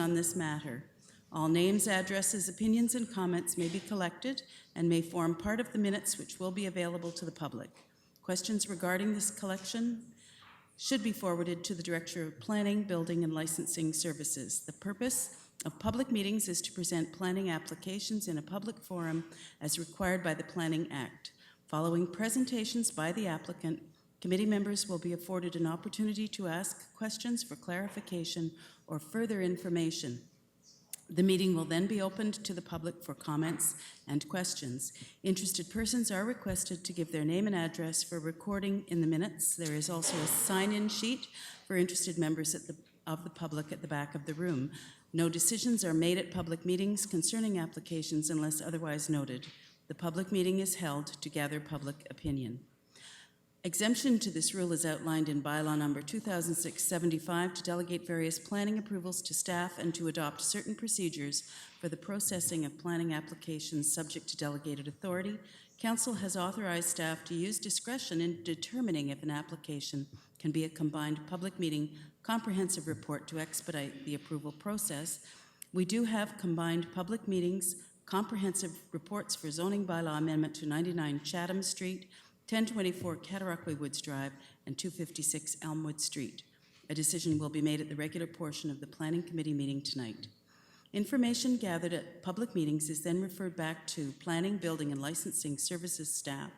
on this matter. All names, addresses, opinions, and comments may be collected and may form part of the minutes which will be available to the public. Questions regarding this collection should be forwarded to the Director of Planning, Building, and Licensing Services. The purpose of public meetings is to present planning applications in a public forum as required by the Planning Act. Following presentations by the applicant, committee members will be afforded an opportunity to ask questions for clarification or further information. The meeting will then be opened to the public for comments and questions. Interested persons are requested to give their name and address for recording in the minutes. There is also a sign-in sheet for interested members of the public at the back of the room. No decisions are made at public meetings concerning applications unless otherwise noted. The public meeting is held to gather public opinion. Exemption to this rule is outlined in Bylaw Number 2006-75 to delegate various planning approvals to staff and to adopt certain procedures for the processing of planning applications subject to delegated authority. Council has authorized staff to use discretion in determining if an application can be a combined public meeting comprehensive report to expedite the approval process. We do have combined public meetings, comprehensive reports for zoning bylaw amendment to 99 Chatham Street, 1024 Cataraqui Woods Drive, and 256 Elmwood Street. A decision will be made at the regular portion of the Planning Committee meeting tonight. Information gathered at public meetings is then referred back to Planning, Building, and Licensing Services staff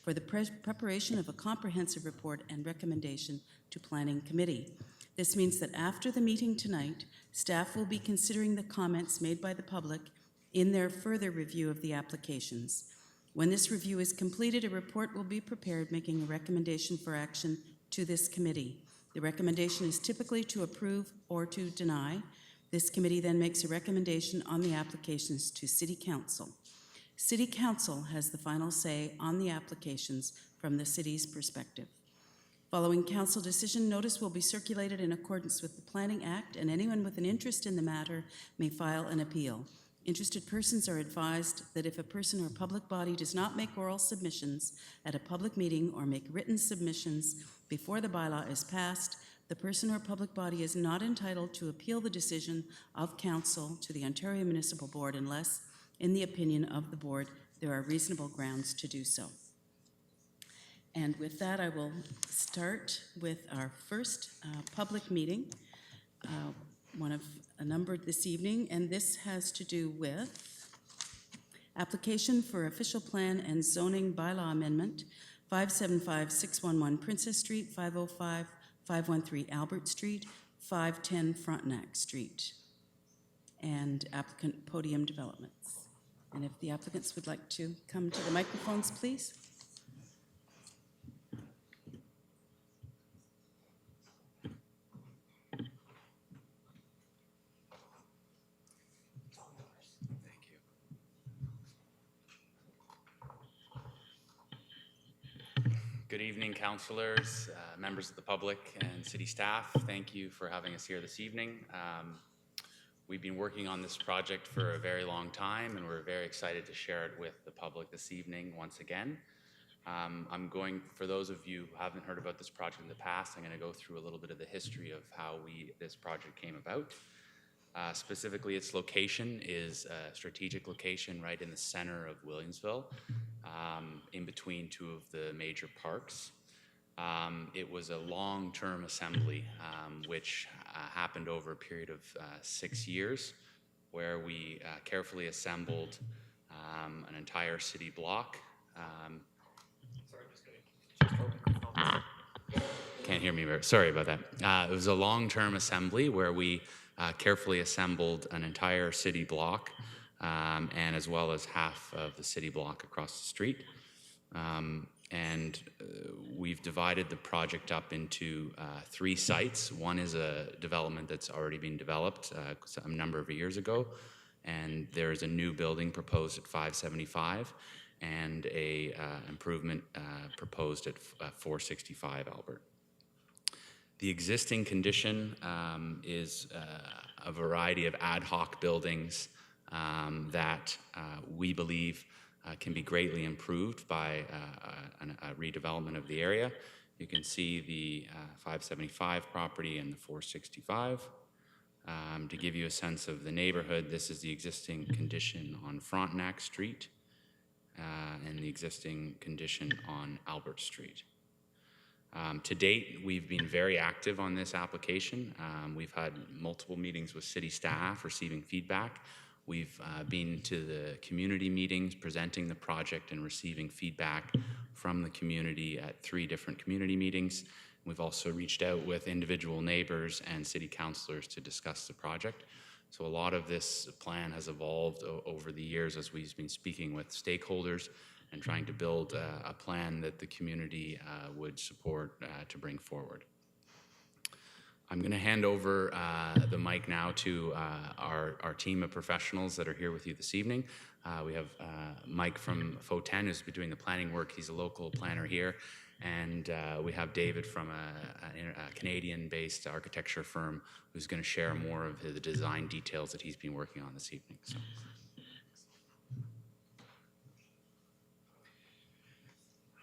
for the preparation of a comprehensive report and recommendation to Planning Committee. This means that after the meeting tonight, staff will be considering the comments made by the public in their further review of the applications. When this review is completed, a report will be prepared making a recommendation for action to this committee. The recommendation is typically to approve or to deny. This committee then makes a recommendation on the applications to City Council. City Council has the final say on the applications from the city's perspective. Following council decision, notice will be circulated in accordance with the Planning Act, and anyone with an interest in the matter may file an appeal. Interested persons are advised that if a person or public body does not make oral submissions at a public meeting or make written submissions before the bylaw is passed, the person or public body is not entitled to appeal the decision of council to the Ontario Municipal Board unless, in the opinion of the board, there are reasonable grounds to do so. And with that, I will start with our first public meeting. One of a number this evening, and this has to do with application for official plan and zoning bylaw amendment, 575-611 Princess Street, 505-513 Albert Street, 510 Frontenac Street, and applicant Podium Developments. And if the applicants would like to come to the microphones, please. Good evening, councillors, members of the public, and city staff. Thank you for having us here this evening. We've been working on this project for a very long time, and we're very excited to share it with the public this evening once again. For those of you who haven't heard about this project in the past, I'm going to go through a little bit of the history of how this project came about. Specifically, its location is a strategic location right in the center of Williamsville, in between two of the major parks. It was a long-term assembly, which happened over a period of 6 years, where we carefully assembled an entire city block. Can't hear me, sorry about that. It was a long-term assembly where we carefully assembled an entire city block, and as well as half of the city block across the street. We've divided the project up into 3 sites. One is a development that's already been developed a number of years ago, and there's a new building proposed at 575 and a improvement proposed at 465 Albert. The existing condition is a variety of ad hoc buildings that we believe can be greatly improved by a redevelopment of the area. You can see the 575 property and the 465. To give you a sense of the neighborhood, this is the existing condition on Frontenac Street and the existing condition on Albert Street. To date, we've been very active on this application. We've had multiple meetings with city staff receiving feedback. We've been to the community meetings presenting the project and receiving feedback from the community at 3 different community meetings. We've also reached out with individual neighbors and city councilors to discuss the project. So a lot of this plan has evolved over the years as we've been speaking with stakeholders and trying to build a plan that the community would support to bring forward. I'm going to hand over the mic now to our team of professionals that are here with you this evening. We have Mike from FO10 who's been doing the planning work. He's a local planner here. And we have David from a Canadian-based architecture firm who's going to share more of the design details that he's been working on this evening. So.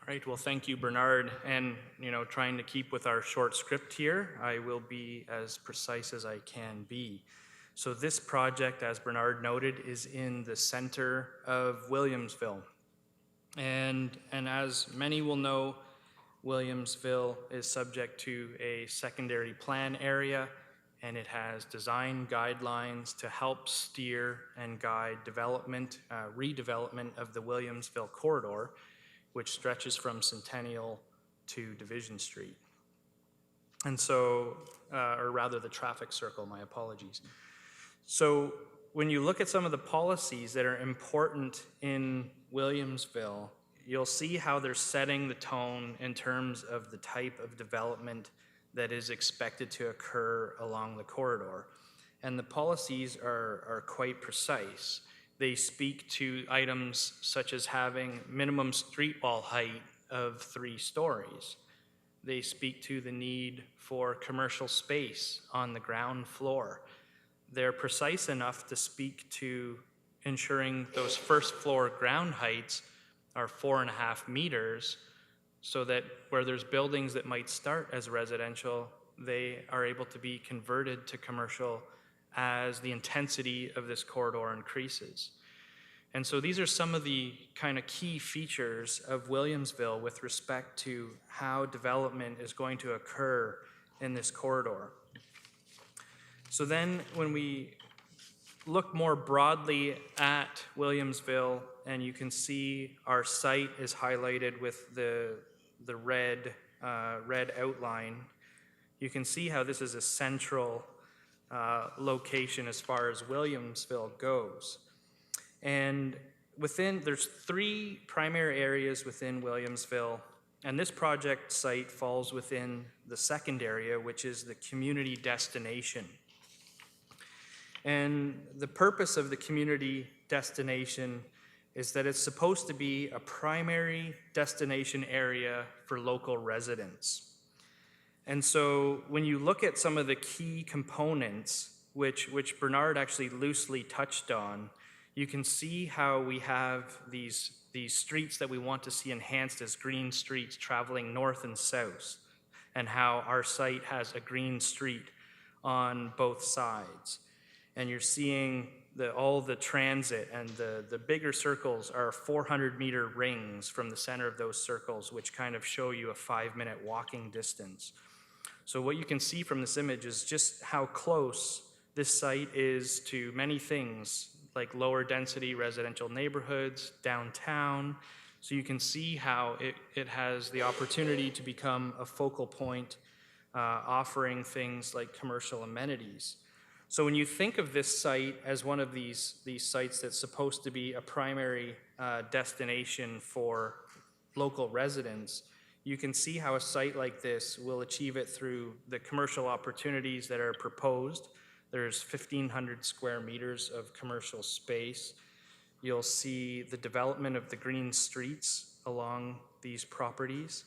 All right, well, thank you, Bernard. And, trying to keep with our short script here, I will be as precise as I can be. So this project, as Bernard noted, is in the center of Williamsville. And as many will know, Williamsville is subject to a secondary plan area, and it has design guidelines to help steer and guide development, redevelopment of the Williamsville corridor, which stretches from Centennial to Division Street. And so, or rather the traffic circle, my apologies. So when you look at some of the policies that are important in Williamsville, you'll see how they're setting the tone in terms of the type of development that is expected to occur along the corridor. And the policies are quite precise. They speak to items such as having minimum street wall height of 3 stories. They speak to the need for commercial space on the ground floor. They're precise enough to speak to ensuring those first floor ground heights are 4.5 meters, so that where there's buildings that might start as residential, they are able to be converted to commercial as the intensity of this corridor increases. And so these are some of the kind of key features of Williamsville with respect to how development is going to occur in this corridor. So then when we look more broadly at Williamsville, and you can see our site is highlighted with the red outline, you can see how this is a central location as far as Williamsville goes. And there's 3 primary areas within Williamsville, and this project site falls within the second area, which is the community destination. And the purpose of the community destination is that it's supposed to be a primary destination area for local residents. And so when you look at some of the key components, which Bernard actually loosely touched on, you can see how we have these streets that we want to see enhanced as green streets traveling north and south, and how our site has a green street on both sides. And you're seeing all the transit, and the bigger circles are 400-meter rings from the center of those circles, which kind of show you a 5-minute walking distance. So what you can see from this image is just how close this site is to many things, like lower density residential neighborhoods, downtown. So you can see how it has the opportunity to become a focal point, offering things like commercial amenities. So when you think of this site as one of these sites that's supposed to be a primary destination for local residents, you can see how a site like this will achieve it through the commercial opportunities that are proposed. There's 1,500 square meters of commercial space. You'll see the development of the green streets along these properties,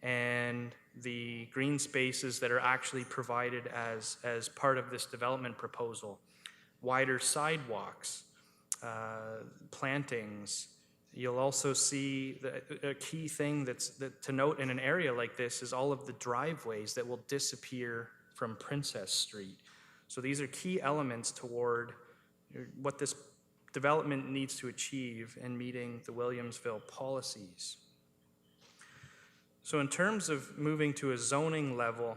and the green spaces that are actually provided as part of this development proposal. Wider sidewalks, plantings. You'll also see a key thing to note in an area like this is all of the driveways that will disappear from Princess Street. So these are key elements toward what this development needs to achieve in meeting the Williamsville policies. So in terms of moving to a zoning level,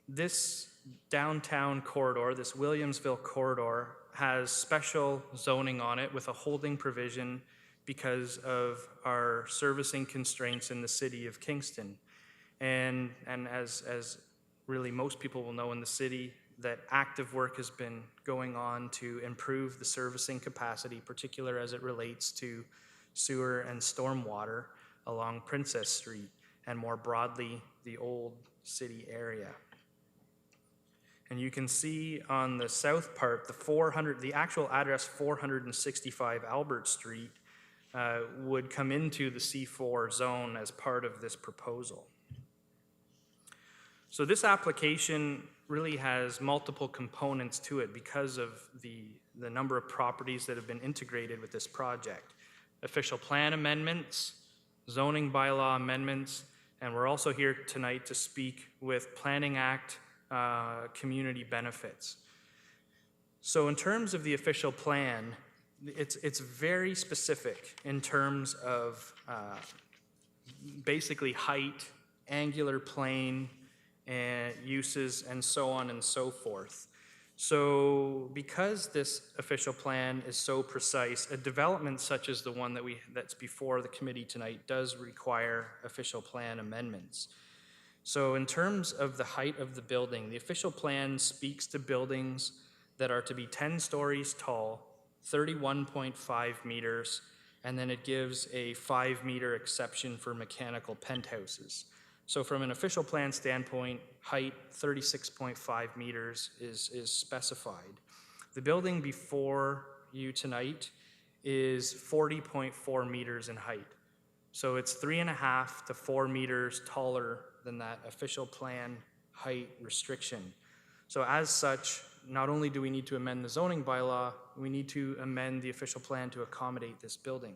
this downtown corridor, this Williamsville corridor, has special zoning on it with a holding provision because of our servicing constraints in the city of Kingston. And as really most people will know in the city, that active work has been going on to improve the servicing capacity, particularly as it relates to sewer and stormwater along Princess Street and more broadly the old city area. And you can see on the south part, the actual address 465 Albert Street would come into the C4 zone as part of this proposal. So this application really has multiple components to it because of the number of properties that have been integrated with this project. Official plan amendments, zoning bylaw amendments, and we're also here tonight to speak with Planning Act community benefits. So in terms of the official plan, it's very specific in terms of basically height, angular plane, and uses, and so on and so forth. So because this official plan is so precise, a development such as the one that's before the committee tonight does require official plan amendments. So in terms of the height of the building, the official plan speaks to buildings that are to be 10 stories tall, 31.5 meters, and then it gives a 5-meter exception for mechanical penthouses. So from an official plan standpoint, height 36.5 meters is specified. The building before you tonight is 40.4 meters in height. So it's 3.5 to 4 meters taller than that official plan height restriction. So as such, not only do we need to amend the zoning bylaw, we need to amend the official plan to accommodate this building.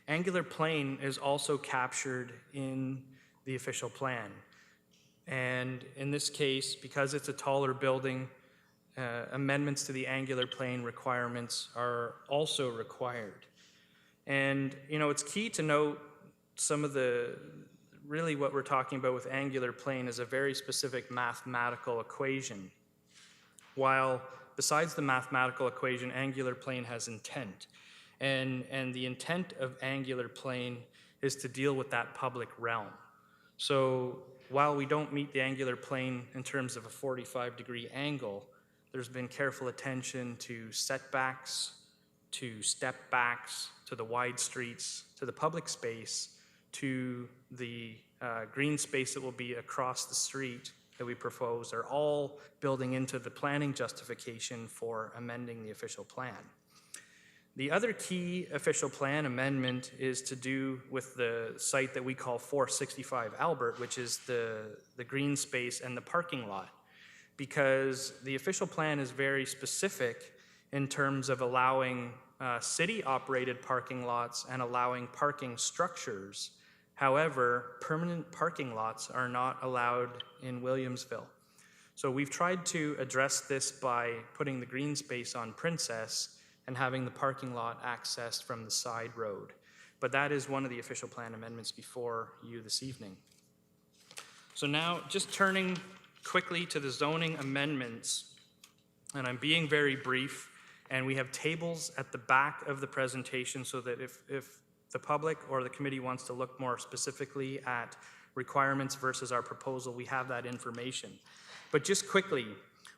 Angular plane is also captured in the official plan. And in this case, because it's a taller building, amendments to the angular plane requirements are also required. And it's key to note really what we're talking about with angular plane is a very specific mathematical equation. While besides the mathematical equation, angular plane has intent. And the intent of angular plane is to deal with that public realm. So while we don't meet the angular plane in terms of a 45-degree angle, there's been careful attention to setbacks, to step backs, to the wide streets, to the public space, to the green space that will be across the street that we propose are all building into the planning justification for amending the official plan. The other key official plan amendment is to do with the site that we call 465 Albert, which is the green space and the parking lot, because the official plan is very specific in terms of allowing city-operated parking lots and allowing parking structures. However, permanent parking lots are not allowed in Williamsville. So we've tried to address this by putting the green space on Princess and having the parking lot accessed from the side road. But that is one of the official plan amendments before you this evening. So now, just turning quickly to the zoning amendments, and I'm being very brief, and we have tables at the back of the presentation so that if the public or the committee wants to look more specifically at requirements versus our proposal, we have that information. But just quickly,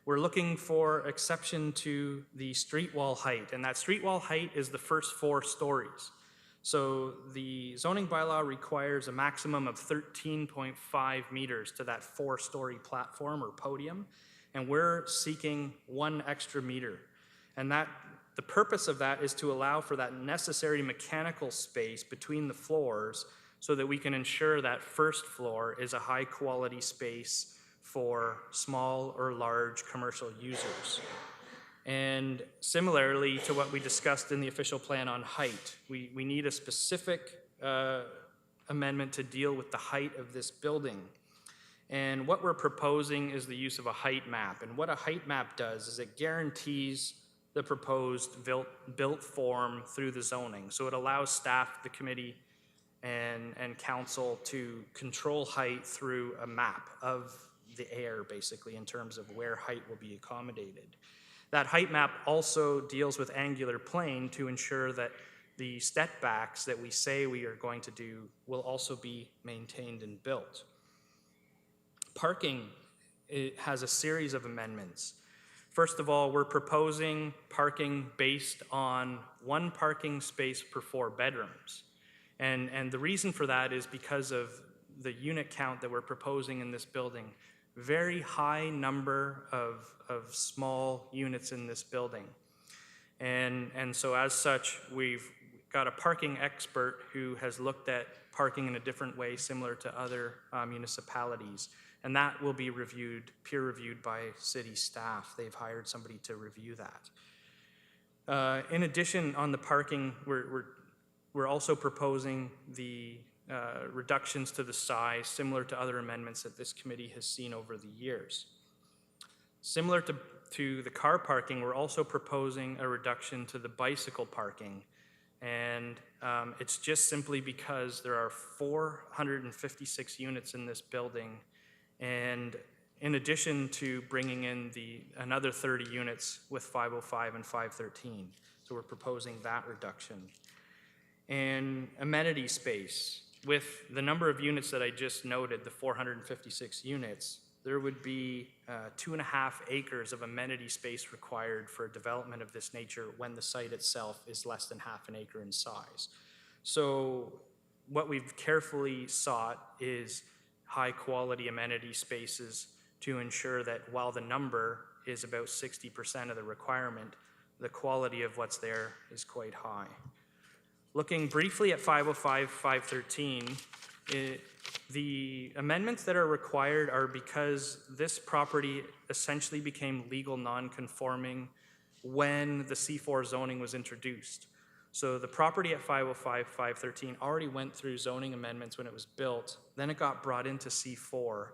we're looking for exception to the street wall height, and that street wall height is the first 4 stories. So the zoning bylaw requires a maximum of 13.5 meters to that 4-story platform or podium, and we're seeking 1 extra meter. And the purpose of that is to allow for that necessary mechanical space between the floors so that we can ensure that first floor is a high-quality space for small or large commercial users. And similarly to what we discussed in the official plan on height, we need a specific amendment to deal with the height of this building. And what we're proposing is the use of a height map. And what a height map does is it guarantees the proposed built form through the zoning. So it allows staff, the committee, and council to control height through a map of the air, basically, in terms of where height will be accommodated. That height map also deals with angular plane to ensure that the step backs that we say we are going to do will also be maintained and built. Parking, it has a series of amendments. First of all, we're proposing parking based on 1 parking space per 4 bedrooms. And the reason for that is because of the unit count that we're proposing in this building. Very high number of small units in this building. And so as such, we've got a parking expert who has looked at parking in a different way, similar to other municipalities. And that will be peer reviewed by city staff. They've hired somebody to review that. In addition, on the parking, we're also proposing the reductions to the size, similar to other amendments that this committee has seen over the years. Similar to the car parking, we're also proposing a reduction to the bicycle parking. And it's just simply because there are 456 units in this building. And in addition to bringing in another 30 units with 505 and 513. So we're proposing that reduction. And amenity space. With the number of units that I just noted, the 456 units, there would be 2.5 acres of amenity space required for a development of this nature when the site itself is less than half an acre in size. So what we've carefully sought is high quality amenity spaces to ensure that while the number is about 60% of the requirement, the quality of what's there is quite high. Looking briefly at 505, 513, the amendments that are required are because this property essentially became legal non-conforming when the C4 zoning was introduced. So the property at 505, 513 already went through zoning amendments when it was built, then it got brought into C4,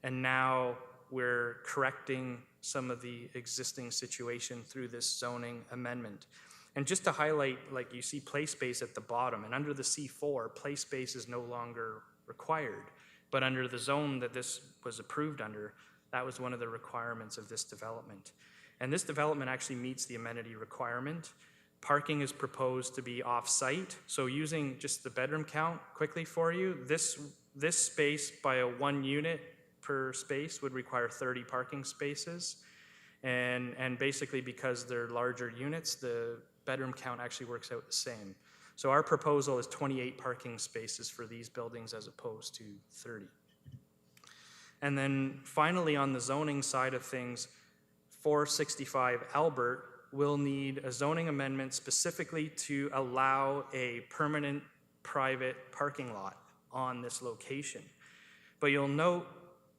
and now we're correcting some of the existing situation through this zoning amendment. And just to highlight, like you see play space at the bottom, and under the C4, play space is no longer required. But under the zone that this was approved under, that was one of the requirements of this development. And this development actually meets the amenity requirement. Parking is proposed to be off-site. So using just the bedroom count quickly for you, this space by a 1 unit per space would require 30 parking spaces. And basically because they're larger units, the bedroom count actually works out the same. So our proposal is 28 parking spaces for these buildings as opposed to 30. And then finally on the zoning side of things, 465 Albert will need a zoning amendment specifically to allow a permanent private parking lot on this location. But you'll note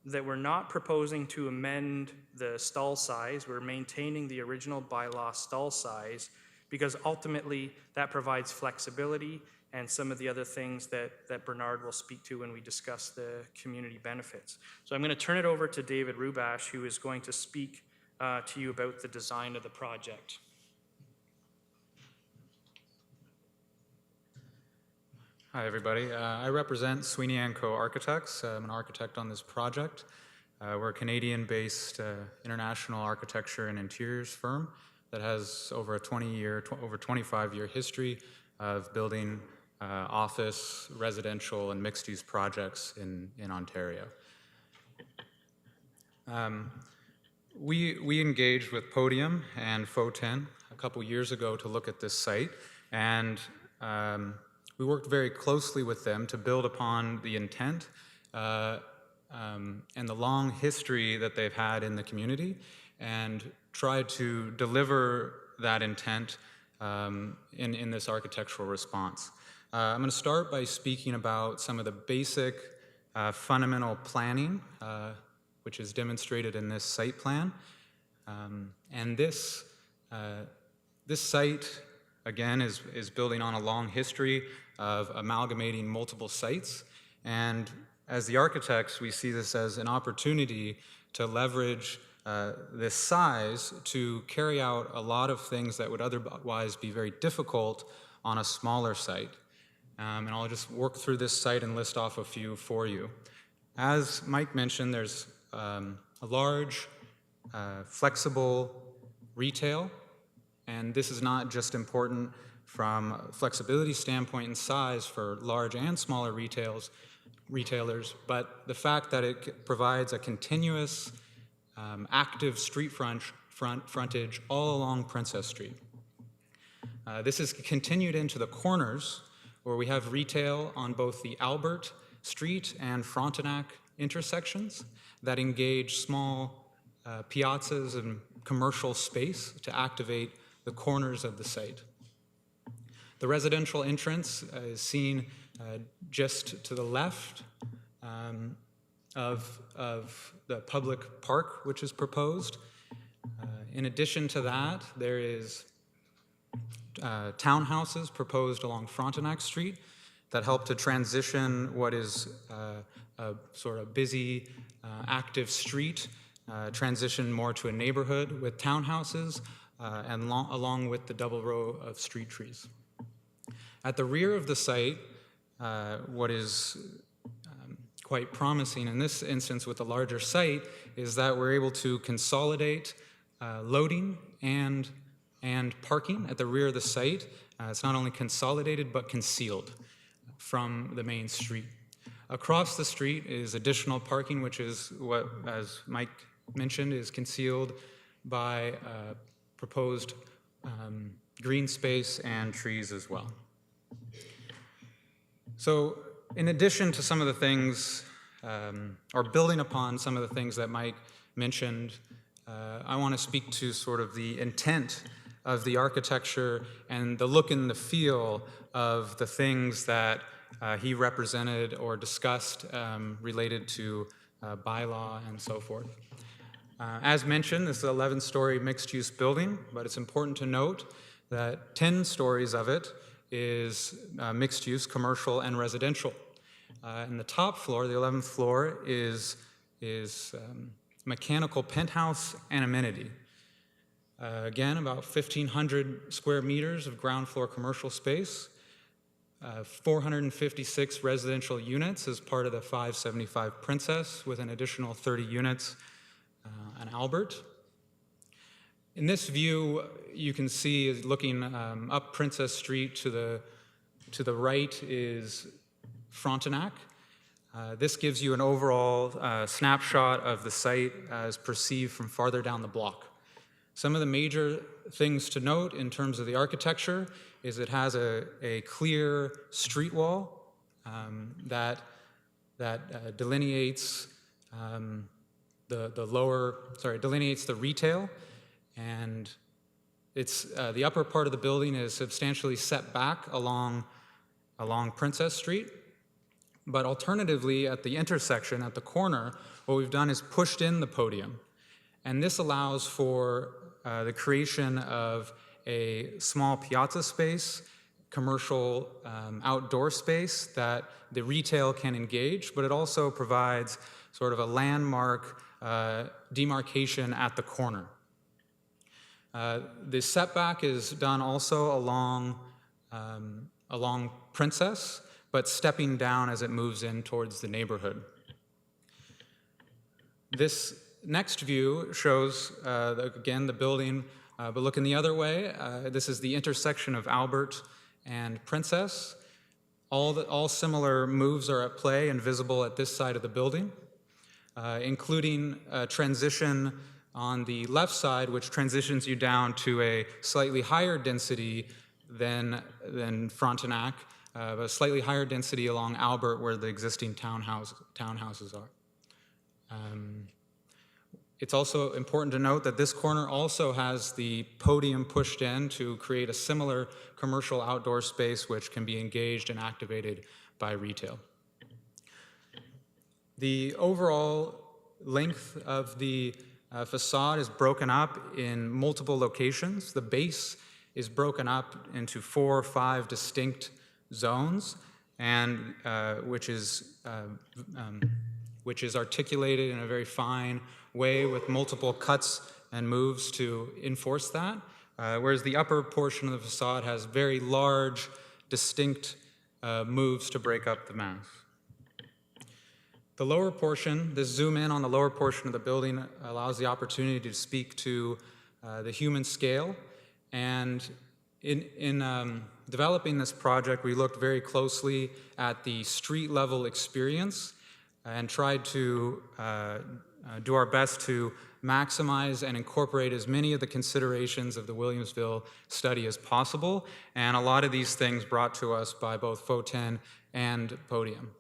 that we're not proposing to amend the stall size. We're maintaining the original bylaw stall size because ultimately that provides flexibility and some of the other things that Bernard will speak to when we discuss the community benefits. So I'm going to turn it over to David Rubash, who is going to speak to you about the design of the project. Hi, everybody. I represent Sweeney & Co. Architects. I'm an architect on this project. We're a Canadian-based international architecture and interiors firm that has over a 25-year history of building office, residential, and mixed-use projects in Ontario. We engaged with Podium and Foten a couple years ago to look at this site, and we worked very closely with them to build upon the intent and the long history that they've had in the community and tried to deliver that intent in this architectural response. I'm going to start by speaking about some of the basic fundamental planning, which is demonstrated in this site plan. And this site, again, is building on a long history of amalgamating multiple sites. And as the architects, we see this as an opportunity to leverage this size to carry out a lot of things that would otherwise be very difficult on a smaller site. And I'll just work through this site and list off a few for you. As Mike mentioned, there's a large, flexible retail, and this is not just important from a flexibility standpoint and size for large and smaller retailers, but the fact that it provides a continuous, active street frontage all along Princess Street. This is continued into the corners, where we have retail on both the Albert Street and Frontenac intersections that engage small piazzas and commercial space to activate the corners of the site. The residential entrance is seen just to the left of the public park, which is proposed. In addition to that, there is townhouses proposed along Frontenac Street that help to transition what is a sort of busy, active street, transition more to a neighborhood with townhouses and along with the double row of street trees. At the rear of the site, what is quite promising in this instance with the larger site is that we're able to consolidate loading and parking at the rear of the site. It's not only consolidated but concealed from the main street. Across the street is additional parking, which is what, as Mike mentioned, is concealed by proposed green space and trees as well. So in addition to some of the things, or building upon some of the things that Mike mentioned, I want to speak to sort of the intent of the architecture and the look and the feel of the things that he represented or discussed related to bylaw and so forth. As mentioned, this is an 11-story mixed-use building, but it's important to note that 10 stories of it is mixed-use, commercial, and residential. And the top floor, the 11th floor, is mechanical penthouse and amenity. Again, about 1,500 square meters of ground floor commercial space, 456 residential units as part of the 575 Princess, with an additional 30 units on Albert. In this view, you can see, looking up Princess Street to the right is Frontenac. This gives you an overall snapshot of the site as perceived from farther down the block. Some of the major things to note in terms of the architecture is it has a clear street wall that delineates delineates the retail, and it's the upper part of the building is substantially set back along Princess Street. But alternatively, at the intersection, at the corner, what we've done is pushed in the podium. And this allows for the creation of a small piazza space, commercial outdoor space that the retail can engage, but it also provides sort of a landmark demarcation at the corner. The setback is done also along Princess, but stepping down as it moves in towards the neighborhood. This next view shows, again, the building, but looking the other way. This is the intersection of Albert and Princess. All similar moves are at play and visible at this side of the building, including a transition on the left side, which transitions you down to a slightly higher density than Frontenac, but slightly higher density along Albert, where the existing townhouses are. It's also important to note that this corner also has the podium pushed in to create a similar commercial outdoor space which can be engaged and activated by retail. The overall length of the facade is broken up in multiple locations. The base is broken up into 4 or 5 distinct zones, and which is articulated in a very fine way with multiple cuts and moves to enforce that, whereas the upper portion of the facade has very large, distinct moves to break up the mass. The lower portion, this zoom in on the lower portion of the building allows the opportunity to speak to the human scale. And in developing this project, we looked very closely at the street level experience and tried to do our best to maximize and incorporate as many of the considerations of the Williamsville study as possible. And a lot of these things brought to us by both FO10 and Podium.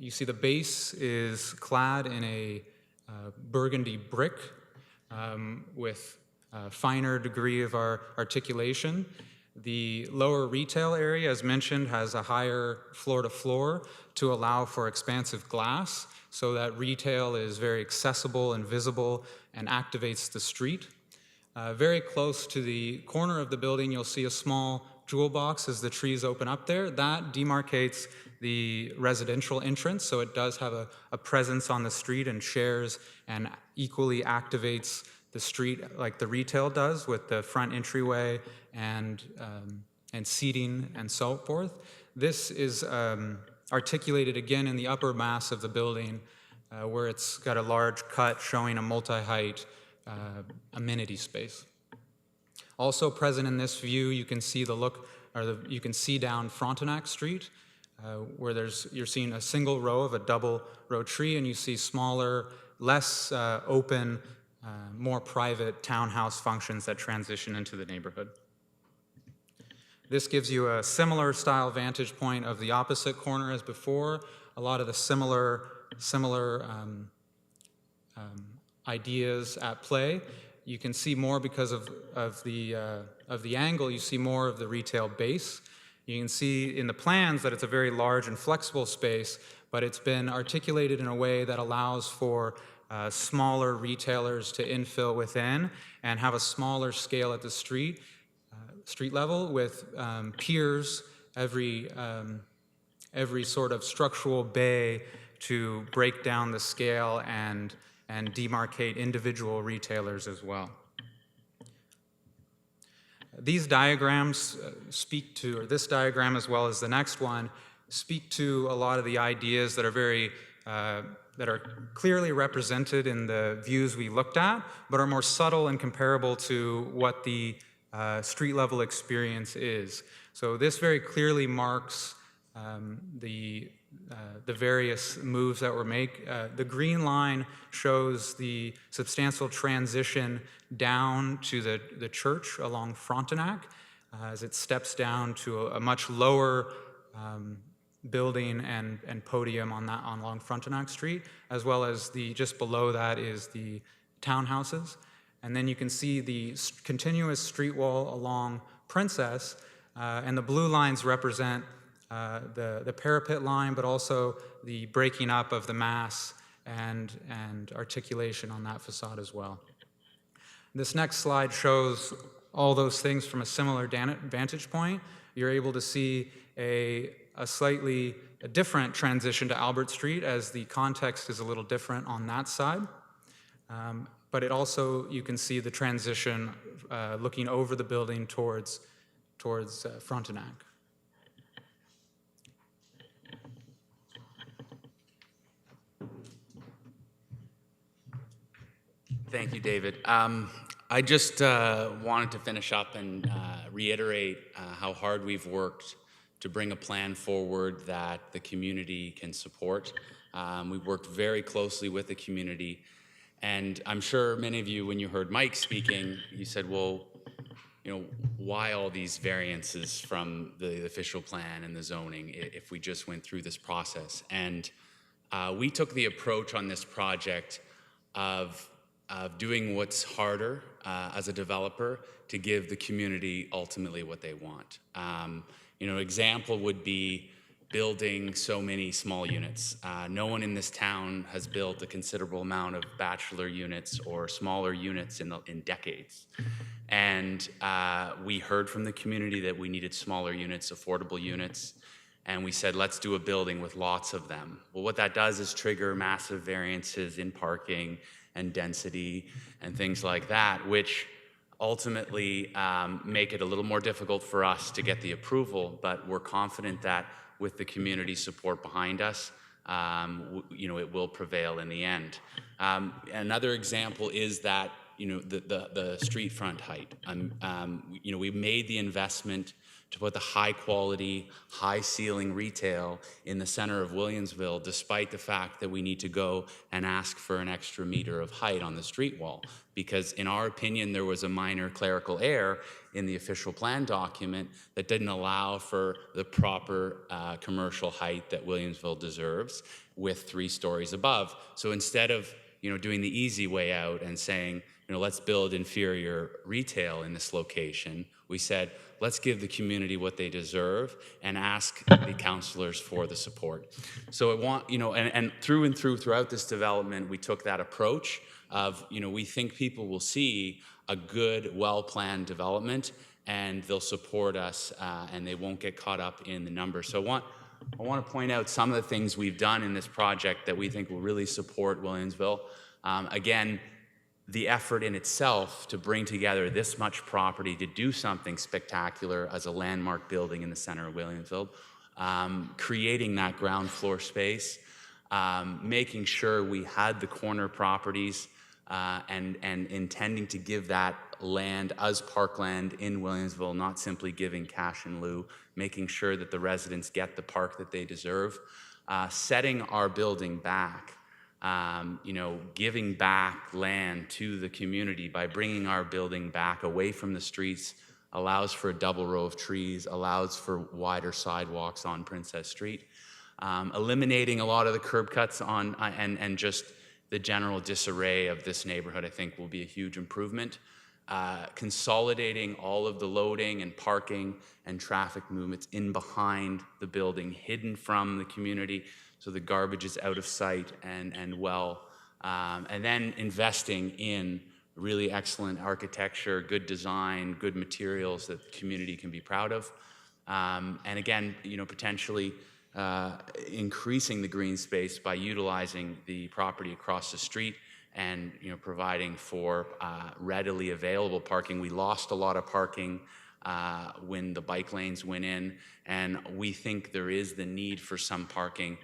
You see the base is clad in a burgundy brick with a finer degree of our articulation. The lower retail area, as mentioned, has a higher floor-to-floor to allow for expansive glass so that retail is very accessible and visible and activates the street. Very close to the corner of the building, you'll see a small jewel box as the trees open up there. That demarcates the residential entrance, so it does have a presence on the street and shares and equally activates the street like the retail does with the front entryway and seating and so forth. This is articulated again in the upper mass of the building where it's got a large cut showing a multi-height amenity space. Also present in this view, you can see you can see down Frontenac Street, where you're seeing a single row of a double row tree, and you see smaller, less open, more private townhouse functions that transition into the neighborhood. This gives you a similar style vantage point of the opposite corner as before. A lot of the similar ideas at play. You can see more because of the angle. You see more of the retail base. You can see in the plans that it's a very large and flexible space, but it's been articulated in a way that allows for smaller retailers to infill within and have a smaller scale at the street level with piers every sort of structural bay to break down the scale and demarcate individual retailers as well. These diagrams speak to, or this diagram as well as the next one, speak to a lot of the ideas that are clearly represented in the views we looked at, but are more subtle and comparable to what the street level experience is. So this very clearly marks the various moves that were made. The green line shows the substantial transition down to the church along Frontenac as it steps down to a much lower building and podium along Frontenac Street, as well as just below that is the townhouses. And then you can see the continuous street wall along Princess, and the blue lines represent the parapet line, but also the breaking up of the mass and articulation on that facade as well. This next slide shows all those things from a similar vantage point. You're able to see a slightly different transition to Albert Street as the context is a little different on that side. But it also, you can see the transition looking over the building towards Frontenac. Thank you, David. I just wanted to finish up and reiterate how hard we've worked to bring a plan forward that the community can support. We've worked very closely with the community, and I'm sure many of you, when you heard Mike speaking, you said, well, why all these variances from the official plan and the zoning if we just went through this process? And we took the approach on this project of doing what's harder as a developer to give the community ultimately what they want. Example would be building so many small units. No one in this town has built a considerable amount of bachelor units or smaller units in decades. And we heard from the community that we needed smaller units, affordable units. and we said, let's do a building with lots of them. Well, what that does is trigger massive variances in parking and density and things like that, which ultimately make it a little more difficult for us to get the approval, but we're confident that with the community support behind us, it will prevail in the end. Another example is that, the street front height. We made the investment to put the high quality, high ceiling retail in the center of Williamsville, despite the fact that we need to go and ask for an extra meter of height on the street wall. Because in our opinion, there was a minor clerical error in the official plan document that didn't allow for the proper commercial height that Williamsville deserves with 3 stories above. So instead of doing the easy way out and saying, let's build inferior retail in this location, we said, let's give the community what they deserve and ask the councillors for the support. So and throughout this development, we took that approach of, we think people will see a good, well-planned development and they'll support us and they won't get caught up in the numbers. So I want to point out some of the things we've done in this project that we think will really support Williamsville. Again, the effort in itself to bring together this much property to do something spectacular as a landmark building in the center of Williamsville, creating that ground floor space, making sure we had the corner properties and intending to give that land as parkland in Williamsville, not simply giving cash in lieu, making sure that the residents get the park that they deserve, setting our building back, giving back land to the community by bringing our building back away from the streets, allows for a double row of trees, allows for wider sidewalks on Princess Street, eliminating a lot of the curb cuts and just the general disarray of this neighborhood, I think, will be a huge improvement. Consolidating all of the loading and parking and traffic movements in behind the building, hidden from the community, so the garbage is out of sight and then investing in really excellent architecture, good design, good materials that the community can be proud of. And again, potentially increasing the green space by utilizing the property across the street and providing for readily available parking. We lost a lot of parking when the bike lanes went in, and we think there is the need for some parking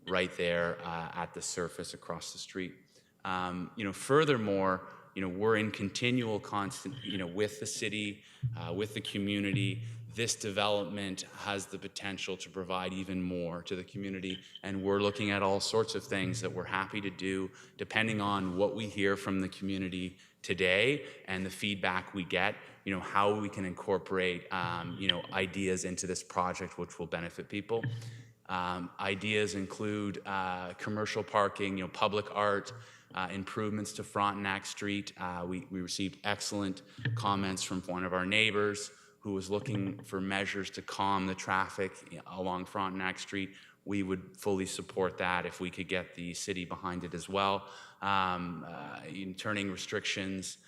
right there at the surface across the street. Furthermore, we're in continual constant, with the city, with the community. This development has the potential to provide even more to the community, and we're looking at all sorts of things that we're happy to do, depending on what we hear from the community today and the feedback we get, how we can incorporate, ideas into this project which will benefit people. Ideas include commercial parking, public art, improvements to Frontenac Street. We received excellent comments from one of our neighbors who was looking for measures to calm the traffic along Frontenac Street. We would fully support that if we could get the city behind it as well. Turning restrictions,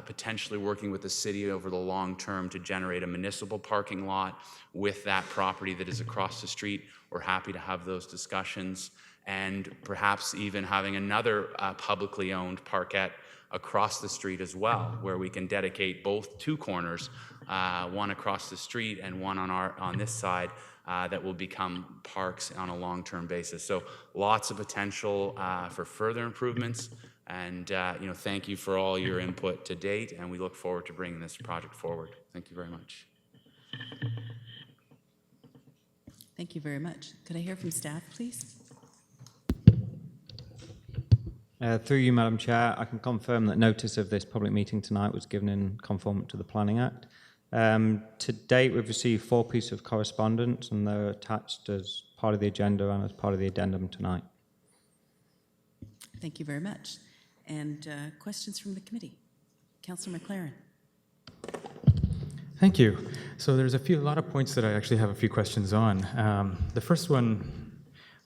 potentially working with the city over the long term to generate a municipal parking lot with that property that is across the street. We're happy to have those discussions, and perhaps even having another publicly owned parkette across the street as well, where we can dedicate both 2 corners, one across the street and one on this side, that will become parks on a long-term basis. So lots of potential for further improvements. And thank you for all your input to date, and we look forward to bringing this project forward. Thank you very much. Thank you very much. Could I hear from staff, please? Through you, Madam Chair, I can confirm that notice of this public meeting tonight was given in conformity to the Planning Act. To date, we've received 4 pieces of correspondence, and they're attached as part of the agenda and as part of the addendum tonight. Thank you very much. And questions from the committee? Councillor McLaren. Thank you. So there's a lot of points that I actually have a few questions on. The first one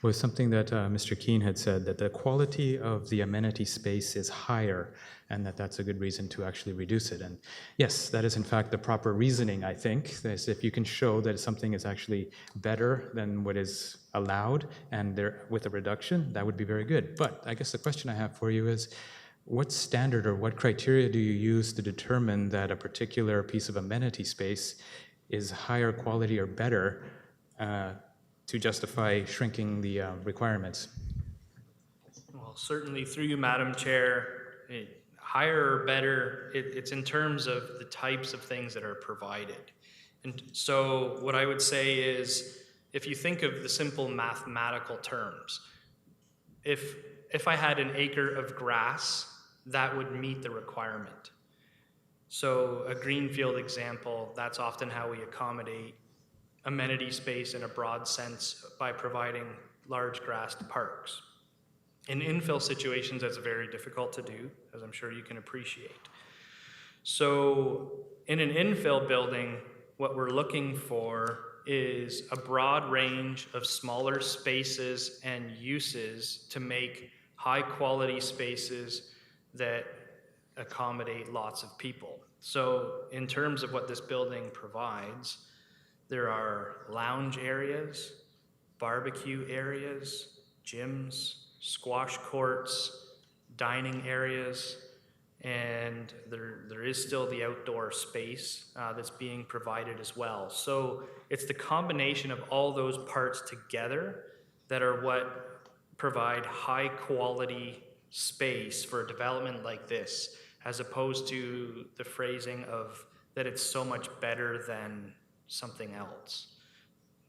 was something that Mr. Keene had said, that the quality of the amenity space is higher, and that's a good reason to actually reduce it. And yes, that is in fact the proper reasoning, I think. Is if you can show that something is actually better than what is allowed, and there with a reduction, that would be very good. But I guess the question I have for you is, what standard or what criteria do you use to determine that a particular piece of amenity space is higher quality or better to justify shrinking the requirements? Well, certainly through you, Madam Chair, higher or better, it's in terms of the types of things that are provided. And so what I would say is, if you think of the simple mathematical terms, if I had an acre of grass, that would meet the requirement. So a greenfield example, that's often how we accommodate amenity space in a broad sense by providing large grassed parks. In infill situations, that's very difficult to do, as I'm sure you can appreciate. So in an infill building, what we're looking for is a broad range of smaller spaces and uses to make high quality spaces that accommodate lots of people. So in terms of what this building provides, there are lounge areas, barbecue areas, gyms, squash courts, dining areas, and there is still the outdoor space that's being provided as well. So it's the combination of all those parts together that are what provide high quality space for a development like this, as opposed to the phrasing of that it's so much better than something else.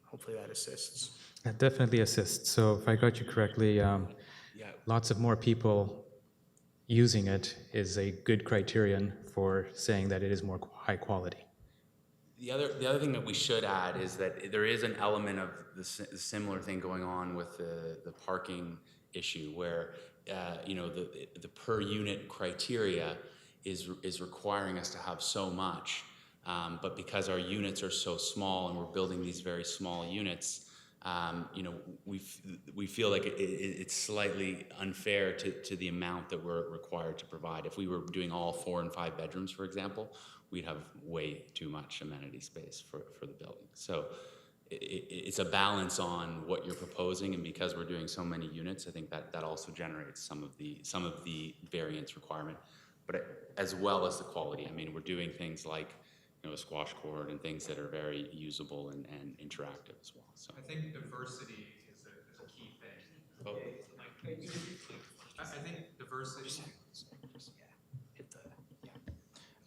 Hopefully that assists. That definitely assists. So if I got you correctly, lots of more people using it is a good criterion for saying that it is more high quality. The other thing that we should add is that there is an element of the similar thing going on with the parking issue, where the per unit criteria is requiring us to have so much. But because our units are so small and we're building these very small units, we feel like it's slightly unfair to the amount that we're required to provide. If we were doing all 4 and 5 bedrooms, for example, we'd have way too much amenity space for the building. So it's a balance on what you're proposing, and because we're doing so many units, I think that also generates some of the variance requirement, but as well as the quality. I mean, we're doing things like a squash court and things that are very usable and interactive as well. So I think diversity is a key thing. Oh.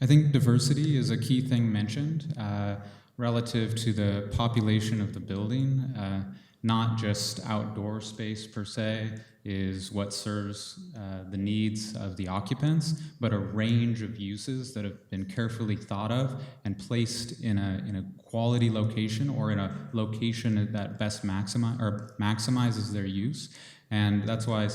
I think diversity is a key thing mentioned relative to the population of the building. Not just outdoor space per se is what serves the needs of the occupants, but a range of uses that have been carefully thought of and placed in a quality location, or in a location that best maximizes their use. And that's why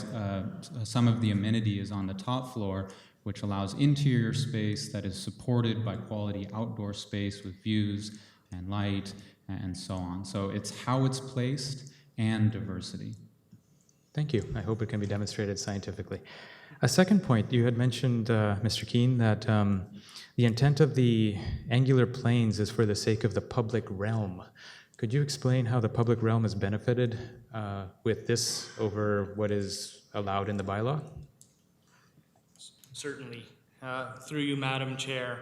some of the amenity is on the top floor, which allows interior space that is supported by quality outdoor space with views and light and so on. So it's how it's placed and diversity. Thank you. I hope it can be demonstrated scientifically. A second point, you had mentioned, Mr. Keene, that the intent of the angular planes is for the sake of the public realm. Could you explain how the public realm is benefited with this over what is allowed in the bylaw? Certainly. Through you, Madam Chair.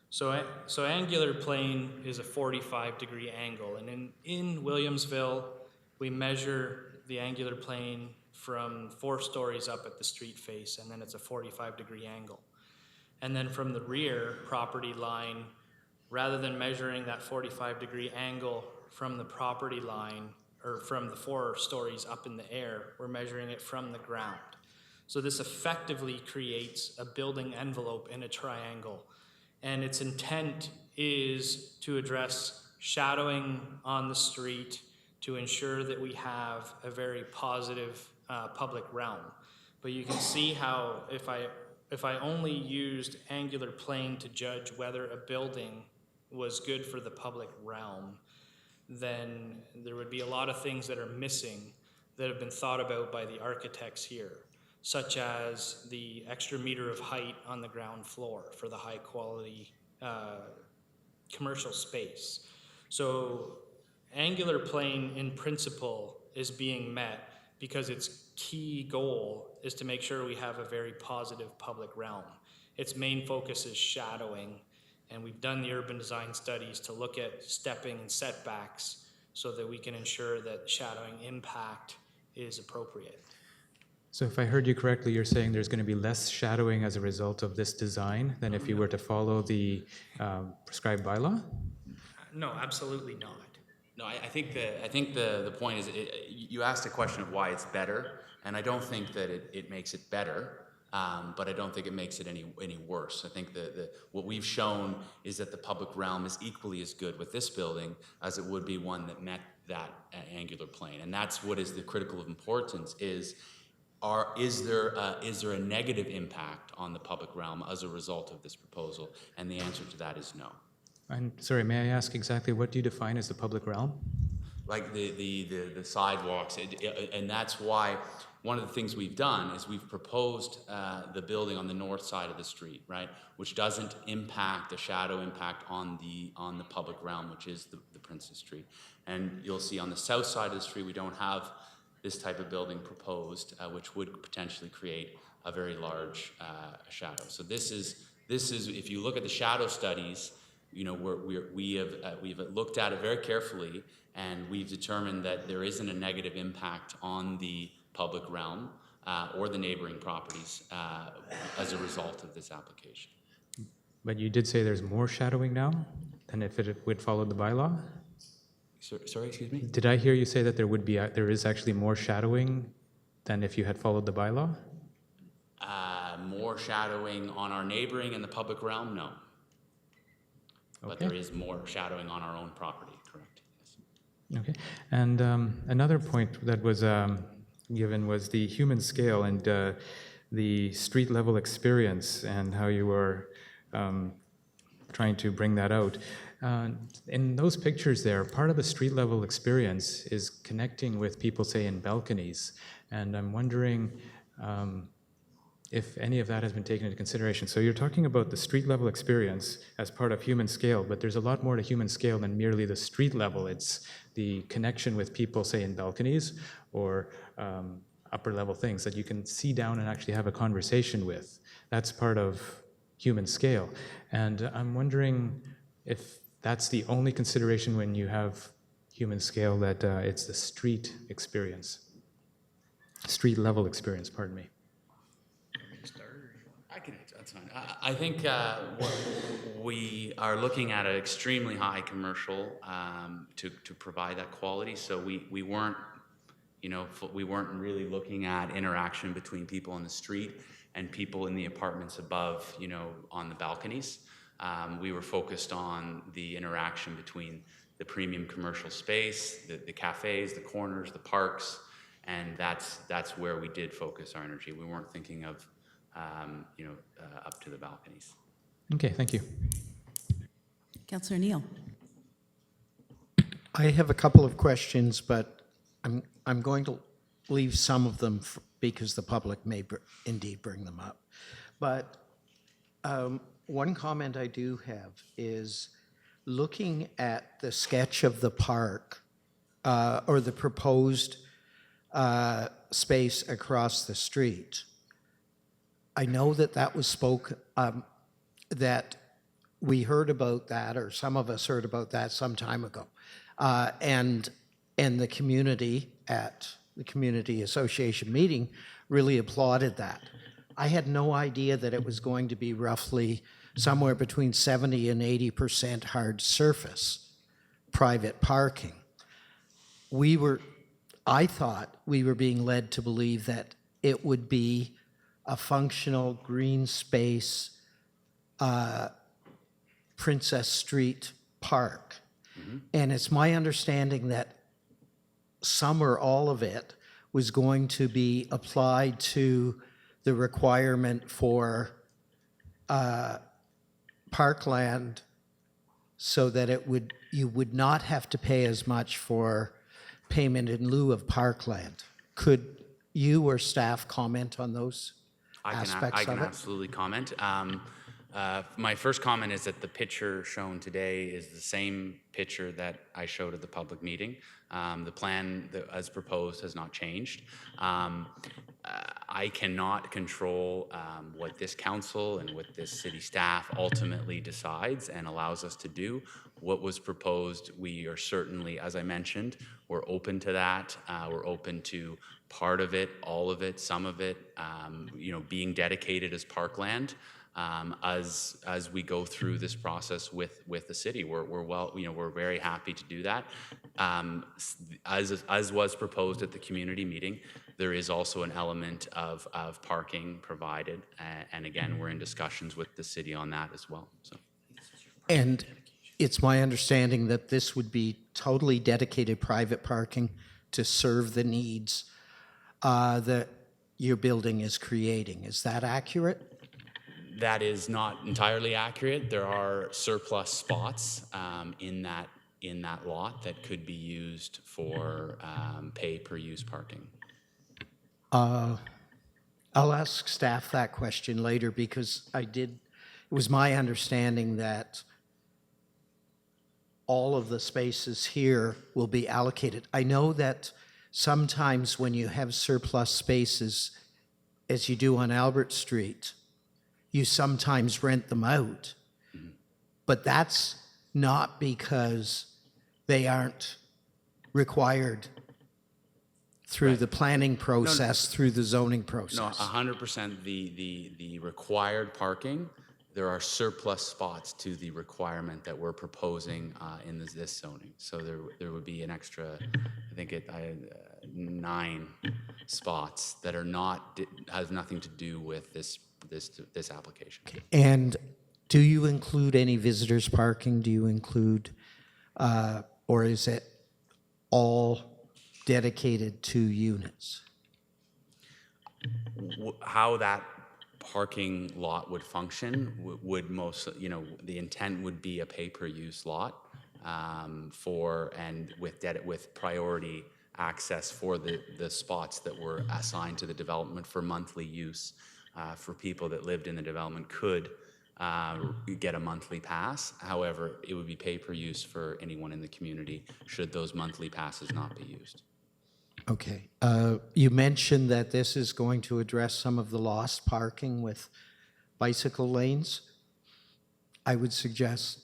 So angular plane is a 45-degree angle, and in Williamsville, we measure the angular plane from 4 stories up at the street face, and then it's a 45-degree angle. And then from the rear property line, rather than measuring that 45-degree angle from the property line, or from the 4 stories up in the air, we're measuring it from the ground. So this effectively creates a building envelope in a triangle, and its intent is to address shadowing on the street, to ensure that we have a very positive public realm. But you can see how if I only used angular plane to judge whether a building was good for the public realm, then there would be a lot of things that are missing that have been thought about by the architects here, such as the extra meter of height on the ground floor for the high quality commercial space. So angular plane in principle is being met because its key goal is to make sure we have a very positive public realm. Its main focus is shadowing, and we've done the urban design studies to look at stepping and setbacks so that we can ensure that shadowing impact is appropriate. So if I heard you correctly, you're saying there's going to be less shadowing as a result of this design than if you were to follow the prescribed bylaw? No, absolutely not. No, I think the point is, you asked a question of why it's better, and I don't think that it makes it better, but I don't think it makes it any worse. I think what we've shown is that the public realm is equally as good with this building as it would be one that met that angular plane, and that's what is the critical of importance is there a negative impact on the public realm as a result of this proposal? And the answer to that is no. And sorry, may I ask exactly what do you define as the public realm? Like the sidewalks, and that's why one of the things we've done is we've proposed the building on the north side of the street, right, which doesn't impact the shadow impact on the public realm, which is the Princess Street. And you'll see on the south side of the street we don't have this type of building proposed, which would potentially create a very large shadow. So this is if you look at the shadow studies, you know, we've looked at it very carefully, and we've determined that there isn't a negative impact on the public realm or the neighboring properties as a result of this application. But you did say there's more shadowing now than if it would follow the bylaw? Sorry, excuse me? Did I hear you say that there is actually more shadowing than if you had followed the bylaw? More shadowing on our neighboring in the public realm? No. But Okay. there is more shadowing on our own property, correct? Yes. Okay. And another point that was given was the human scale and the street level experience and how you were trying to bring that out. In those pictures there, part of the street level experience is connecting with people, say, in balconies. And I'm wondering if any of that has been taken into consideration. So you're talking about the street level experience as part of human scale, but there's a lot more to human scale than merely the street level. It's the connection with people, say, in balconies or upper level things that you can see down and actually have a conversation with. That's part of human scale. And I'm wondering if that's the only consideration when you have human scale, that it's the street experience. Street level experience, pardon me. I can answer, that's fine. I think we are looking at an extremely high commercial to provide that quality. So we weren't, we weren't really looking at interaction between people on the street and people in the apartments above, on the balconies. We were focused on the interaction between the premium commercial space, the cafes, the corners, the parks, and that's where we did focus our energy. We weren't thinking of up to the balconies. Okay, thank you. Councillor Neal. I have a couple of questions, but I'm going to leave some of them because the public may indeed bring them up. But one comment I do have is looking at the sketch of the park or the proposed space across the street. I know that was that we heard about that, or some of us heard about that some time ago. And the community at the community association meeting really applauded that. I had no idea that it was going to be roughly somewhere between 70 and 80% hard surface private parking. I thought we were being led to believe that it would be a functional green space Princess Street Park. Mm-hmm. And it's my understanding that some or all of it was going to be applied to the requirement for parkland so that you would not have to pay as much for payment in lieu of parkland. Could you or staff comment on those aspects I of can it? absolutely comment. My first comment is that the picture shown today is the same picture that I showed at the public meeting. The plan as proposed has not changed. I cannot control what this council and what this city staff ultimately decides and allows us to do. What was proposed, we are certainly, as I mentioned, we're open to that. We're open to part of it, all of it, some of it, being dedicated as parkland. As we go through this process with the city, we're very happy to do that. As was proposed at the community meeting, there is also an element of parking provided, and again, we're in discussions with the city on that as well. So. And it's my understanding that this would be totally dedicated private parking to serve the needs that your building is creating. Is that accurate? That is not entirely accurate. There are surplus spots in that lot that could be used for pay-per-use parking. I'll ask staff that question later because it was my understanding that all of the spaces here will be allocated. I know that sometimes when you have surplus spaces, as you do on Albert Street, you sometimes rent them out. But that's not because they aren't required through the planning process, through the zoning process. No, 100% the required parking, there are surplus spots to the requirement that we're proposing in this zoning. So there would be an extra, I think 9 spots that has nothing to do with this application. And do you include any visitors parking? Do you include, or is it all dedicated to units? How that parking lot would function would the intent would be a pay-per-use lot with priority access for the spots that were assigned to the development for monthly use. For people that lived in the development could get a monthly pass. However, it would be pay-per-use for anyone in the community should those monthly passes not be used. Okay. You mentioned that this is going to address some of the lost parking with bicycle lanes. I would suggest,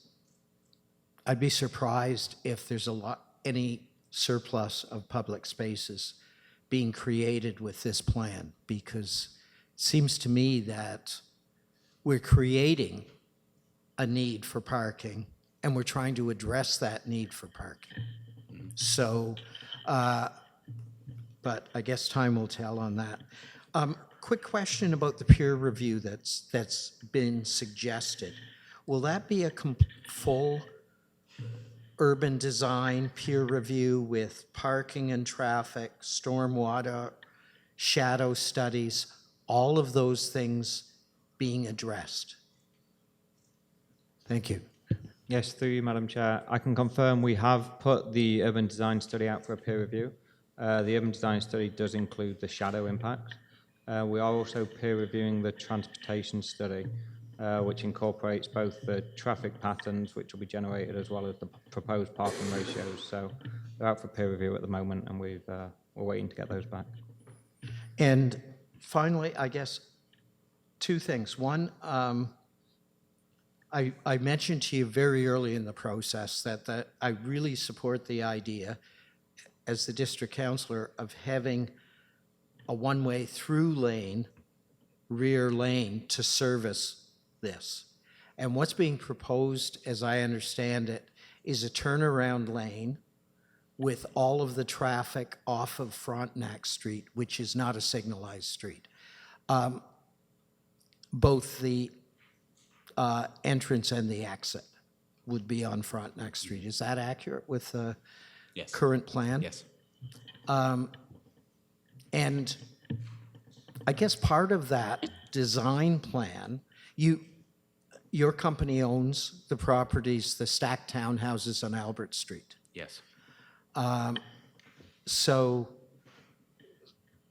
I'd be surprised if there's any surplus of public spaces being created with this plan, because it seems to me that we're creating a need for parking and we're trying to address that need for parking. So, but I guess time will tell on that. Quick question about the peer review that's been suggested. Will that be a full urban design peer review with parking and traffic, stormwater, shadow studies, all of those things being addressed? Thank you. Yes, through you, Madam Chair. I can confirm we have put the urban design study out for a peer review. The urban design study does include the shadow impact. We are also peer reviewing the transportation study, which incorporates both the traffic patterns which will be generated as well as the proposed parking ratios. So they're out for peer review at the moment, and we're waiting to get those back. And finally, I guess, 2 things. One, I mentioned to you very early in the process that I really support the idea as the district councillor of having a one-way through lane, rear lane to service this. And what's being proposed, as I understand it, is a turnaround lane with all of the traffic off of Frontenac Street, which is not a signalized street. Both the entrance and the exit would be on Frontenac Street. Is that accurate with the Yes. current plan? Yes. And I guess part of that design plan, your company owns the properties, the stacked townhouses on Albert Street. Yes. So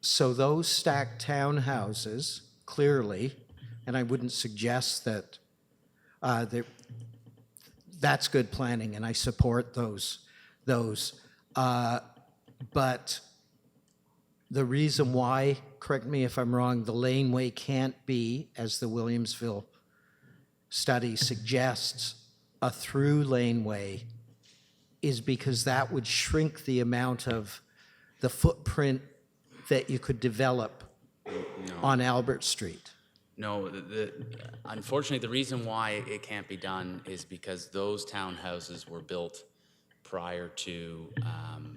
So those stacked townhouses, clearly, and I wouldn't suggest that that's good planning, and I support those. But the reason why, correct me if I'm wrong, the laneway can't be, as the Williamsville study suggests, a through laneway is because that would shrink the amount of the footprint that you could develop on Albert Street. No, unfortunately, the reason why it can't be done is because those townhouses were built prior to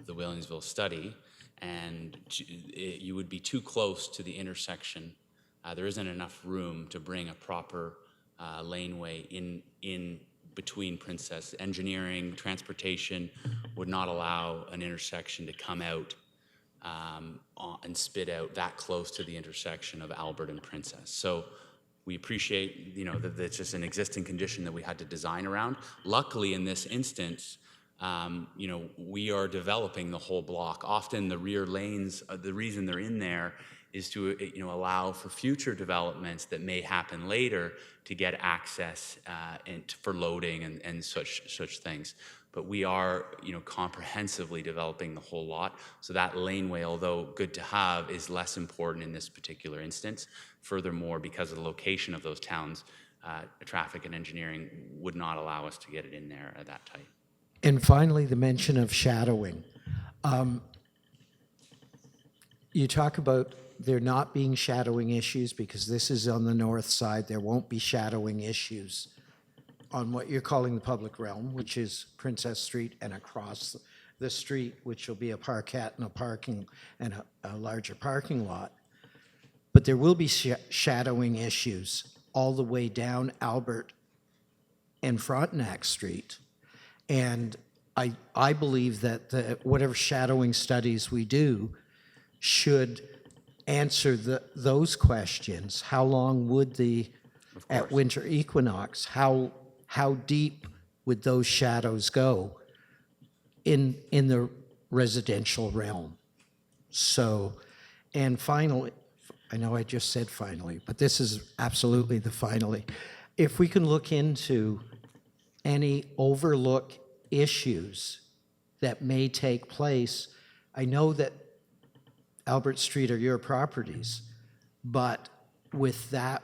the Williamsville study, and you would be too close to the intersection. There isn't enough room to bring a proper laneway in between Princess. Engineering, transportation would not allow an intersection to come out and spit out that close to the intersection of Albert and Princess. So we appreciate, that it's just an existing condition that we had to design around. Luckily, in this instance, we are developing the whole block. Often the rear lanes, the reason they're in there is to, allow for future developments that may happen later to get access for loading and such things. But we are, comprehensively developing the whole lot. So that laneway, although good to have, is less important in this particular instance. Furthermore, because of the location of those towns, traffic and engineering would not allow us to get it in there at that tight. And finally, the mention of shadowing. You talk about there not being shadowing issues because this is on the north side. There won't be shadowing issues on what you're calling the public realm, which is Princess Street, and across the street, which will be a parkette and a parking and a larger parking lot. But there will be shadowing issues all the way down Albert and Frontenac Street. And I believe that whatever shadowing studies we do should answer those questions. How long would at winter equinox, how deep would those shadows go in the residential realm? So, and finally, I know I just said finally, but this is absolutely the finally. If we can look into any overlook issues that may take place, I know that Albert Street are your properties, but with that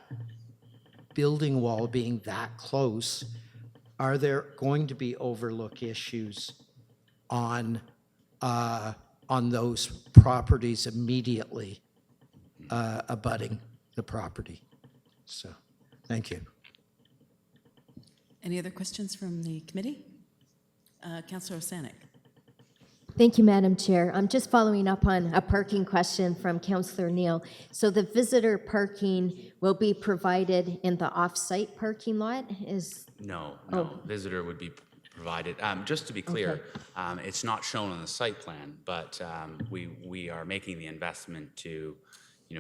building wall being that close, are there going to be overlook issues on those properties immediately abutting the property? So, thank you. Any other questions from the committee? Councillor Osanek. Thank you, Madam Chair. I'm just following up on a parking question from Councillor Neal. So the visitor parking will be provided in the off-site parking lot? No. Visitor would be provided. Just to be clear, it's not shown on the site plan, but we are making the investment to,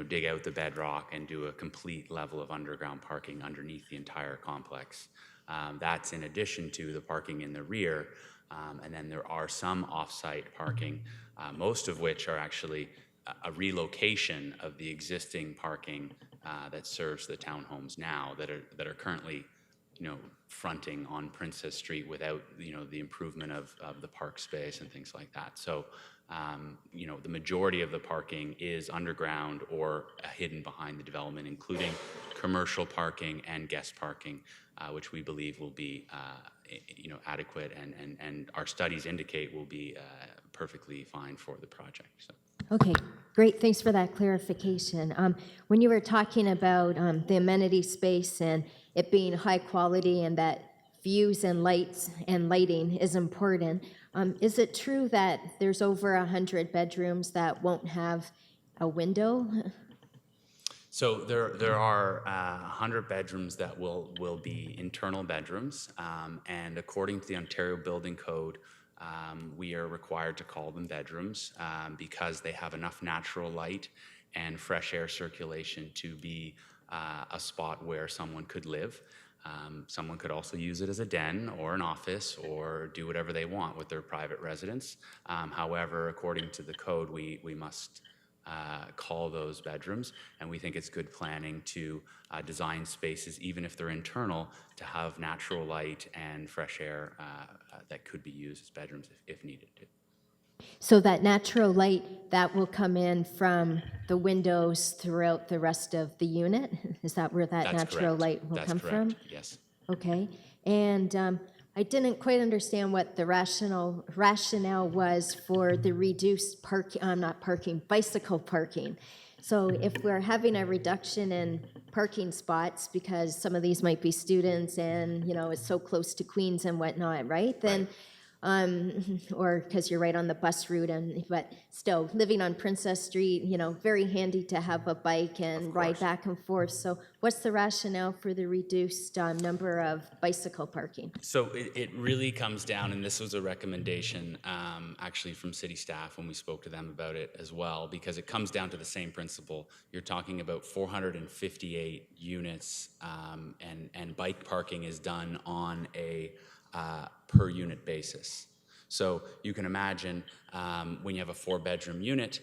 dig out the bedrock and do a complete level of underground parking underneath the entire complex. That's in addition to the parking in the rear. And then there are some off-site parking, most of which are actually a relocation of the existing parking that serves the townhomes now that are currently, fronting on Princess Street without, the improvement of the park space and things like that. So, the majority of the parking is underground or hidden behind the development, including commercial parking and guest parking, which we believe will be adequate and our studies indicate will be perfectly fine for the project. So. Okay, great. Thanks for that clarification. When you were talking about the amenity space and it being high quality and that views and lights and lighting is important, is it true that there's over 100 bedrooms that won't have a window? So there are 100 bedrooms that will be internal bedrooms, and according to the Ontario Building Code, we are required to call them bedrooms because they have enough natural light and fresh air circulation to be a spot where someone could live. Someone could also use it as a den or an office or do whatever they want with their private residence. However, according to the code, we must call those bedrooms, and we think it's good planning to design spaces, even if they're internal, to have natural light and fresh air that could be used as bedrooms if needed to. So that natural light, that will come in from the windows throughout the rest of the unit? Is that where that That's natural correct. light will That's come correct. from? Yes. Okay. And I didn't quite understand what the rationale was for the reduced bicycle parking. So if we're having a reduction in parking spots because some of these might be students and, you know, it's so close to Queens and whatnot, right? Then, or because you're right on the bus route, but still, living on Princess Street, you know, very handy to have a bike and ride back and forth. So what's the rationale for the reduced number of bicycle parking? So it really comes down, and this was a recommendation actually from city staff when we spoke to them about it as well, because it comes down to the same principle. You're talking about 458 units, and bike parking is done on a per unit basis. So you can imagine when you have a 4-bedroom unit,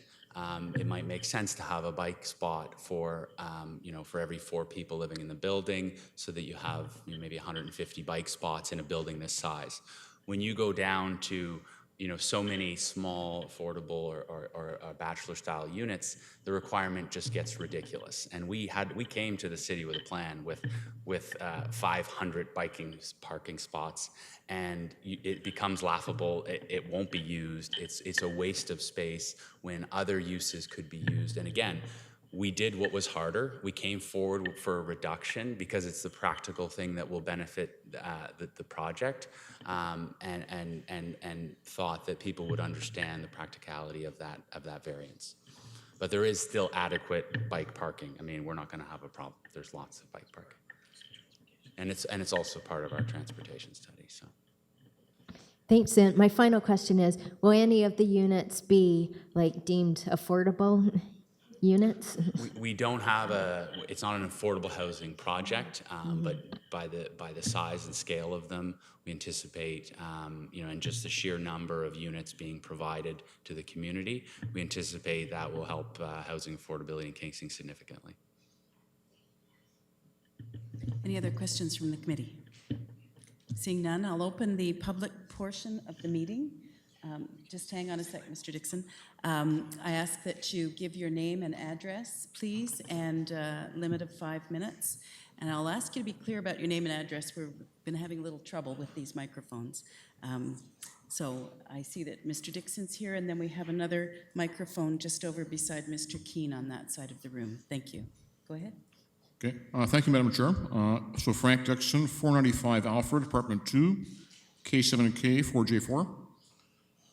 it might make sense to have a bike spot for, for every 4 people living in the building, so that you have maybe 150 bike spots in a building this size. When you go down to so many small, affordable or bachelor-style units, the requirement just gets ridiculous. And we came to the city with a plan with 500 parking spots, and it becomes laughable. It won't be used. It's a waste of space when other uses could be used. And again, we did what was harder. We came forward for a reduction because it's the practical thing that will benefit the project, and thought that people would understand the practicality of that variance. But there is still adequate bike parking. I mean, we're not going to have a problem. There's lots of bike parking, and it's also part of our transportation study. So. Thanks. And my final question is, will any of the units be deemed affordable units? We don't have it's not an affordable housing project, but by the size and scale of them, we anticipate, and just the sheer number of units being provided to the community, we anticipate that will help housing affordability in Kingston significantly. Any other questions from the committee? Seeing none, I'll open the public portion of the meeting. Just hang on a sec, Mr. Dixon. I ask that you give your name and address, please, and limit of 5 minutes. And I'll ask you to be clear about your name and address. We've been having a little trouble with these microphones. So I see that Mr. Dixon's here, and then we have another microphone just over beside Mr. Keane on that side of the room. Thank you. Go ahead. Okay. Thank you, Madam Chair. So Frank Dixon, 495 Alfred, Apartment 2, K7K 4J4.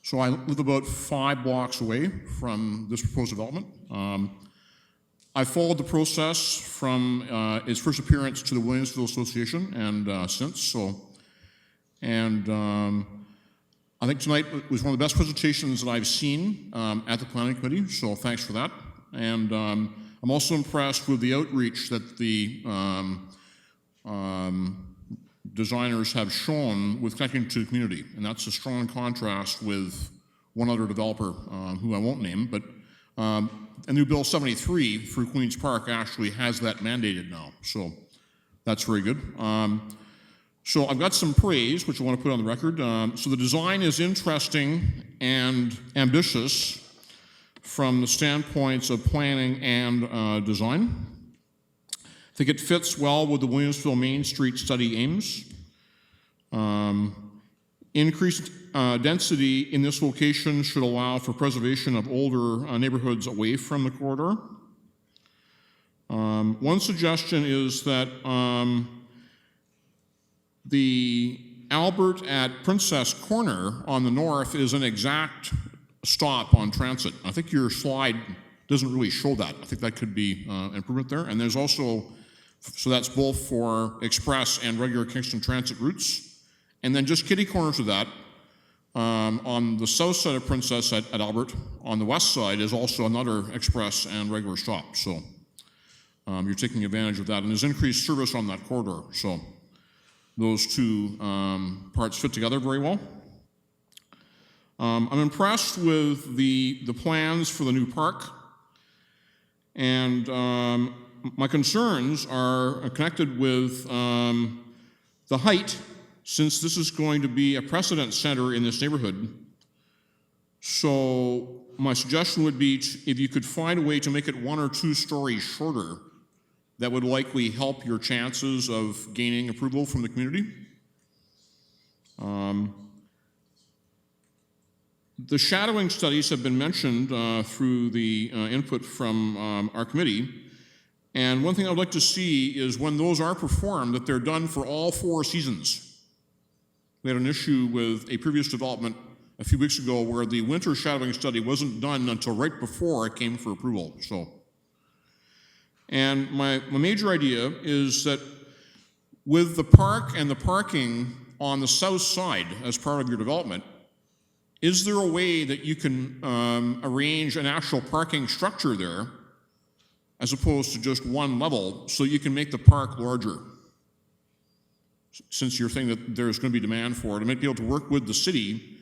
So I live about 5 blocks away from this proposed development. I followed the process from its first appearance to the Williamsville Association and since. So, and I think tonight was one of the best presentations that I've seen at the Planning Committee. So thanks for that. And I'm also impressed with the outreach that the designers have shown with connecting to the community, and that's a strong contrast with one other developer who I won't name, but a new Bill 73 for Queen's Park actually has that mandated now, so that's very good. So I've got some praise, which I want to put on the record. So the design is interesting and ambitious from the standpoints of planning and design. I think it fits well with the Williamsville Main Street study aims. Increased density in this location should allow for preservation of older neighborhoods away from the corridor. One suggestion is that the Albert at Princess Corner on the north is an exact stop on transit. I think your slide doesn't really show that. I think that could be an improvement there. And there's also, so that's both for express and regular Kingston transit routes. And then just kitty corner to that, on the south side of Princess at Albert, on the west side is also another express and regular stop. So you're taking advantage of that. And there's increased service on that corridor. So those two parts fit together very well. I'm impressed with the plans for the new park. And my concerns are connected with the height, since this is going to be a precedent center in this neighborhood. So my suggestion would be if you could find a way to make it 1 or 2 stories shorter, that would likely help your chances of gaining approval from the community. The shadowing studies have been mentioned through the input from our committee. And one thing I'd like to see is when those are performed, that they're done for all 4 seasons. We had an issue with a previous development a few weeks ago where the winter shadowing study wasn't done until right before it came for approval. And my major idea is that with the park and the parking on the south side as part of your development, is there a way that you can arrange an actual parking structure there as opposed to just one level so you can make the park larger? Since you're saying that there's going to be demand for it, I might be able to work with the city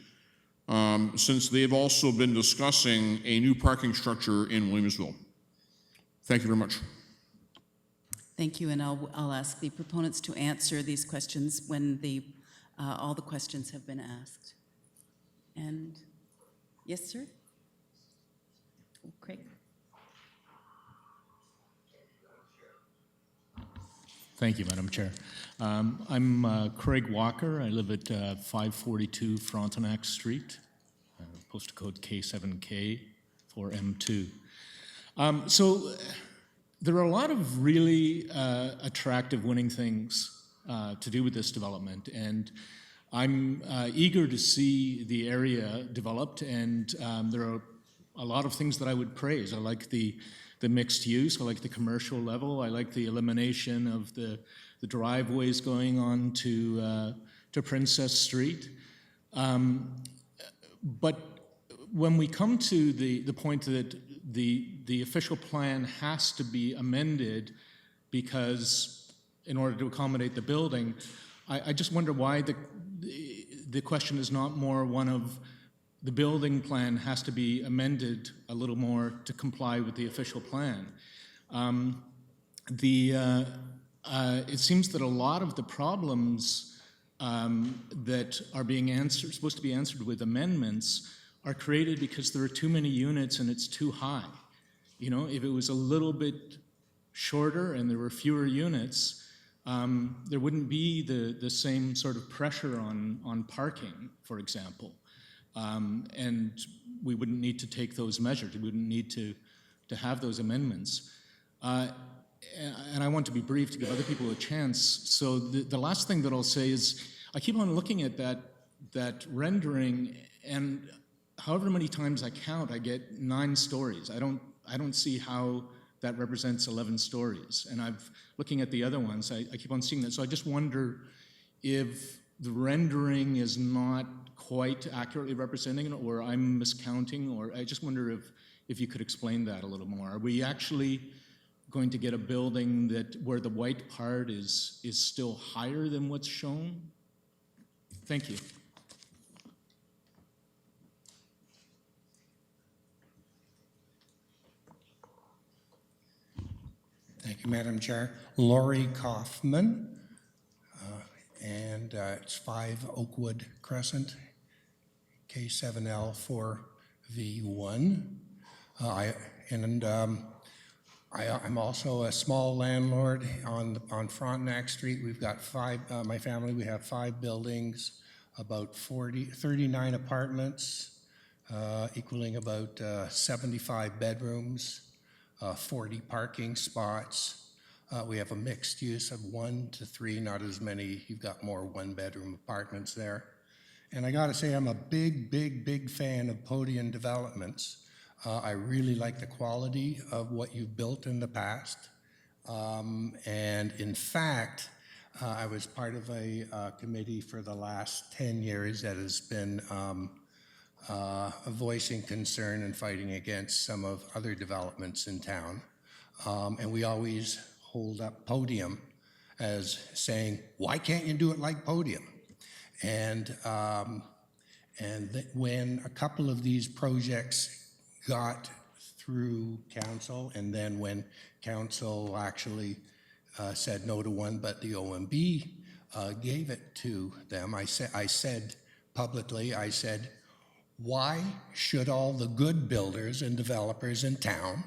since they've also been discussing a new parking structure in Williamsville. Thank you very much. Thank you, and I'll ask the proponents to answer these questions when all the questions have been asked. And yes, sir? Craig? Thank you, Madam Chair. I'm Craig Walker. I live at 542 Frontenac Street, postal code K7K for M2. So there are a lot of really attractive winning things to do with this development, and I'm eager to see the area developed, and there are a lot of things that I would praise. I like the mixed use, I like the commercial level, I like the elimination of the driveways going on to Princess Street. But when we come to the point that the official plan has to be amended because in order to accommodate the building, I just wonder why the question is not more one of the building plan has to be amended a little more to comply with the official plan. It seems that a lot of the problems that are being supposed to be answered with amendments are created because there are too many units and it's too high. You know, if it was a little bit shorter and there were fewer units, there wouldn't be the same sort of pressure on parking, for example. And we wouldn't need to take those measures. We wouldn't need to have those amendments. And I want to be brief to give other people a chance. So the last thing that I'll say is I keep on looking at that rendering, and however many times I count, I get 9 stories. I don't see how that represents 11 stories. And looking at the other ones, I keep on seeing that. So I just wonder if the rendering is not quite accurately representing it, or I'm miscounting, or I just wonder if you could explain that a little more. Are we actually going to get a building where the white part is still higher than what's shown? Thank you. Thank you, Madam Chair. Laurie Kaufman, and it's 5 Oakwood Crescent, K7L 4V1. I'm also a small landlord on Frontenac Street. We've got 5, my family, we have 5 buildings, about 39 apartments, equaling about 75 bedrooms, 40 parking spots. We have a mixed use of 1 to 3, not as many. You've got more 1-bedroom apartments there. And I gotta say, I'm a big fan of podium developments. I really like the quality of what you've built in the past. And in fact, I was part of a committee for the last 10 years that has been voicing concern and fighting against some of other developments in town. And we always hold up podium as saying, why can't you do it like podium? And when a couple of these projects got through council, and then when council actually said no to one, but the OMB gave it to them, I said publicly, I said, why should all the good builders and developers in town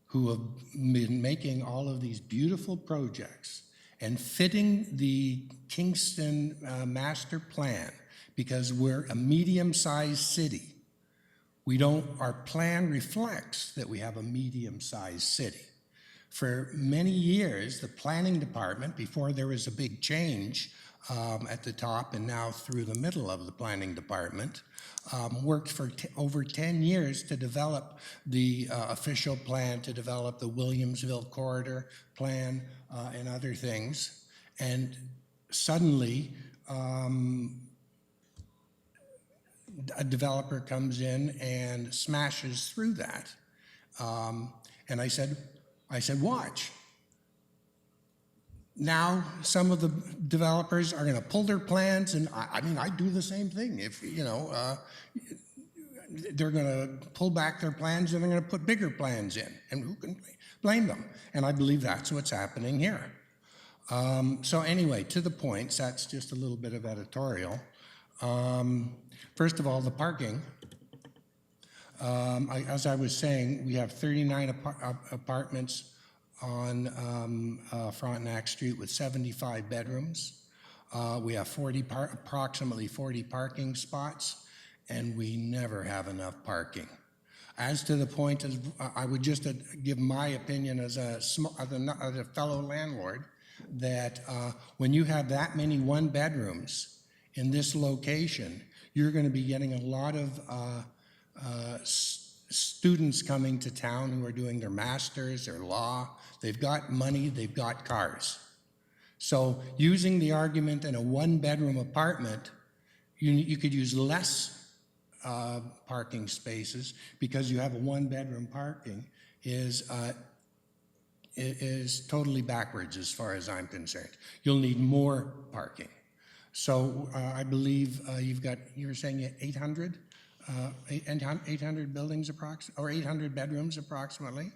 who have been making all of these beautiful projects and fitting the Kingston master plan, because we're a medium-sized city, our plan reflects that we have a medium-sized city. For many years, the planning department, before there was a big change at the top and now through the middle of the planning department, worked for over 10 years to develop the official plan, to develop the Williamsville corridor plan and other things. And suddenly, a developer comes in and smashes through that. And I said, watch. Now, some of the developers are going to pull their plans, and I mean, I do the same thing. If, they're going to pull back their plans and they're going to put bigger plans in, and who can blame them? And I believe that's what's happening here. So anyway, to the points, that's just a little bit of editorial. First of all, the parking. As I was saying, we have 39 apartments on Frontenac Street with 75 bedrooms. We have approximately 40 parking spots, and we never have enough parking. As to the point, I would just give my opinion as a fellow landlord, that when you have that many one-bedrooms in this location, you're going to be getting a lot of students coming to town who are doing their masters, their law. They've got money, they've got cars. So using the argument in a one-bedroom apartment, you could use less parking spaces, because you have a one-bedroom parking is totally backwards as far as I'm concerned. You'll need more parking. So I believe you were saying 800? 800 buildings or 800 bedrooms approximately.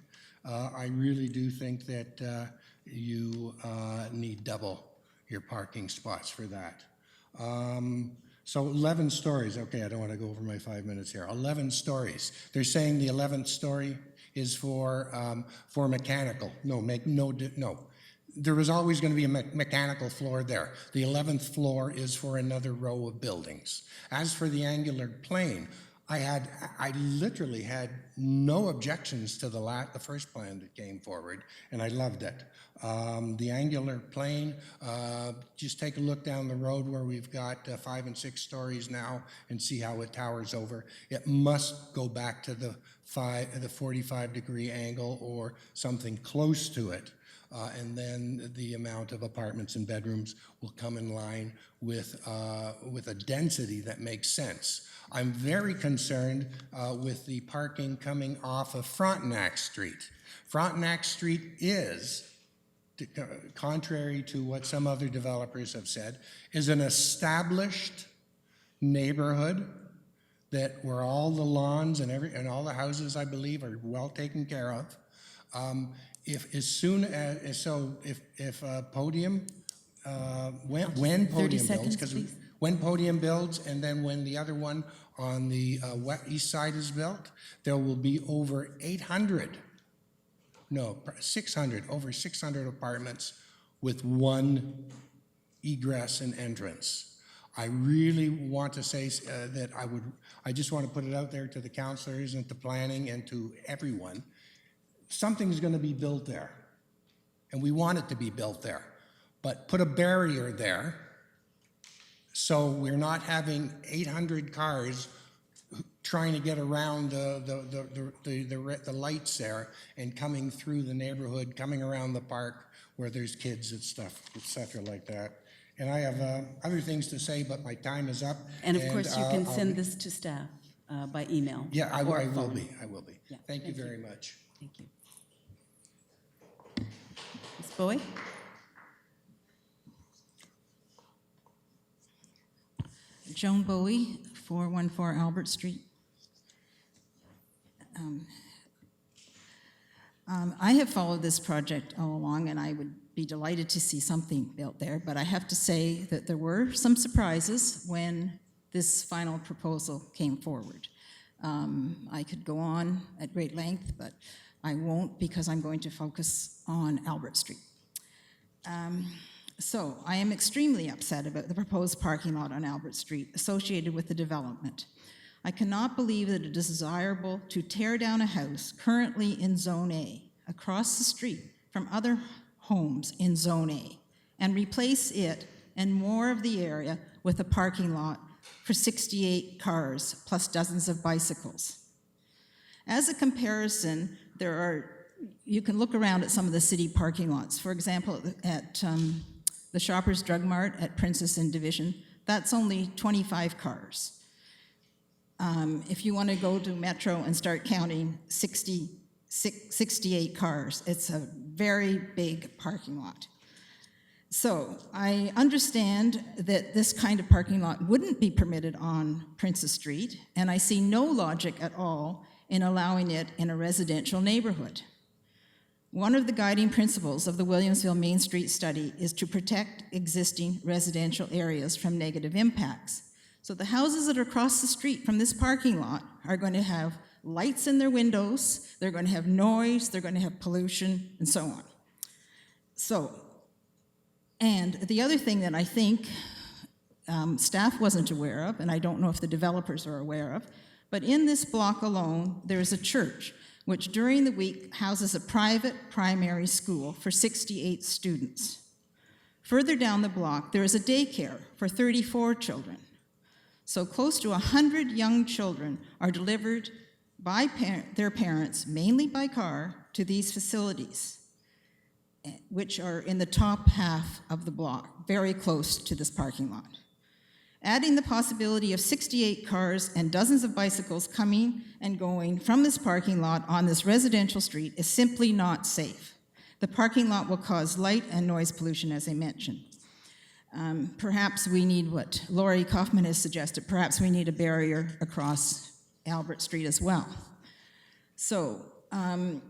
I really do think that you need double your parking spots for that. So 11 stories. Okay, I don't want to go over my 5 minutes here. 11 stories. They're saying the 11th story is for mechanical. No. There was always going to be a mechanical floor there. The 11th floor is for another row of buildings. As for the angular plane, I literally had no objections to the first plan that came forward, and I loved it. The angular plane, just take a look down the road where we've got 5 and 6 stories now and see how it towers over. It must go back to the 45-degree angle or something close to it. And then the amount of apartments and bedrooms will come in line with a density that makes sense. I'm very concerned with the parking coming off of Frontenac Street. Frontenac Street is, contrary to what some other developers have said, is an established neighborhood where all the lawns and all the houses, I believe, are well taken care of. If Podium, when Podium builds, because when Podium builds, and then when the other one on the east side is built, there will be over 600 apartments with one egress and entrance. I really want to say that I just want to put it out there to the councilors and to planning and to everyone. Something's going to be built there, and we want it to be built there, but put a barrier there so we're not having 800 cars trying to get around the lights there and coming through the neighborhood, coming around the park where there's kids and stuff, etc. like that. And I have other things to say, but my time is up. And of course, you can send this to staff by email. Yeah, I or will phone. be. I will be. Yeah, Thank you very much. Thank you. Ms. Bowie? Joan Bowie, 414 Albert Street. I have followed this project all along, and I would be delighted to see something built there, but I have to say that there were some surprises when this final proposal came forward. I could go on at great length, but I won't because I'm going to focus on Albert Street. So I am extremely upset about the proposed parking lot on Albert Street associated with the development. I cannot believe that it is desirable to tear down a house currently in Zone A across the street from other homes in Zone A and replace it and more of the area with a parking lot for 68 cars plus dozens of bicycles. As a comparison, you can look around at some of the city parking lots. For example, at the Shoppers Drug Mart at Princess and Division, that's only 25 cars. If you want to go to Metro and start counting 68 cars, it's a very big parking lot. So I understand that this kind of parking lot wouldn't be permitted on Princess Street, and I see no logic at all in allowing it in a residential neighborhood. One of the guiding principles of the Williamsville Main Street study is to protect existing residential areas from negative impacts. So the houses that are across the street from this parking lot are going to have lights in their windows, they're going to have noise, they're going to have pollution, and so on. And the other thing that I think staff wasn't aware of, and I don't know if the developers are aware of, but in this block alone, there's a church which during the week houses a private primary school for 68 students. Further down the block, there is a daycare for 34 children. So close to 100 young children are delivered by their parents, mainly by car, to these facilities, which are in the top half of the block, very close to this parking lot. Adding the possibility of 68 cars and dozens of bicycles coming and going from this parking lot on this residential street is simply not safe. The parking lot will cause light and noise pollution, as I mentioned. Perhaps we need what Lori Kaufman has suggested, perhaps we need a barrier across Albert Street as well. So in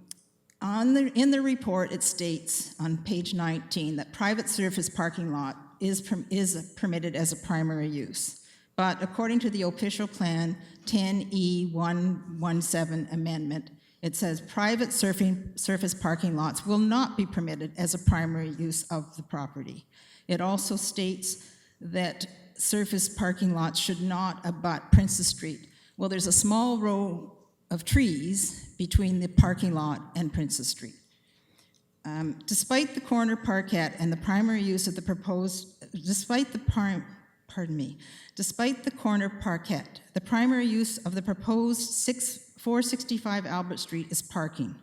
the report, it states on page 19 that private surface parking lot is permitted as a primary use. But according to the official plan 10E117 amendment, it says private surface parking lots will not be permitted as a primary use of the property. It also states that surface parking lots should not abut Princess Street. Well, there's a small row of trees between the parking lot and Princess Street. Despite the corner parkette and the primary use of the proposed, despite the corner parkette, the primary use of the proposed 465 Albert Street is parking.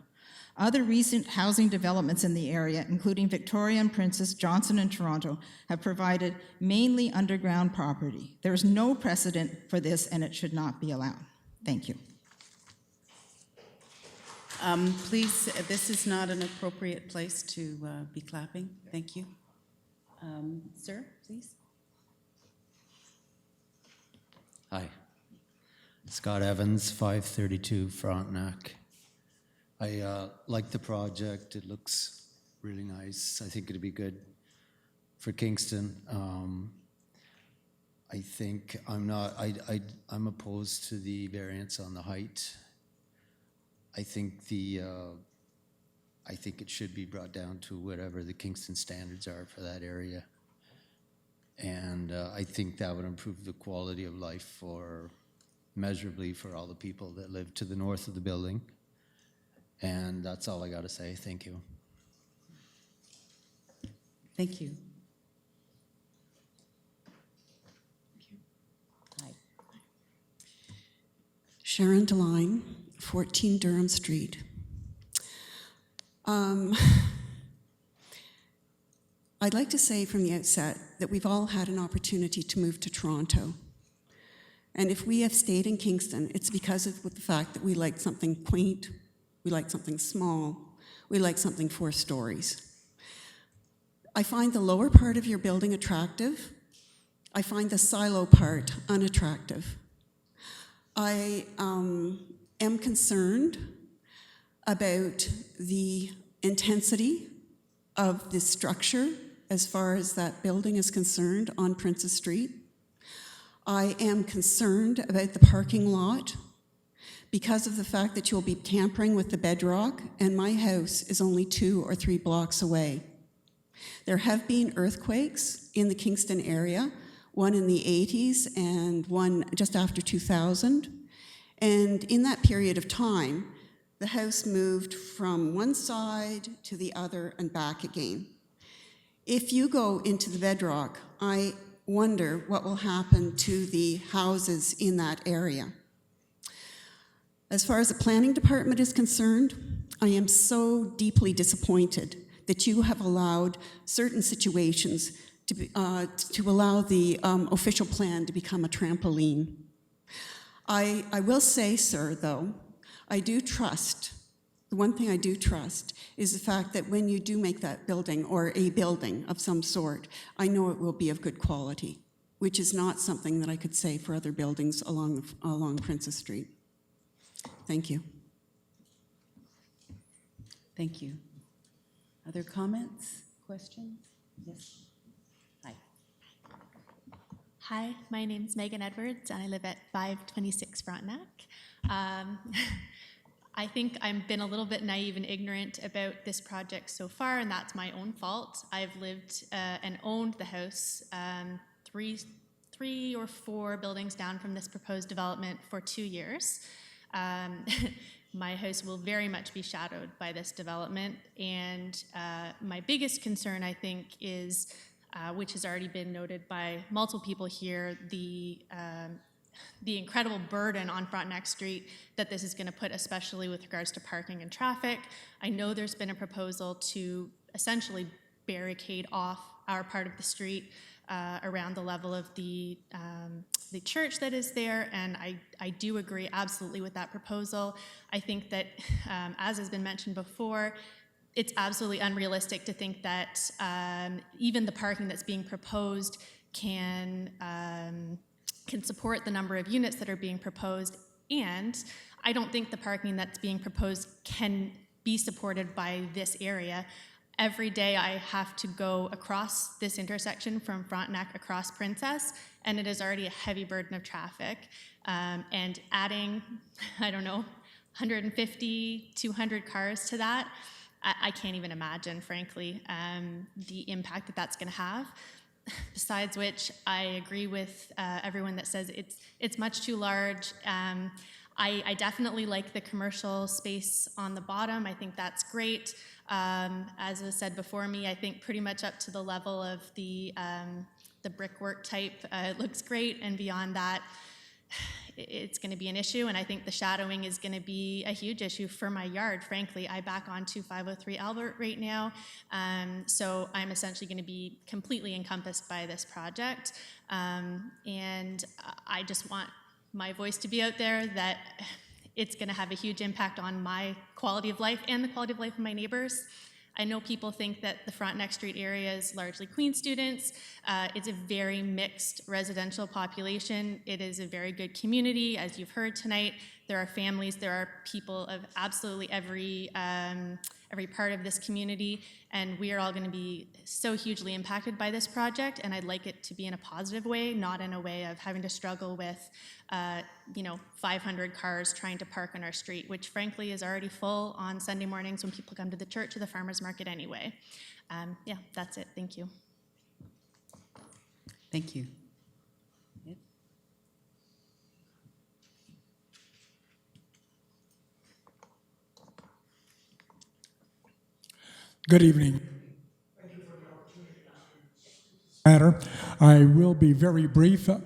Other recent housing developments in the area, including Victoria and Princess, Johnson and Toronto, have provided mainly underground property. There is no precedent for this, and it should not be allowed. Thank you. Please, this is not an appropriate place to be clapping. Thank you. Sir, please. Hi. Scott Evans, 532 Frontenac. I like the project. It looks really nice. I think it'd be good for Kingston. I think I'm opposed to the variance on the height. I think it should be brought down to whatever the Kingston standards are for that area. And I think that would improve the quality of life measurably for all the people that live to the north of the building. And that's all I got to say. Thank you. Thank you. Hi. Sharon DeLine, 14 Durham Street. I'd like to say from the outset that we've all had an opportunity to move to Toronto. And if we have stayed in Kingston, it's because of the fact that we like something quaint, we like something small, we like something 4 stories. I find the lower part of your building attractive. I find the silo part unattractive. I am concerned about the intensity of the structure as far as that building is concerned on Princess Street. I am concerned about the parking lot because of the fact that you'll be tampering with the bedrock, and my house is only 2 or 3 blocks away. There have been earthquakes in the Kingston area, one in the 80s and one just after 2000. And in that period of time, the house moved from one side to the other and back again. If you go into the bedrock, I wonder what will happen to the houses in that area. As far as the planning department is concerned, I am so deeply disappointed that you have allowed certain situations to allow the official plan to become a trampoline. I will say, sir, though, I do trust, the one thing I do trust is the fact that when you do make that building, or a building of some sort, I know it will be of good quality, which is not something that I could say for other buildings along Princess Street. Thank you. Thank you. Other comments, questions? Yes. Hi. Hi, my name's Megan Edwards, and I live at 526 Frontenac. I think I've been a little bit naive and ignorant about this project so far, and that's my own fault. I've lived and owned the house three or four buildings down from this proposed development for 2 years. My house will very much be shadowed by this development, and my biggest concern, I think, is, which has already been noted by multiple people here, the incredible burden on Frontenac Street that this is going to put, especially with regards to parking and traffic. I know there's been a proposal to essentially barricade off our part of the street around the level of the church that is there, and I do agree absolutely with that proposal. I think that, as has been mentioned before, it's absolutely unrealistic to think that even the parking that's being proposed can support the number of units that are being proposed, and I don't think the parking that's being proposed can be supported by this area. Every day I have to go across this intersection from Frontenac across Princess, and it is already a heavy burden of traffic. And adding, I don't know, 150, 200 cars to that, I can't even imagine, frankly, the impact that that's going to have. Besides which, I agree with everyone that says it's much too large. I definitely like the commercial space on the bottom. I think that's great. As was said before me, I think pretty much up to the level of the brickwork type, it looks great, and beyond that, it's going to be an issue, and I think the shadowing is going to be a huge issue for my yard, frankly. I back onto 503 Albert right now, so I'm essentially going to be completely encompassed by this project, and I just want my voice to be out there that it's going to have a huge impact on my quality of life and the quality of life of my neighbors. I know people think that the Frontenac Street area is largely Queen students. It's a very mixed residential population. It is a very good community, as you've heard tonight. There are families, there are people of absolutely every part of this community, and we are all going to be so hugely impacted by this project, and I'd like it to be in a positive way, not in a way of having to struggle with 500 cars trying to park on our street, which frankly is already full on Sunday mornings when people come to the church or the farmers market anyway. Yeah, that's it. Thank you. Thank you. Good evening. Thank you for the opportunity to matter. I will be very brief. Oh,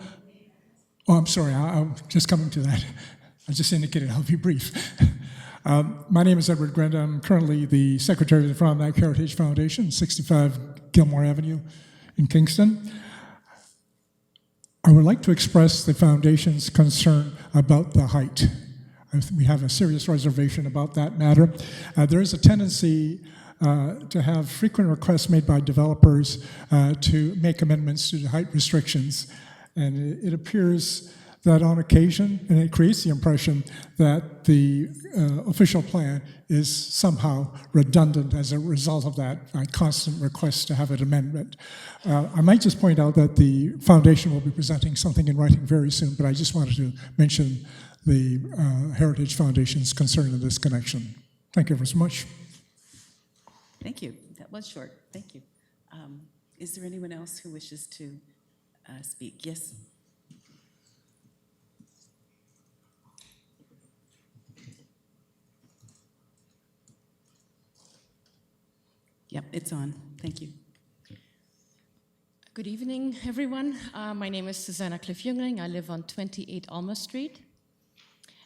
I'm sorry. I'm just coming to that. I just indicated I'll be brief. My name is Edward Grenda. I'm currently the Secretary of the Frontenac Heritage Foundation, 65 Gilmore Avenue in Kingston. I would like to express the Foundation's concern about the height. We have a serious reservation about that matter. There is a tendency to have frequent requests made by developers to make amendments to the height restrictions. And it appears that on occasion, and it creates the impression that the official plan is somehow redundant as a result of that constant request to have an amendment. I might just point out that the foundation will be presenting something in writing very soon, but I just wanted to mention the Heritage Foundation's concern in this connection. Thank you very much. Thank you. That was short. Thank you. Is there anyone else who wishes to speak? Yes. Yep, it's on. Thank you. Good evening, everyone. My name is Susanna Cliff-Jüngling. I live on 28 Alma Street.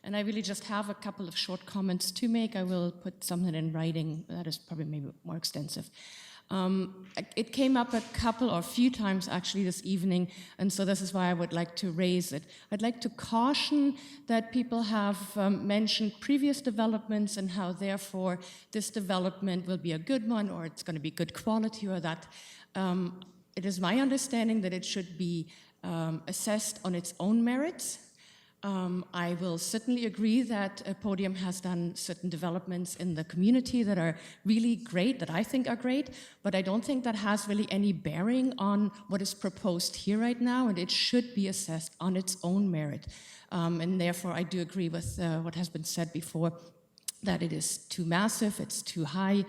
And I really just have a couple of short comments to make. I will put something in writing that is probably maybe more extensive. It came up a couple or a few times actually this evening, and so this is why I would like to raise it. I'd like to caution that people have mentioned previous developments and how therefore this development will be a good one or it's going to be good quality or that. It is my understanding that it should be assessed on its own merits. I will certainly agree that Podium has done certain developments in the community that are really great, that I think are great, but I don't think that has really any bearing on what is proposed here right now, and it should be assessed on its own merit. And therefore, I do agree with what has been said before, that it is too massive, it's too high,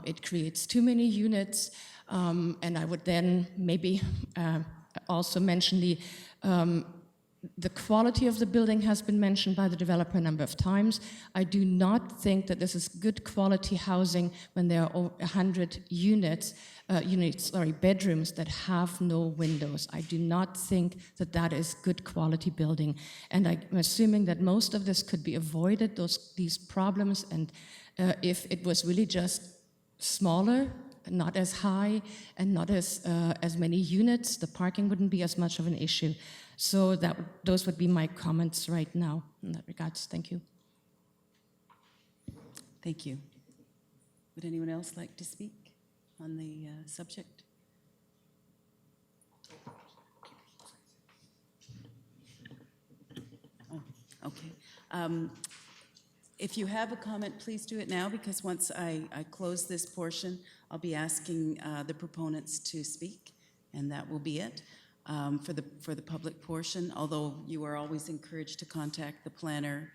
it creates too many units, and I would then maybe also mention the quality of the building has been mentioned by the developer a number of times. I do not think that this is good quality housing when there are over 100 bedrooms that have no windows. I do not think that that is good quality building. And I'm assuming that most of this could be avoided, these problems, and if it was really just smaller, not as high, and not as many units, the parking wouldn't be as much of an issue. So those would be my comments right now in that regards. Thank you. Thank you. Would anyone else like to speak on the subject? Oh, okay. If you have a comment, please do it now, because once I close this portion, I'll be asking the proponents to speak, and that will be it. For the public portion, although you are always encouraged to contact the planner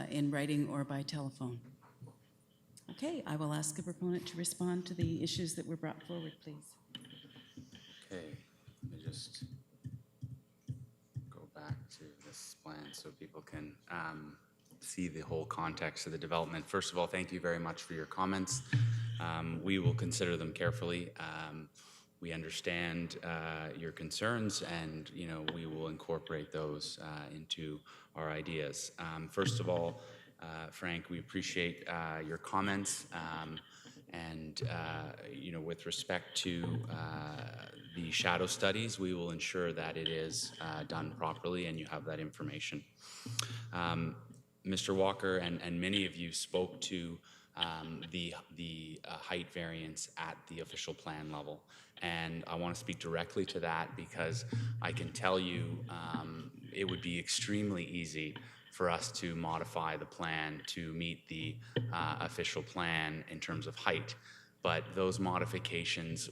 in writing or by telephone. Okay, I will ask the proponent to respond to the issues that were brought forward, please. Okay, let me just go back to this plan so people can see the whole context of the development. First of all, thank you very much for your comments. We will consider them carefully. We understand your concerns, and we will incorporate those into our ideas. First of all, Frank, we appreciate your comments, and with respect to the shadow studies, we will ensure that it is done properly and you have that information. Mr. Walker and many of you spoke to the height variance at the official plan level. And I want to speak directly to that because I can tell you it would be extremely easy for us to modify the plan to meet the official plan in terms of height. But those modifications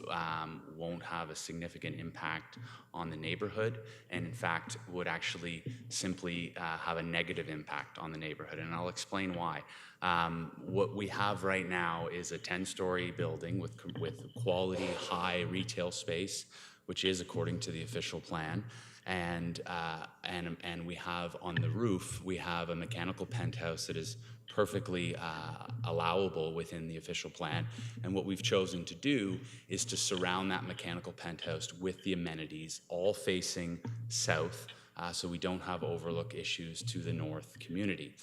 won't have a significant impact on the neighborhood, and in fact would actually simply have a negative impact on the neighborhood, and I'll explain why. What we have right now is a 10-story building with quality high retail space, which is according to the official plan, and we have on the roof, we have a mechanical penthouse that is perfectly allowable within the official plan. And what we've chosen to do is to surround that mechanical penthouse with the amenities, all facing south, so we don't have overlook issues to the north community.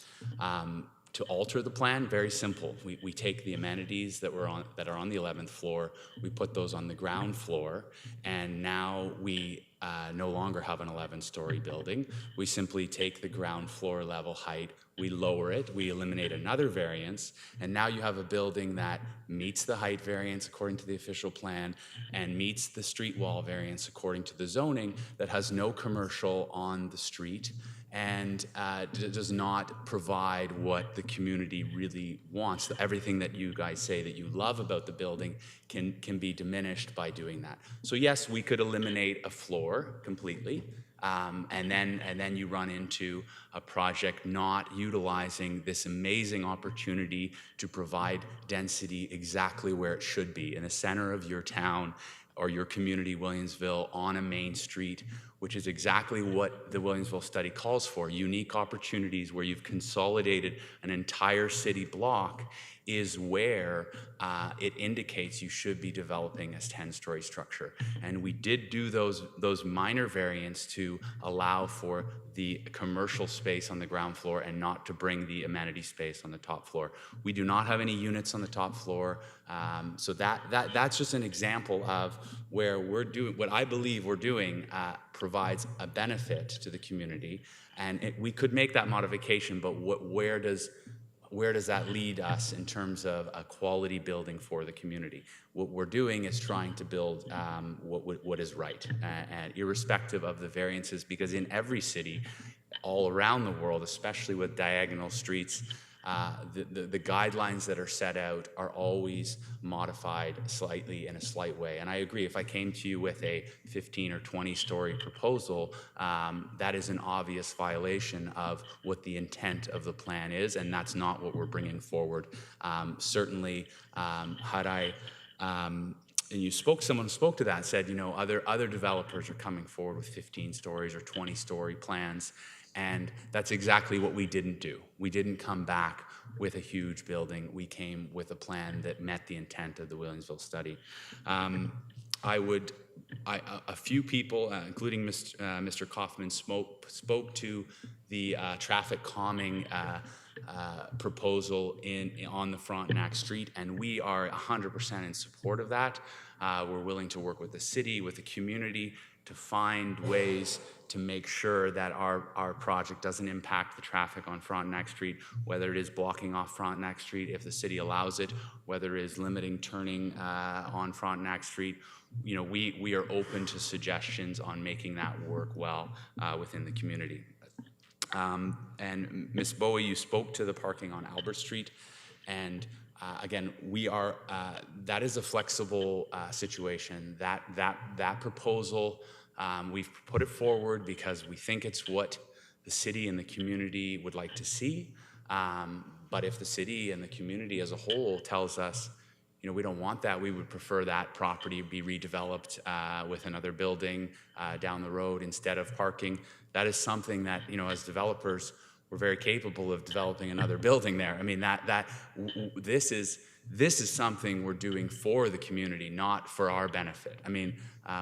To alter the plan, very simple. We take the amenities that are on the 11th floor, we put those on the ground floor, and now we no longer have an 11-story building. We simply take the ground floor level height, we lower it, we eliminate another variance, and now you have a building that meets the height variance according to the official plan and meets the street wall variance according to the zoning, that has no commercial on the street and does not provide what the community really wants. Everything that you guys say that you love about the building can be diminished by doing that. So yes, we could eliminate a floor completely, and then you run into a project not utilizing this amazing opportunity to provide density exactly where it should be, in the center of your town or your community, Williamsville, on a main street, which is exactly what the Williamsville study calls for. Unique opportunities where you've consolidated an entire city block is where it indicates you should be developing as 10-story structure. And we did do those minor variants to allow for the commercial space on the ground floor and not to bring the amenity space on the top floor. We do not have any units on the top floor, so that's just an example of where we're doing what I believe we're doing provides a benefit to the community, and we could make that modification, but where does that lead us in terms of a quality building for the community? What we're doing is trying to build what is right, and irrespective of the variances, because in every city all around the world, especially with diagonal streets, the guidelines that are set out are always modified slightly in a slight way. And I agree, if I came to you with a 15 or 20-story proposal, that is an obvious violation of what the intent of the plan is, and that's not what we're bringing forward. Certainly, had I... and someone spoke to that and said, other developers are coming forward with 15 stories or 20-story plans, and that's exactly what we didn't do. We didn't come back with a huge building. We came with a plan that met the intent of the Williamsville study. A few people, including Mr. Kaufman, spoke to the traffic calming proposal on the Frontenac Street, and we are 100% in support of that. We're willing to work with the city, with the community, to find ways to make sure that our project doesn't impact the traffic on Frontenac Street, whether it is blocking off Frontenac Street if the city allows it, whether it is limiting turning on Frontenac Street. We are open to suggestions on making that work well within the community. And Ms. Bowie, you spoke to the parking on Albert Street, and again, that is a flexible situation. That proposal, we've put it forward because we think it's what the city and the community would like to see. But if the city and the community as a whole tells us, we don't want that, we would prefer that property be redeveloped with another building down the road instead of parking, that is something that, as developers, we're very capable of developing another building there. I mean, this is something we're doing for the community, not for our benefit. I mean,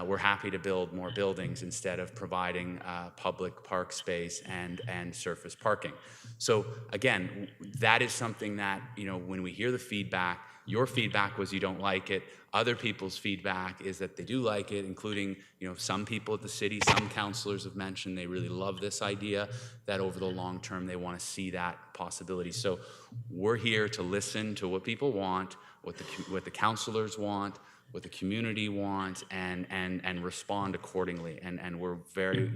we're happy to build more buildings instead of providing public park space and surface parking. So again, that is something that, when we hear the feedback, your feedback was you don't like it. Other people's feedback is that they do like it, including, some people at the city, some councilors have mentioned they really love this idea, that over the long term they want to see that possibility. So we're here to listen to what people want, what the councilors want, what the community wants, and respond accordingly. And we're very,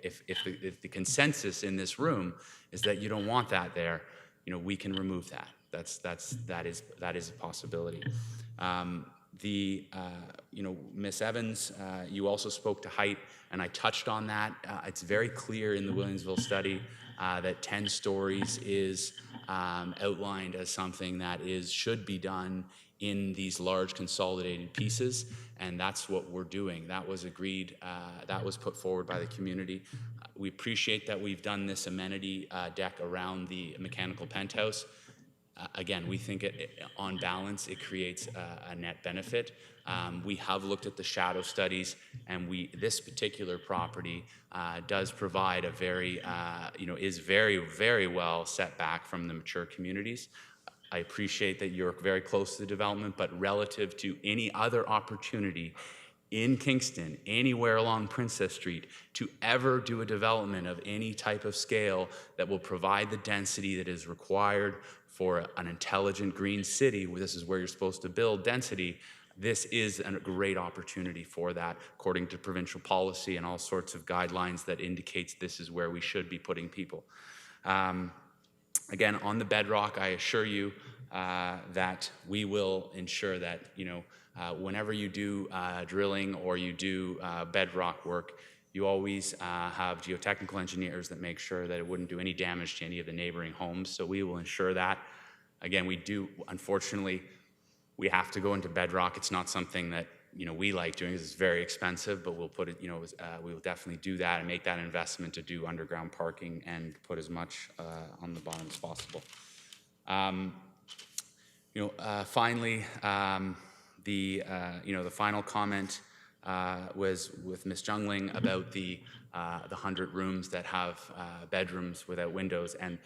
if the consensus in this room is that you don't want that there, we can remove that. That is a possibility. Ms. Evans, you also spoke to height, and I touched on that. It's very clear in the Williamsville study that 10 stories is outlined as something that should be done in these large consolidated pieces, and that's what we're doing. That was agreed, that was put forward by the community. We appreciate that we've done this amenity deck around the mechanical penthouse. again, we think on balance, it creates a net benefit. We have looked at the shadow studies, and this particular property does provide a very, is very, very well set back from the mature communities. I appreciate that you're very close to the development, but relative to any other opportunity in Kingston, anywhere along Princess Street, to ever do a development of any type of scale that will provide the density that is required for an intelligent green city, where this is where you're supposed to build density, this is a great opportunity for that, according to provincial policy and all sorts of guidelines that indicates this is where we should be putting people. Again, on the bedrock, I assure you that we will ensure that, whenever you do drilling or you do bedrock work, you always have geotechnical engineers that make sure that it wouldn't do any damage to any of the neighboring homes. So we will ensure that. Again, we do, unfortunately, we have to go into bedrock. It's not something that we like doing because it's very expensive, but we'll put it, we will definitely do that and make that investment to do underground parking and put as much on the bottom as possible. Finally, the final comment was with Ms. Jungling about the 100 rooms that have bedrooms without windows. And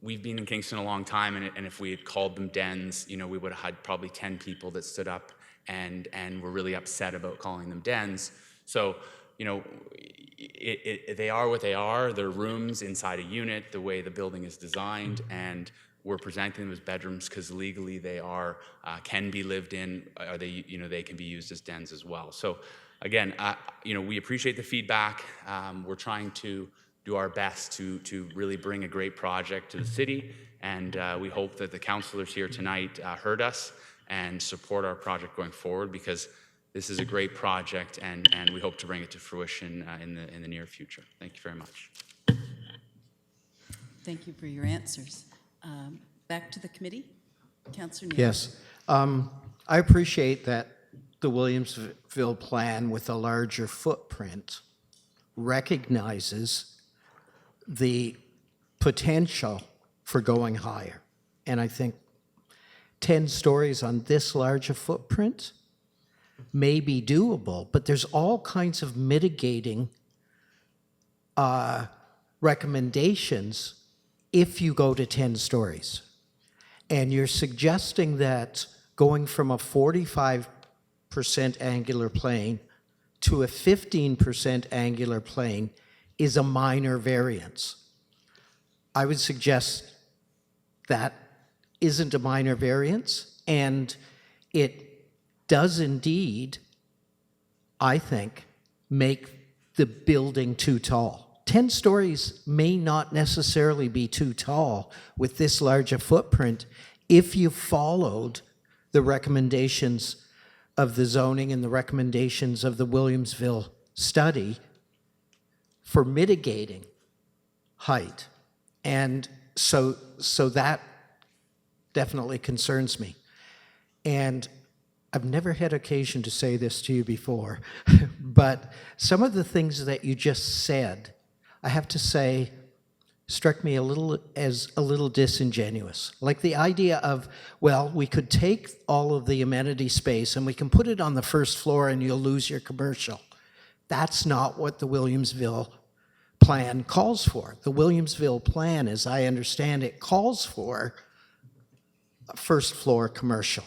we've been in Kingston a long time, and if we had called them dens, we would have had probably 10 people that stood up and were really upset about calling them dens. So, they are what they are. They're rooms inside a unit, the way the building is designed, and we're presenting them as bedrooms because legally they are can be lived in, or they can be used as dens as well. So, again, we appreciate the feedback. We're trying to do our best to really bring a great project to the city, and we hope that the councillors here tonight heard us and support our project going forward, because this is a great project, and we hope to bring it to fruition in the near future. Thank you very much. Thank you for your answers. Back to the committee. Councillor Neal. Yes. I appreciate that the Williamsville plan with a larger footprint recognizes the potential for going higher. And I think 10 stories on this large a footprint may be doable, but there's all kinds of mitigating recommendations if you go to 10 stories. And you're suggesting that going from a 45% angular plane to a 15% angular plane is a minor variance. I would suggest that isn't a minor variance, and it does indeed, I think, make the building too tall. 10 stories may not necessarily be too tall with this large a footprint if you followed the recommendations of the zoning and the recommendations of the Williamsville study for mitigating height. And so that definitely concerns me. And I've never had occasion to say this to you before, but some of the things that you just said, I have to say, struck me a little disingenuous. Like the idea of, well, we could take all of the amenity space and we can put it on the first floor and you'll lose your commercial. That's not what the Williamsville plan calls for. The Williamsville plan, as I understand it, calls for a first floor commercial.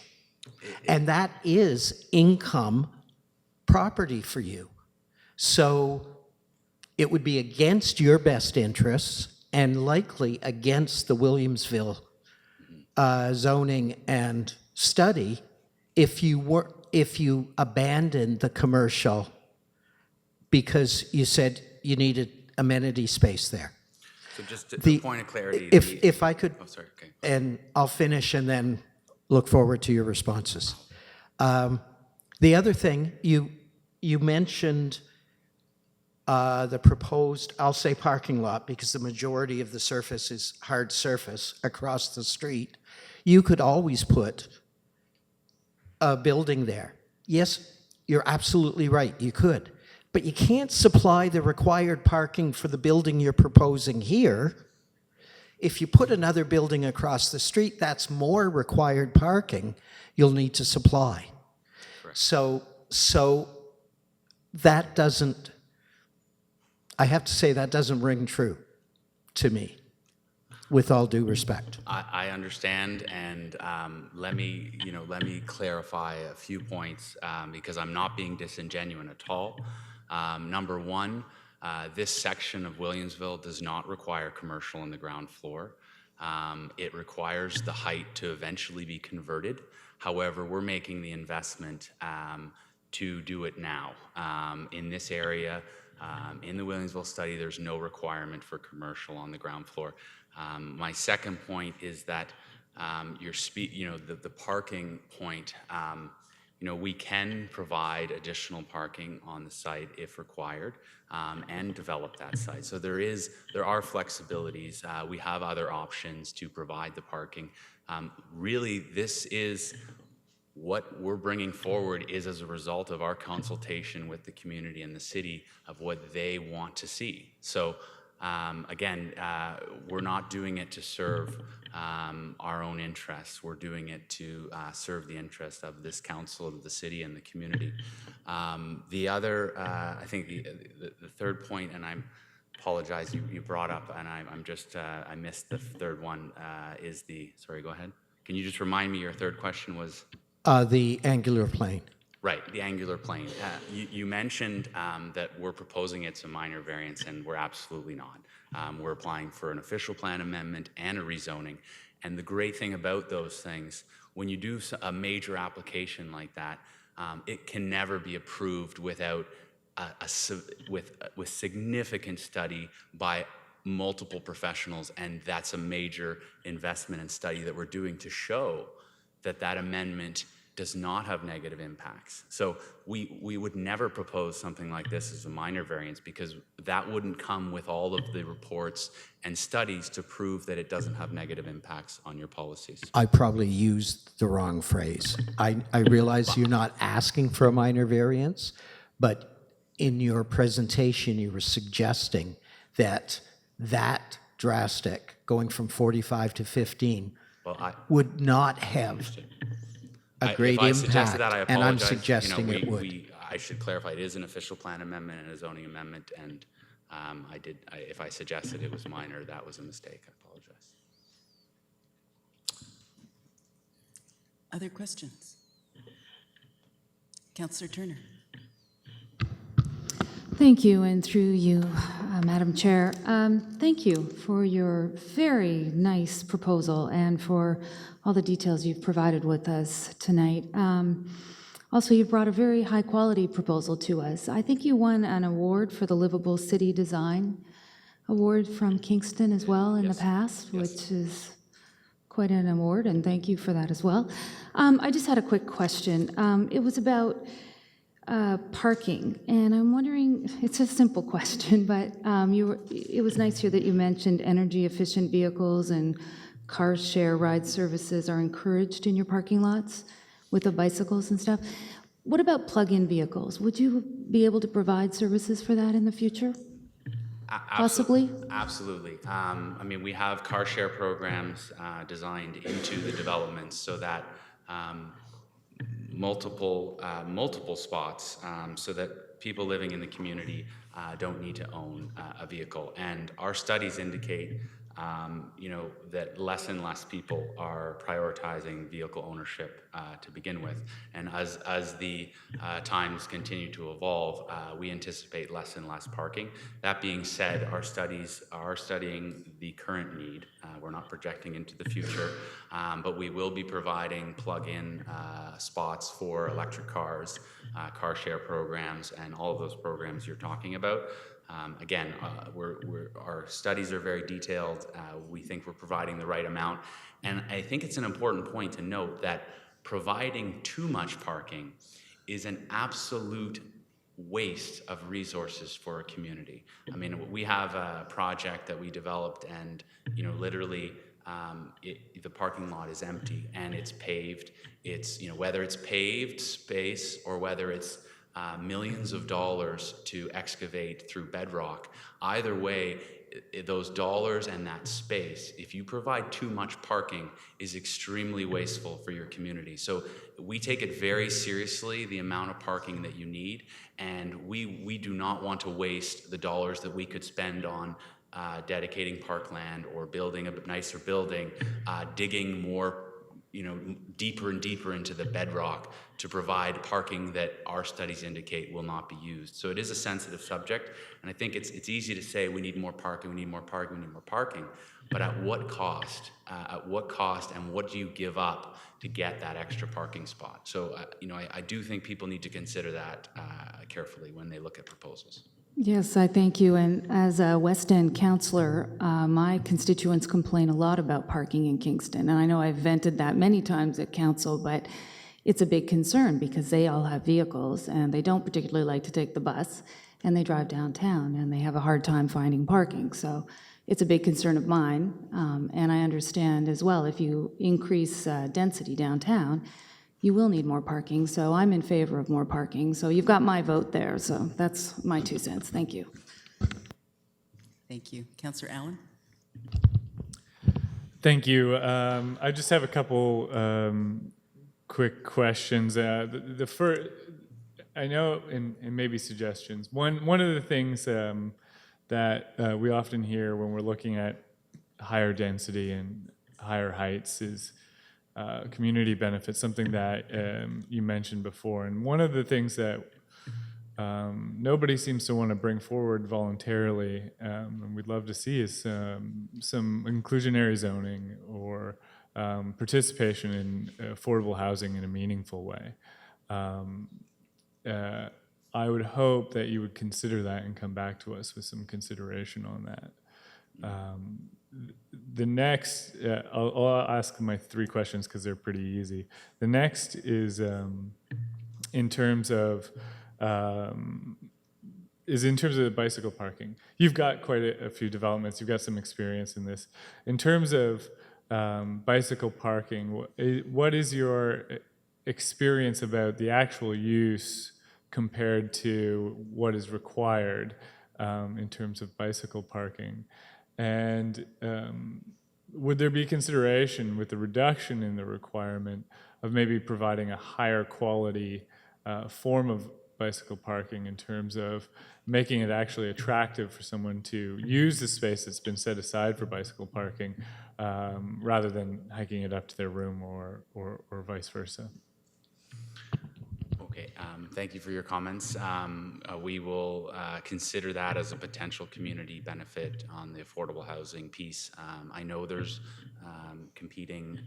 And that is income property for you. So it would be against your best interests and likely against the Williamsville zoning and study if you abandoned the commercial because you said you needed amenity space there. So just a point of clarity. If I could, oh, sorry, okay. And I'll finish and then look forward to your responses. The other thing, you mentioned the proposed, I'll say parking lot because the majority of the surface is hard surface across the street. You could always put a building there. Yes, you're absolutely right, you could. But you can't supply the required parking for the building you're proposing here If you put another building across the street, that's more required parking you'll need to supply. So that doesn't, I have to say, that doesn't ring true to me, with all due respect. I understand, and let me clarify a few points because I'm not being disingenuous at all. Number one, this section of Williamsville does not require commercial on the ground floor. It requires the height to eventually be converted. However, we're making the investment to do it now. In this area, in the Williamsville study, there's no requirement for commercial on the ground floor. My second point is that the parking point, we can provide additional parking on the site if required and develop that site. So there are flexibilities. We have other options to provide the parking. Really, this is what we're bringing forward is as a result of our consultation with the community and the city of what they want to see. So again, we're not doing it to serve our own interests. We're doing it to serve the interests of this council, of the city, and the community. The other, I think the third point, and I apologize, you brought up, and I missed the third one, is sorry, go ahead. Can you just remind me your third question was? The angular plane. Right, the angular plane. You mentioned that we're proposing it's a minor variance, and we're absolutely not. We're applying for an official plan amendment and a rezoning. And the great thing about those things, when you do a major application like that, it can never be approved without with significant study by multiple professionals, and that's a major investment and study that we're doing to show that amendment does not have negative impacts. So we would never propose something like this as a minor variance because that wouldn't come with all of the reports and studies to prove that it doesn't have negative impacts on your policies. I probably used the wrong phrase. I realize you're not asking for a minor variance, but in your presentation you were suggesting that drastic, going from 45 to 15, would not have a great if I suggested impact, that, I and I'm apologize. suggesting it would. I should clarify, it is an official plan amendment and a zoning amendment, and if I suggested it was minor, that was a mistake. I apologize. Other questions? Councillor Turner. Thank you, and through you, Madam Chair. Thank you for your very nice proposal and for all the details you've provided with us tonight. Also, you brought a very high-quality proposal to us. I think you won an award for the Livable City Design Award from Kingston as well in the past, which is quite an award, and thank you for that as well. I just had a quick question. It was about parking, and I'm wondering, it's a simple question, but it was nice here that you mentioned energy-efficient vehicles and car share ride services are encouraged in your parking lots with the bicycles and stuff. What about plug-in vehicles? Would you be able to provide services for that in the future? Possibly? Absolutely. I mean, we have car share programs designed into the developments so that multiple spots so that people living in the community don't need to own a vehicle. And our studies indicate that less and less people are prioritizing vehicle ownership to begin with. And as the times continue to evolve, we anticipate less and less parking. That being said, our studies are studying the current need. We're not projecting into the future, but we will be providing plug-in spots for electric cars, car share programs, and all of those programs you're talking about. Again, our studies are very detailed. We think we're providing the right amount. And I think it's an important point to note that providing too much parking is an absolute waste of resources for a community. I mean, we have a project that we developed and, literally the parking lot is empty and it's paved. It's, whether it's paved space or whether it's millions of dollars to excavate through bedrock. Either way, those dollars and that space, if you provide too much parking, is extremely wasteful for your community. So we take it very seriously, the amount of parking that you need, and we do not want to waste the dollars that we could spend on dedicating parkland or building a nicer building, digging more, deeper and deeper into the bedrock to provide parking that our studies indicate will not be used. So it is a sensitive subject, and I think it's easy to say we need more parking, we need more parking, we need more parking, but at what cost? At what cost, and what do you give up to get that extra parking spot? So, I do think people need to consider that carefully when they look at proposals. Yes, I thank you. And as a West End councillor, my constituents complain a lot about parking in Kingston. And I know I've vented that many times at council, but it's a big concern because they all have vehicles and they don't particularly like to take the bus, and they drive downtown and they have a hard time finding parking. So it's a big concern of mine. And I understand as well, if you increase density downtown, you will need more parking, so I'm in favor of more parking. So you've got my vote there, so that's my 2 cents. Thank you. Thank you. Councillor Allen? Thank you. I just have a couple quick questions. The first, I know, and maybe suggestions. One of the things that we often hear when we're looking at higher density and higher heights is community benefits, something that you mentioned before. And one of the things that nobody seems to want to bring forward voluntarily, and we'd love to see, is some inclusionary zoning or participation in affordable housing in a meaningful way. I would hope that you would consider that and come back to us with some consideration on that. The next, I'll ask my 3 questions because they're pretty easy. The next is in terms of the bicycle parking. You've got quite a few developments. You've got some experience in this. In terms of bicycle parking, what is your experience about the actual use compared to what is required in terms of bicycle parking? And would there be consideration with the reduction in the requirement of maybe providing a higher quality form of bicycle parking in terms of making it actually attractive for someone to use the space that's been set aside for bicycle parking rather than hiking it up to their room or vice versa? Okay, thank you for your comments. We will consider that as a potential community benefit on the affordable housing piece. I know there's competing,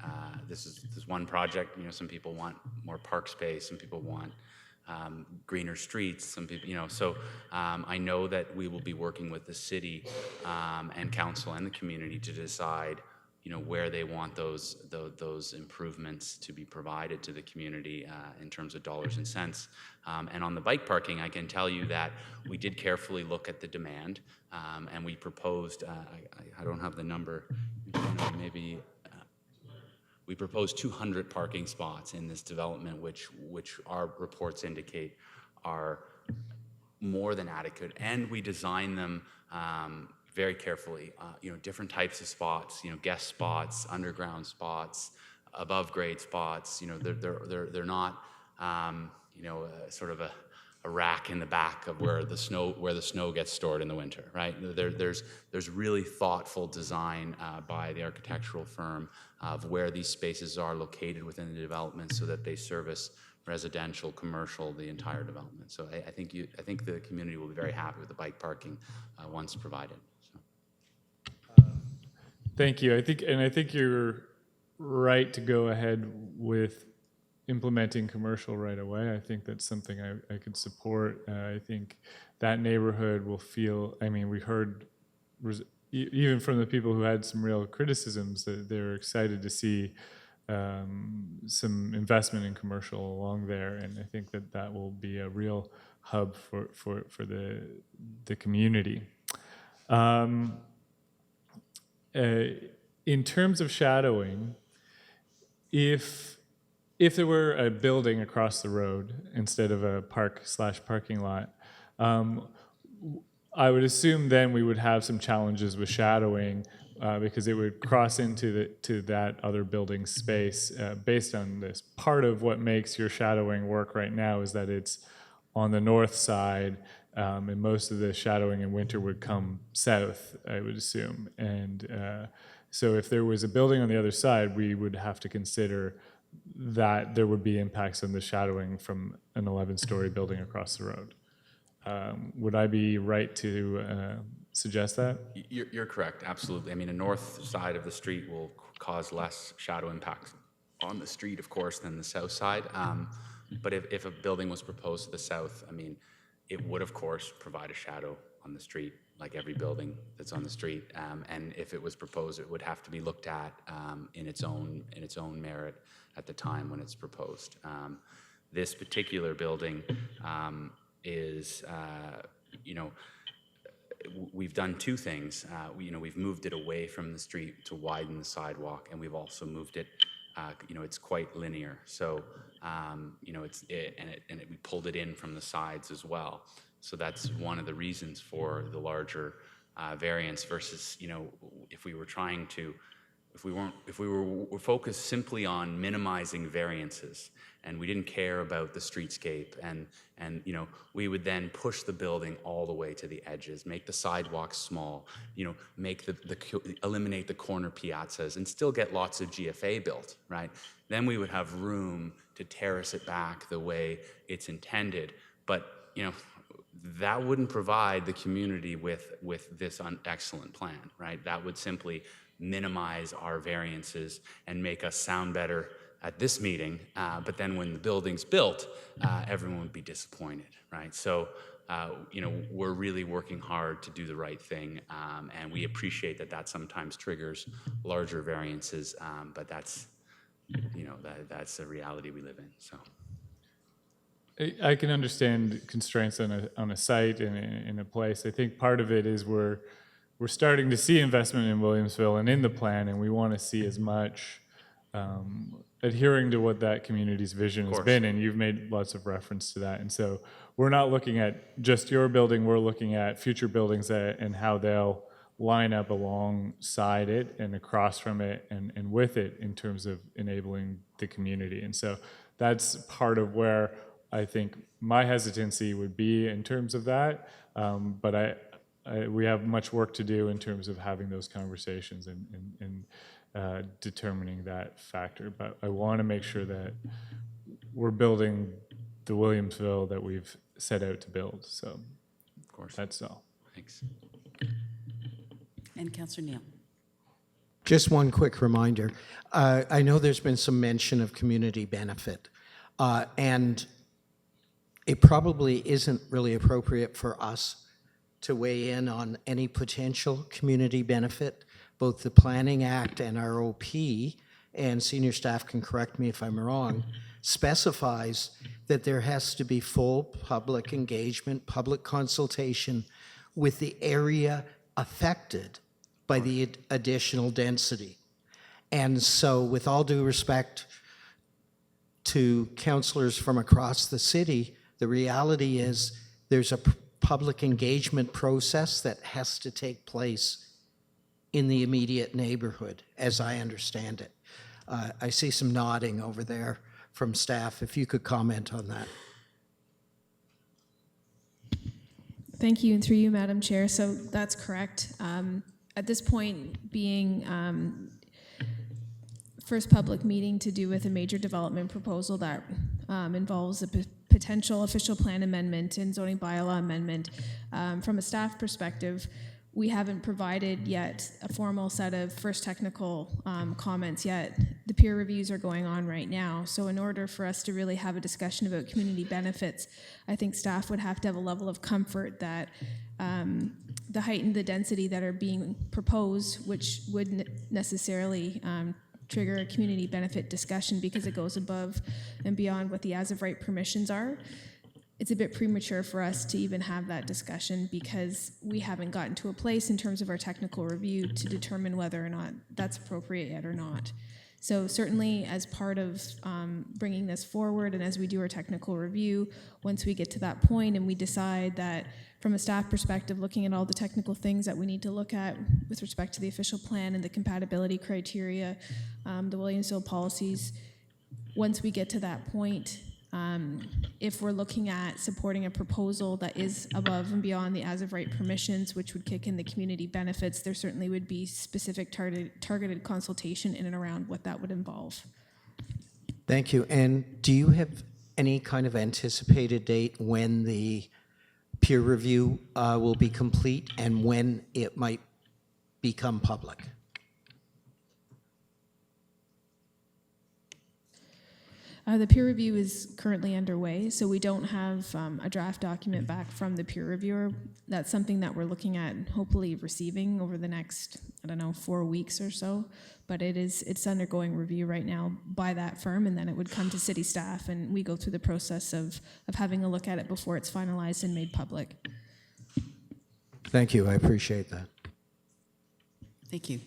this is one project, some people want more park space, some people want greener streets, some people, so I know that we will be working with the city and council and the community to decide where they want those improvements to be provided to the community in terms of dollars and cents. And on the bike parking, I can tell you that we did carefully look at the demand, and we proposed, I don't have the number, maybe we proposed 200 parking spots in this development, which our reports indicate are more than adequate, and we designed them very carefully, different types of spots, guest spots, underground spots, above grade spots. They're not, sort of a rack in the back of where the snow gets stored in the winter, right? There's really thoughtful design by the architectural firm of where these spaces are located within the development so that they service residential, commercial, the entire development. So I think the community will be very happy with the bike parking once provided. Thank you. I think you're right to go ahead with implementing commercial right away. I think that's something I could support. I think that neighborhood will feel, we heard even from the people who had some real criticisms that they're excited to see some investment in commercial along there, and I think that will be a real hub for the community. In terms of shadowing, if there were a building across the road instead of a parking lot, I would assume then we would have some challenges with shadowing because it would cross into that other building space based on this. Part of what makes your shadowing work right now is that it's on the north side, and most of the shadowing in winter would come south, I would assume. And so if there was a building on the other side, we would have to consider that there would be impacts on the shadowing from an 11-story building across the road. Would I be right to suggest that? You're correct, absolutely. I mean, a north side of the street will cause less shadow impacts on the street, of course, than the south side. But if a building was proposed to the south, I mean, it would, of course, provide a shadow on the street, like every building that's on the street. And if it was proposed, it would have to be looked at in its own merit at the time when it's proposed. This particular building is, we've done two things. We've moved it away from the street to widen the sidewalk, and we've also moved it. It's quite linear, so we pulled it in from the sides as well. So that's one of the reasons for the larger variance versus, if we were focused simply on minimizing variances and we didn't care about the streetscape and we would then push the building all the way to the edges, make the sidewalks small, make eliminate the corner piazzas and still get lots of GFA built, right? Then we would have room to terrace it back the way it's intended. But, that wouldn't provide the community with this excellent plan, right? That would simply minimize our variances and make us sound better at this meeting, but then when the building's built, everyone would be disappointed, right? So, we're really working hard to do the right thing, and we appreciate that sometimes triggers larger variances, but that's the reality we live in, so. I can understand constraints on a site and in a place. I think part of it is we're starting to see investment in Williamsville and in the plan, and we want to see as much adhering to what that community's vision has been, and you've made lots of reference to that. And so we're not looking at just your building, we're looking at future buildings and how they'll line up alongside it and across from it and with it in terms of enabling the community. And so that's part of where I think my hesitancy would be in terms of that, but we have much work to do in terms of having those conversations and determining that factor. But I want to make sure that we're building the Williamsville that we've set out to build. So, of course, that's all. Thanks. And Councillor Neal. Just one quick reminder. I know there's been some mention of community benefit, and it probably isn't really appropriate for us to weigh in on any potential community benefit. Both the Planning Act and our OP, and senior staff can correct me if I'm wrong, specifies that there has to be full public engagement, public consultation with the area affected by the additional density. And so with all due respect to councillors from across the city, the reality is there's a public engagement process that has to take place in the immediate neighborhood, as I understand it. I see some nodding over there from staff. If you could comment on that. Thank you, and through you, Madam Chair. So that's correct. At this point, being first public meeting to do with a major development proposal that involves a potential official plan amendment and zoning bylaw amendment, from a staff perspective, we haven't provided yet a formal set of first technical comments yet. The peer reviews are going on right now. So in order for us to really have a discussion about community benefits, I think staff would have to have a level of comfort that the height and the density that are being proposed, which wouldn't necessarily trigger a community benefit discussion because it goes above and beyond what the as-of-right permissions are. It's a bit premature for us to even have that discussion because we haven't gotten to a place in terms of our technical review to determine whether or not that's appropriate yet or not. So certainly as part of bringing this forward and as we do our technical review, once we get to that point and we decide that from a staff perspective, looking at all the technical things that we need to look at with respect to the official plan and the compatibility criteria, the Williamsville policies. Once we get to that point, if we're looking at supporting a proposal that is above and beyond the as-of-right permissions, which would kick in the community benefits, there certainly would be specific targeted consultation in and around what that would involve. Thank you. And do you have any kind of anticipated date when the peer review will be complete and when it might become public? The peer review is currently underway, so we don't have a draft document back from the peer reviewer. That's something that we're looking at hopefully receiving over the next, 4 weeks or so. But it's undergoing review right now by that firm, and then it would come to city staff, and we go through the process of having a look at it before it's finalized and made public. Thank you. I appreciate that. Thank you.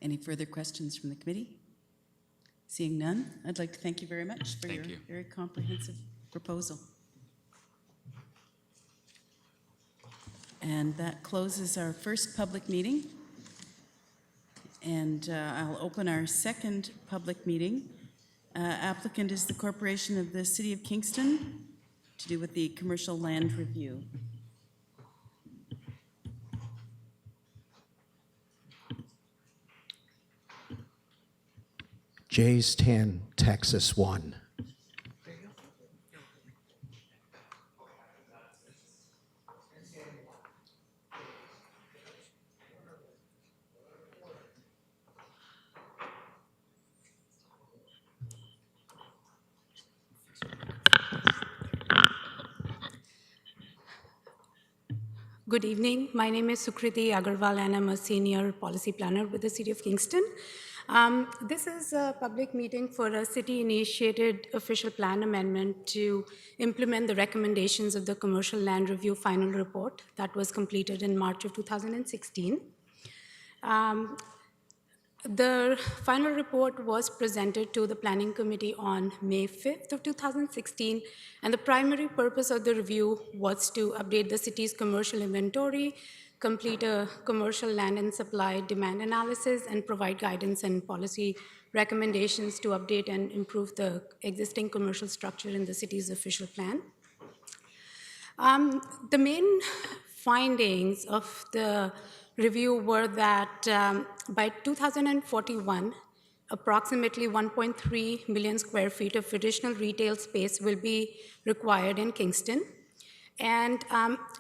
Any further questions from the committee? Seeing none, I'd like to thank you very much for your very comprehensive proposal. And that closes our first public meeting. And I'll open our second public meeting. Applicant is the Corporation of the City of Kingston to do with the commercial land review. Jay's 10, Texas 1. Good evening. My name is Sukriti Agarwal, and I'm a senior policy planner with the City of Kingston. This is a public meeting for a city-initiated official plan amendment to implement the recommendations of the Commercial Land Review final report that was completed in March of 2016. The final report was presented to the Planning Committee on May 5th of 2016, and the primary purpose of the review was to update the city's commercial inventory, complete a commercial land and supply demand analysis, and provide guidance and policy recommendations to update and improve the existing commercial structure in the city's official plan. The main findings of the review were that by 2041, approximately 1.3 million square feet of additional retail space will be required in Kingston. And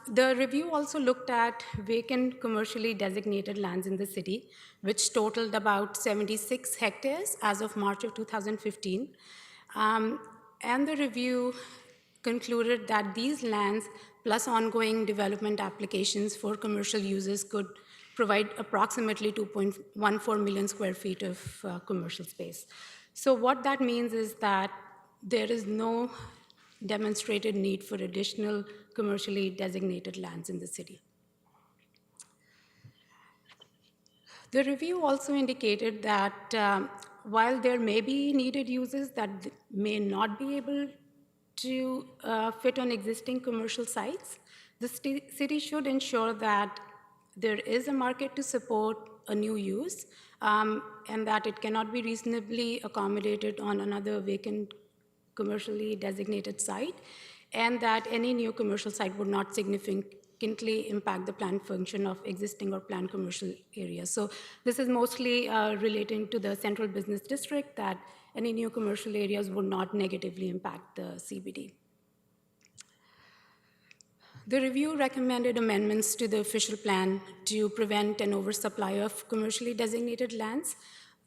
the review also looked at vacant commercially designated lands in the city, which totaled about 76 hectares as of March of 2015. And the review concluded that these lands, plus ongoing development applications for commercial uses, could provide approximately 2.14 million square feet of commercial space. So what that means is that there is no demonstrated need for additional commercially designated lands in the city. The review also indicated that while there may be needed uses that may not be able to fit on existing commercial sites, the city should ensure that there is a market to support a new use and that it cannot be reasonably accommodated on another vacant commercially designated site, and that any new commercial site would not significantly impact the planned function of existing or planned commercial areas. So this is mostly relating to the central business district, that any new commercial areas would not negatively impact the CBD. The review recommended amendments to the official plan to prevent an oversupply of commercially designated lands,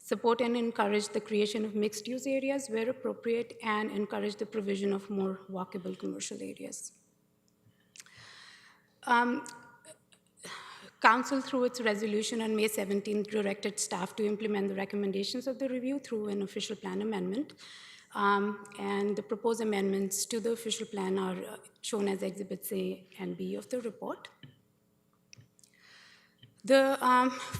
support and encourage the creation of mixed-use areas where appropriate, and encourage the provision of more walkable commercial areas. Council, through its resolution on May 17th, directed staff to implement the recommendations of the review through an official plan amendment. And the proposed amendments to the official plan are shown as Exhibits A and B of the report. The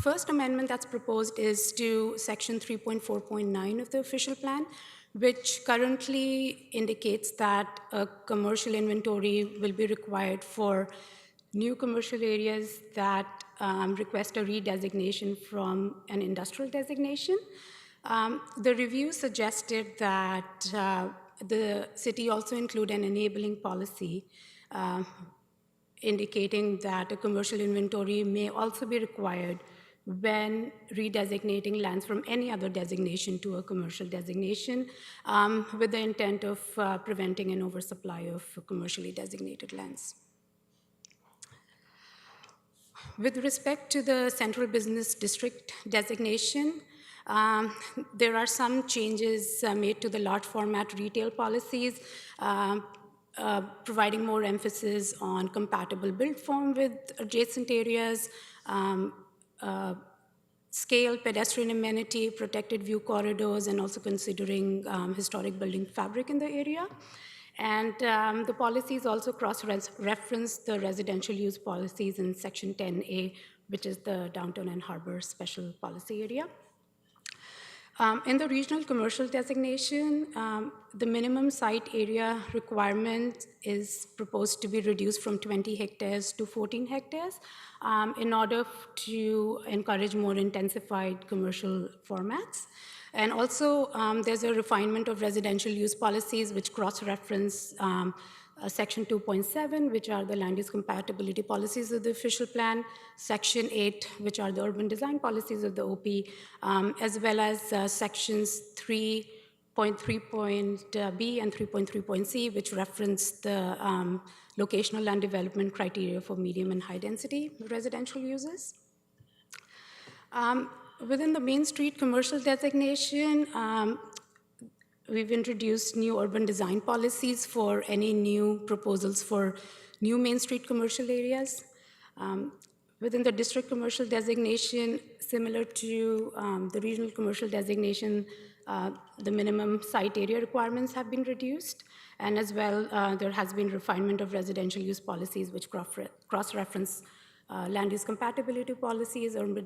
first amendment that's proposed is to Section 3.4.9 of the official plan, which currently indicates that a commercial inventory will be required for new commercial areas that request a redesignation from an industrial designation. The review suggested that the city also include an enabling policy indicating that a commercial inventory may also be required when redesignating lands from any other designation to a commercial designation, with the intent of preventing an oversupply of commercially designated lands. With respect to the central business district designation, there are some changes made to the large format retail policies, providing more emphasis on compatible build form with adjacent areas, scale, pedestrian amenity, protected view corridors, and also considering historic building fabric in the area. And the policies also cross-reference the residential use policies in Section 10A, which is the Downtown and Harbor Special Policy Area. In the regional commercial designation, the minimum site area requirement is proposed to be reduced from 20 hectares to 14 hectares in order to encourage more intensified commercial formats. And also, there's a refinement of residential use policies which cross-reference Section 2.7, which are the land use compatibility policies of the official plan, Section 8, which are the urban design policies of the OP, as well as Sections 3.3.B and 3.3.C, which reference the locational land development criteria for medium and high density residential uses. Within the Main Street commercial designation, we've introduced new urban design policies for any new proposals for new Main Street commercial areas. Within the district commercial designation, similar to the regional commercial designation, the minimum site area requirements have been reduced. And as well, there has been refinement of residential use policies which cross-reference land use compatibility policies, urban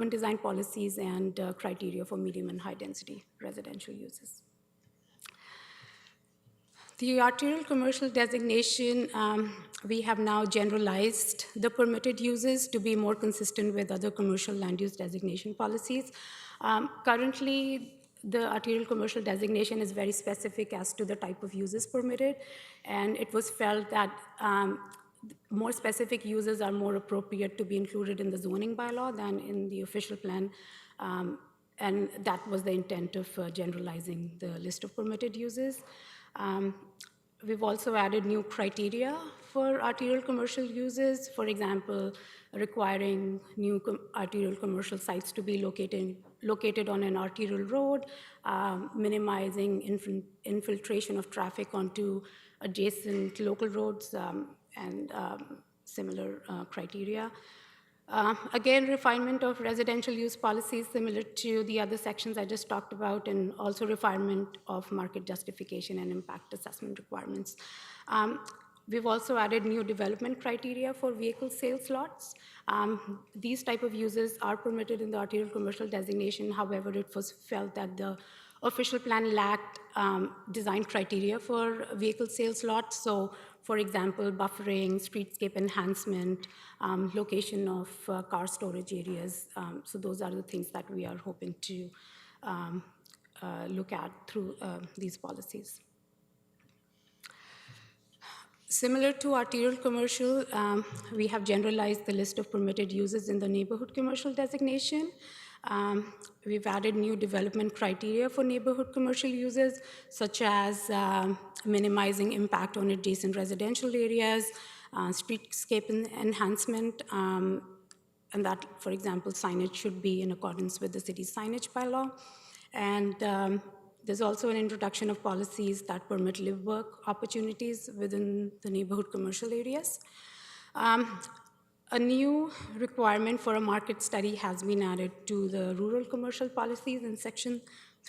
design policies, and criteria for medium and high density residential uses. The arterial commercial designation, we have now generalized the permitted uses to be more consistent with other commercial land use designation policies. Currently, the arterial commercial designation is very specific as to the type of uses permitted, and it was felt that more specific uses are more appropriate to be included in the zoning bylaw than in the official plan, and that was the intent of generalizing the list of permitted uses. We've also added new criteria for arterial commercial uses, for example, requiring new arterial commercial sites to be located on an arterial road, minimizing infiltration of traffic onto adjacent local roads, and similar criteria. Again, refinement of residential use policies similar to the other sections I just talked about, and also refinement of market justification and impact assessment requirements. We've also added new development criteria for vehicle sales lots. These type of uses are permitted in the arterial commercial designation. However, it was felt that the official plan lacked design criteria for vehicle sales lots. So, for example, buffering, streetscape enhancement, location of car storage areas. So those are the things that we are hoping to look at through these policies. Similar to arterial commercial, we have generalized the list of permitted uses in the neighborhood commercial designation. We've added new development criteria for neighborhood commercial uses, such as minimizing impact on adjacent residential areas, streetscape enhancement, and that, for example, signage should be in accordance with the city's signage bylaw. And there's also an introduction of policies that permit live work opportunities within the neighborhood commercial areas. A new requirement for a market study has been added to the rural commercial policies in Section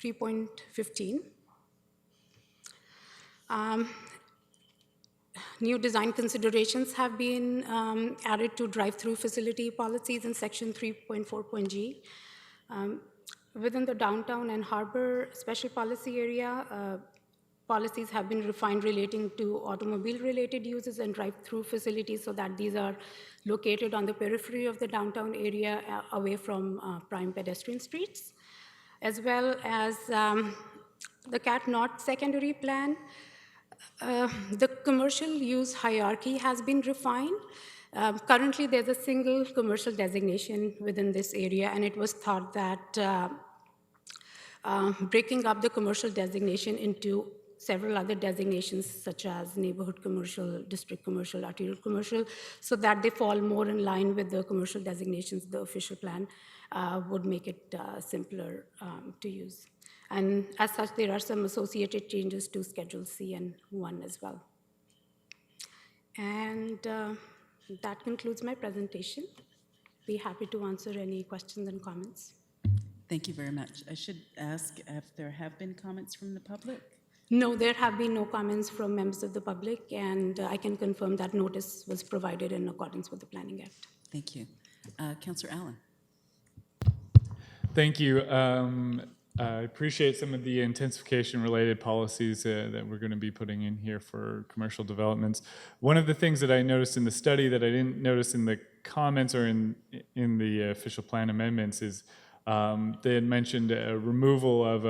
3.15. New design considerations have been added to drive-through facility policies in Section 3.4.G. Within the downtown and harbor special policy area, policies have been refined relating to automobile-related uses and drive-through facilities so that these are located on the periphery of the downtown area away from prime pedestrian streets, as well as the CAT North secondary plan. The commercial use hierarchy has been refined. Currently, there's a single commercial designation within this area, and it was thought that breaking up the commercial designation into several other designations, such as neighborhood commercial, district commercial, arterial commercial, so that they fall more in line with the commercial designations, the official plan would make it simpler to use. And as such, there are some associated changes to Schedule C and 1 as well. And that concludes my presentation. Be happy to answer any questions and comments. Thank you very much. I should ask if there have been comments from the public? No, there have been no comments from members of the public, and I can confirm that notice was provided in accordance with the Planning Act. Thank you. Councillor Allen. Thank you. I appreciate some of the intensification-related policies that we're going to be putting in here for commercial developments. One of the things that I noticed in the study that I didn't notice in the comments or in the official plan amendments is they had mentioned a removal of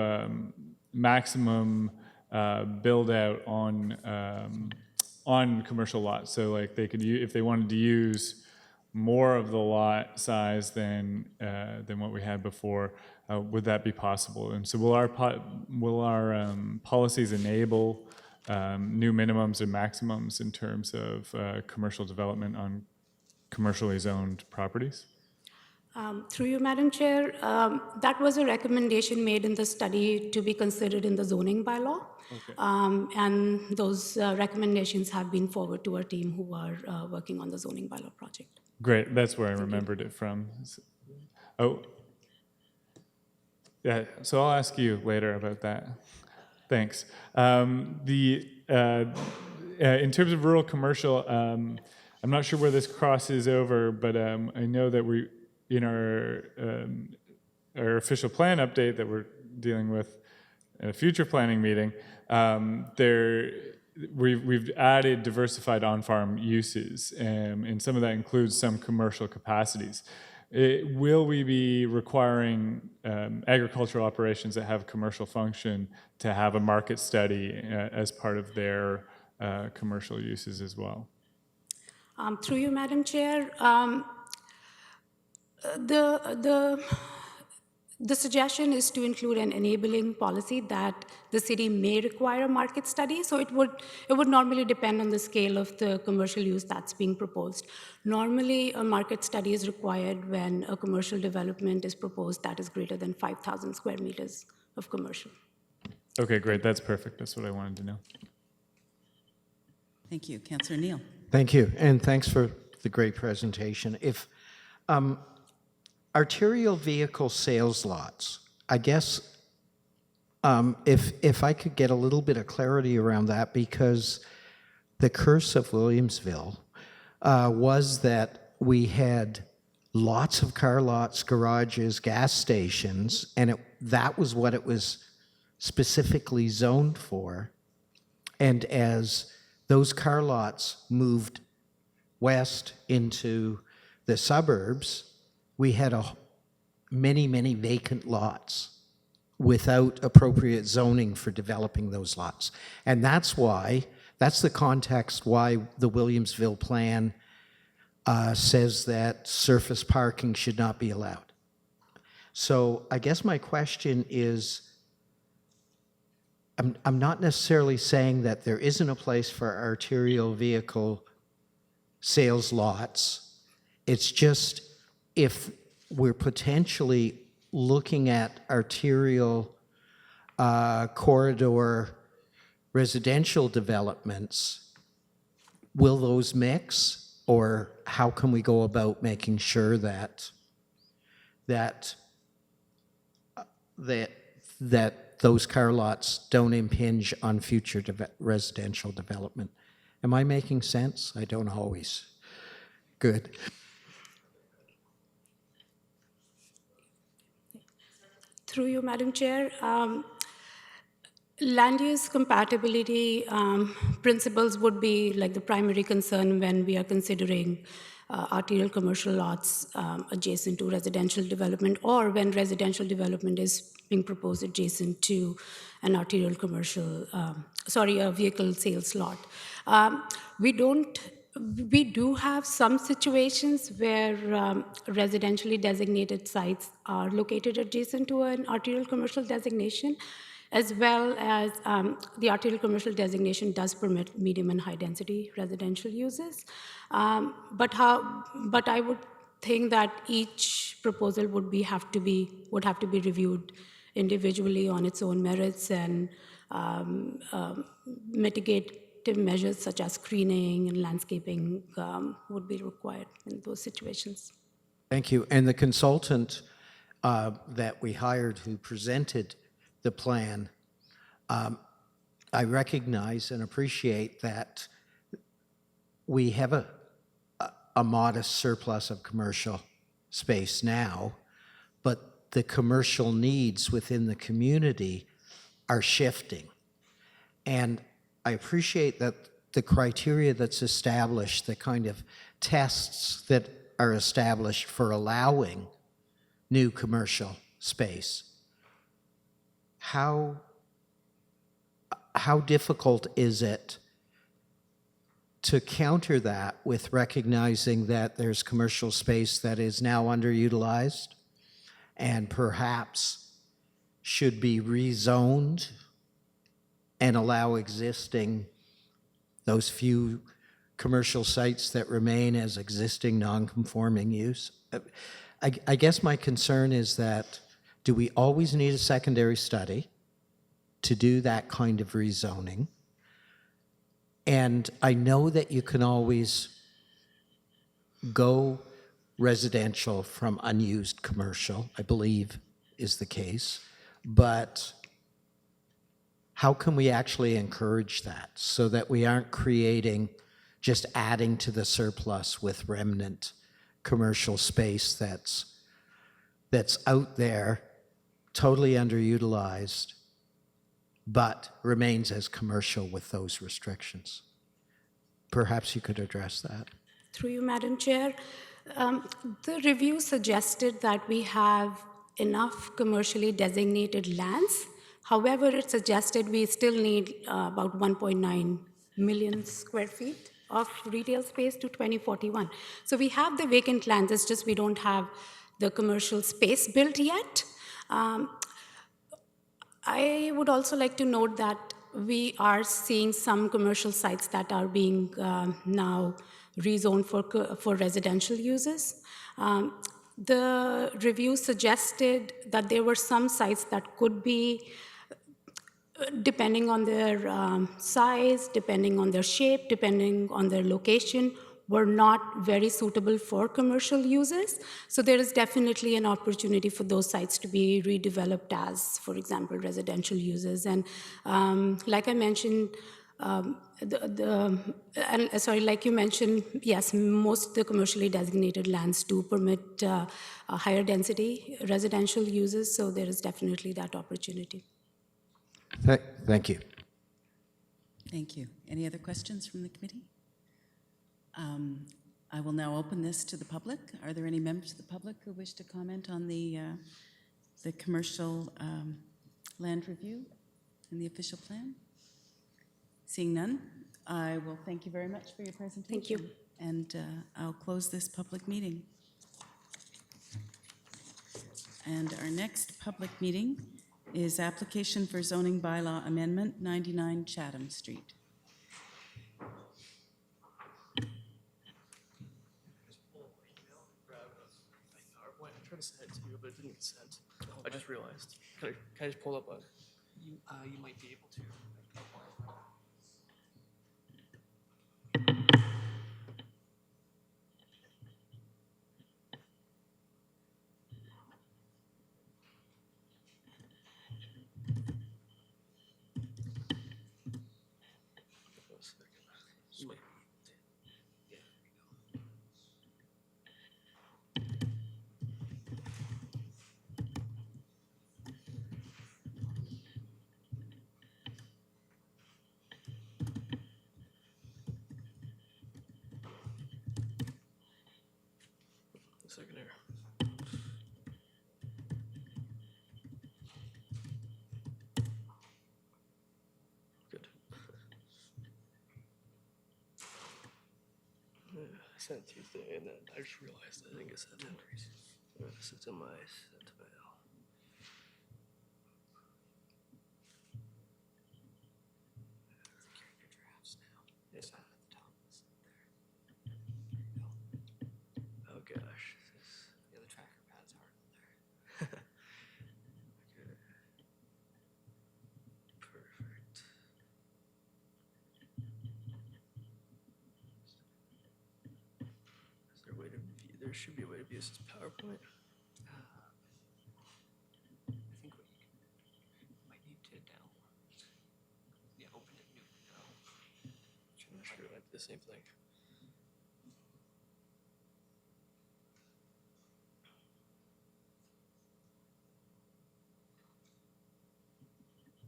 maximum build-out on commercial lots. So, like, they could, if they wanted to use more of the lot size than what we had before, would that be possible? And so, will our policies enable new minimums and maximums in terms of commercial development on commercially zoned properties? Through you, Madam Chair, that was a recommendation made in the study to be considered in the zoning bylaw. Okay. And those recommendations have been forwarded to our team who are working on the zoning bylaw project. Great, that's where I remembered it from. Oh, yeah, so I'll ask you later about that. Thanks. In terms of rural commercial, I'm not sure where this crosses over, but I know that we, in our official plan update that we're dealing with at a future planning meeting, we've added diversified on-farm uses, and some of that includes some commercial capacities. Will we be requiring agricultural operations that have commercial function to have a market study as part of their commercial uses as well? Through you, Madam Chair, the suggestion is to include an enabling policy that the city may require a market study. So it would normally depend on the scale of the commercial use that's being proposed. Normally, a market study is required when a commercial development is proposed that is greater than 5,000 square meters of commercial. Okay, great. That's perfect. That's what I wanted to know. Thank you. Councillor Neal. Thank you, and thanks for the great presentation. If arterial vehicle sales lots, I guess if I could get a little bit of clarity around that, because the curse of Williamsville was that we had lots of car lots, garages, gas stations, and that was what it was specifically zoned for. And as those car lots moved west into the suburbs, we had many, many vacant lots without appropriate zoning for developing those lots. And that's the context why the Williamsville plan says that surface parking should not be allowed. So I guess my question is, I'm not necessarily saying that there isn't a place for arterial vehicle sales lots. It's just if we're potentially looking at arterial corridor residential developments, will those mix, or how can we go about making sure that those car lots don't impinge on future residential development? Am I making sense? I don't always. Good. Through you, Madam Chair, Land use compatibility principles would be like the primary concern when we are considering arterial commercial lots adjacent to residential development, or when residential development is being proposed adjacent to an arterial commercial, a vehicle sales lot. We do have some situations where residentially designated sites are located adjacent to an arterial commercial designation, as well as the arterial commercial designation does permit medium and high density residential uses. But I would think that each proposal would have to be reviewed individually on its own merits, and mitigative measures such as screening and landscaping would be required in those situations. Thank you. And the consultant that we hired who presented the plan, I recognize and appreciate that we have a modest surplus of commercial space now, but the commercial needs within the community are shifting. And I appreciate that the criteria that's established, the kind of tests that are established for allowing new commercial space. How difficult is it to counter that with recognizing that there's commercial space that is now underutilized and perhaps should be rezoned and allow those few commercial sites that remain as existing non-conforming use? I guess my concern is that, do we always need a secondary study to do that kind of rezoning? And I know that you can always go residential from unused commercial, I believe is the case, but how can we actually encourage that so that we aren't just adding to the surplus with remnant commercial space that's out there, totally underutilized, but remains as commercial with those restrictions? Perhaps you could address that. Through you, Madam Chair. The review suggested that we have enough commercially designated lands. However, it suggested we still need about 1.9 million square feet of retail space to 2041. So we have the vacant lands, it's just we don't have the commercial space built yet. I would also like to note that we are seeing some commercial sites that are being now rezoned for residential uses. The review suggested that there were some sites that could be, depending on their size, depending on their shape, depending on their location, were not very suitable for commercial uses. So there is definitely an opportunity for those sites to be redeveloped as, for example, residential uses. And like I mentioned, like you mentioned, yes, most of the commercially designated lands do permit higher density residential uses, so there is definitely that opportunity. Thank you. Thank you. Any other questions from the committee? I will now open this to the public. Are there any members of the public who wish to comment on the commercial land review and the official plan? Seeing none, I will thank you very much for your presentation. Thank you. And I'll close this public meeting. And our next public meeting is application for zoning bylaw amendment, 99 Chatham Street. I tried to send it to you, but it didn't get sent. I just realized. Can I just pull up a... You might be able to. second here. Good. I sent Tuesday, and then I just realized I didn't get sent in. It's in my sent mail. Yes. Oh gosh. Yeah, the tracker pad's hard on there. Okay. Perfect. Is there a way to view? There should be a way to view this as PowerPoint. I think what you might need to download. Yeah, open it new. No. I'm not sure I did the same thing.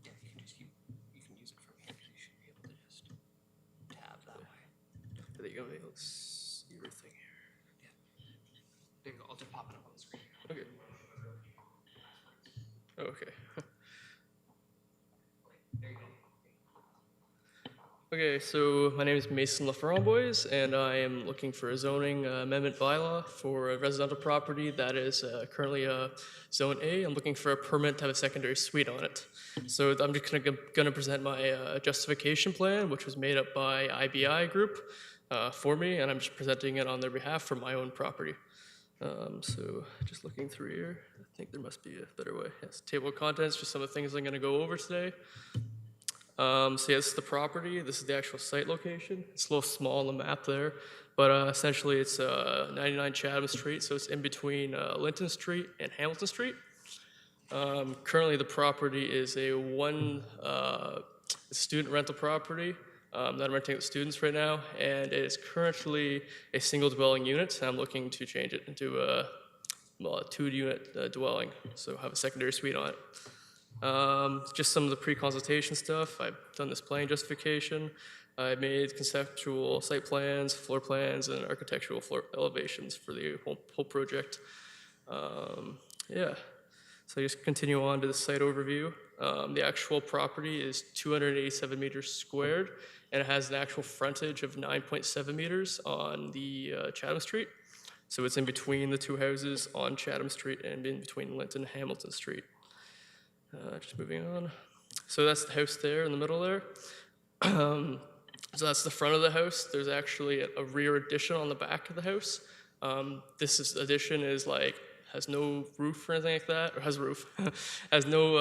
Yeah, you can use it from here, 'cause you should be able to just tab that way. There you go. Maybe let's see your thing here. Yeah. There you go. I'll just pop it up on the screen. Okay. Okay. There you go. Okay, so my name is Mason LaFramboise, and I am looking for a zoning amendment bylaw for a residential property that is currently Zone A. I'm looking for a permit to have a secondary suite on it. So I'm just going to present my justification plan, which was made up by IBI Group for me, and I'm just presenting it on their behalf for my own property. So just looking through here, I think there must be a better way. Yes, table of contents, just some of the things I'm going to go over today. So yeah, this is the property. This is the actual site location. It's a little small on the map there, but essentially it's 99 Chatham Street, so it's in between Linton Street and Hamilton Street. Currently, the property is a student rental property that I'm renting out to students right now, and it is currently a single dwelling unit. I'm looking to change it into a 2-unit dwelling, so have a secondary suite on it. Just some of the pre-consultation stuff. I've done this plan justification. I made conceptual site plans, floor plans, and architectural floor elevations for the whole project. Yeah, so just continue on to the site overview. The actual property is 287 meters squared, and it has an actual frontage of 9.7 meters on the Chatham Street. So it's in between the two houses on Chatham Street and in between Linton and Hamilton Street. Just moving on. So that's the house there in the middle there. So that's the front of the house. There's actually a rear addition on the back of the house. Addition is like, has no roof or anything like that, or has a roof. Has no,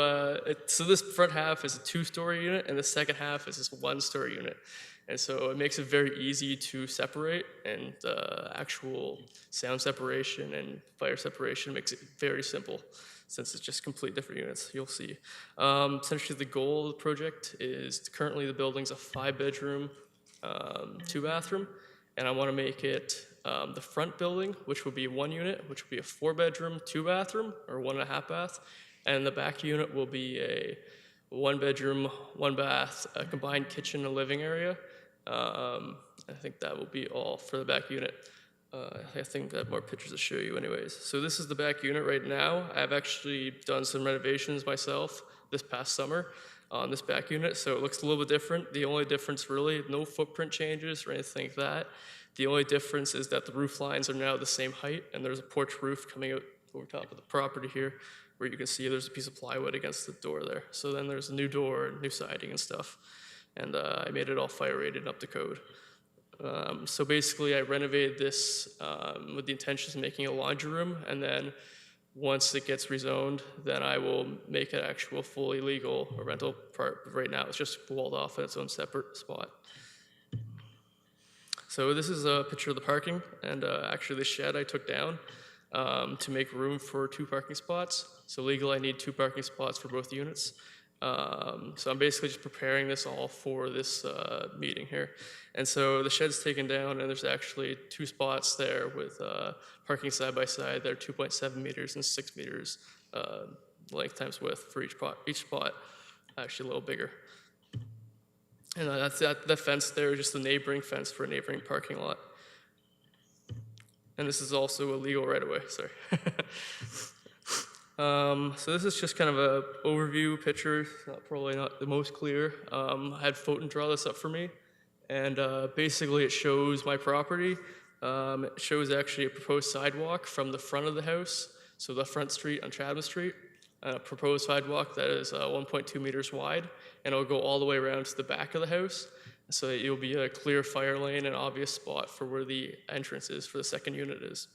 so this front half is a 2-story unit, and the second half is this 1-story unit. And so it makes it very easy to separate, and actual sound separation and fire separation makes it very simple, since it's just complete different units, you'll see. Essentially the goal of the project is currently the building's a 5-bedroom, 2-bathroom, and I want to make it the front building, which would be 1 unit, which would be a 4-bedroom, 2-bathroom, or 1.5 bath, and the back unit will be a 1-bedroom, 1-bath, a combined kitchen and living area. I think that will be all for the back unit. I think I have more pictures to show you anyways. So this is the back unit right now. I've actually done some renovations myself this past summer on this back unit, so it looks a little bit different. The only difference really, no footprint changes or anything like that. The only difference is that the roof lines are now the same height, and there's a porch roof coming out over top of the property here, where you can see there's a piece of plywood against the door there. So then there's a new door and new siding and stuff. And I made it all fire rated up to code. So basically I renovated this with the intentions of making a laundry room, and then once it gets rezoned, then I will make it actual fully legal rental part. Right now it's just walled off in its own separate spot. So this is a picture of the parking, and actually the shed I took down to make room for 2 parking spots. So legally I need 2 parking spots for both units. So I'm basically just preparing this all for this meeting here. And so the shed's taken down, and there's actually 2 spots there with parking side by side. They're 2.7 meters and 6 meters length times width for each spot, actually a little bigger. And that's that fence there is just the neighboring fence for a neighboring parking lot. And this is also a legal right-of-way, sorry. So this is just kind of a overview picture, probably not the most clear. I had Foten draw this up for me, and basically it shows my property. It shows actually a proposed sidewalk from the front of the house, so the front street on Chatham Street, a proposed sidewalk that is 1.2 meters wide, and it'll go all the way around to the back of the house. So it'll be a clear fire lane and obvious spot for where the entrance is for the second unit is.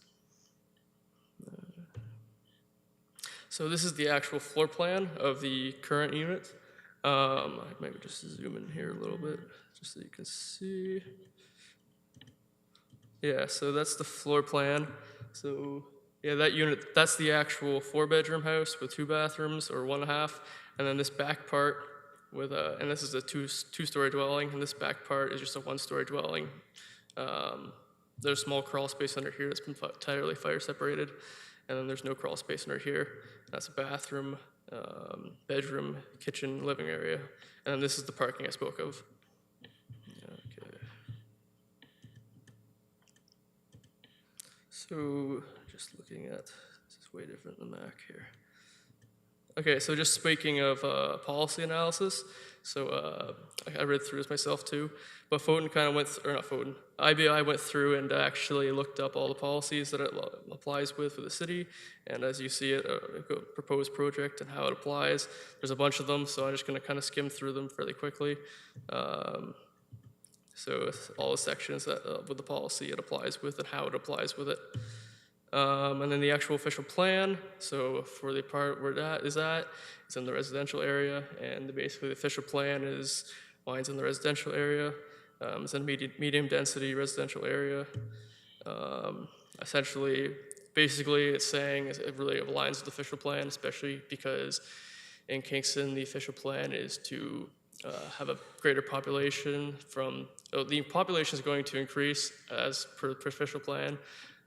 So this is the actual floor plan of the current unit. Maybe just zoom in here a little bit, just so you can see. Yeah, so that's the floor plan. So yeah, that unit, that's the actual 4-bedroom house with 2 bathrooms or 1.5. And then this back part with and this is a two-story dwelling, and this back part is just a 1-story dwelling. There's a small crawl space under here that's been entirely fire separated, and then there's no crawl space under here. That's a bathroom, bedroom, kitchen, living area, and then this is the parking I spoke of. Okay. So just looking at, this is way different than Mac here. Okay, so just speaking of policy analysis, so I read through this myself too, but Foten kind of went, or not Foten, IBI went through and actually looked up all the policies that it applies with for the city, and as you see it, a proposed project and how it applies, there's a bunch of them, so I'm just going to kind of skim through them fairly quickly. So all the sections that with the policy it applies with and how it applies with it. And then the actual official plan, so for the part where that is at, it's in the residential area, and basically the official plan is mine's in the residential area. It's in medium density residential area. Essentially, basically it's saying it really aligns with the official plan, especially because in Kingston the official plan is to have a greater population from, the population is going to increase as per the official plan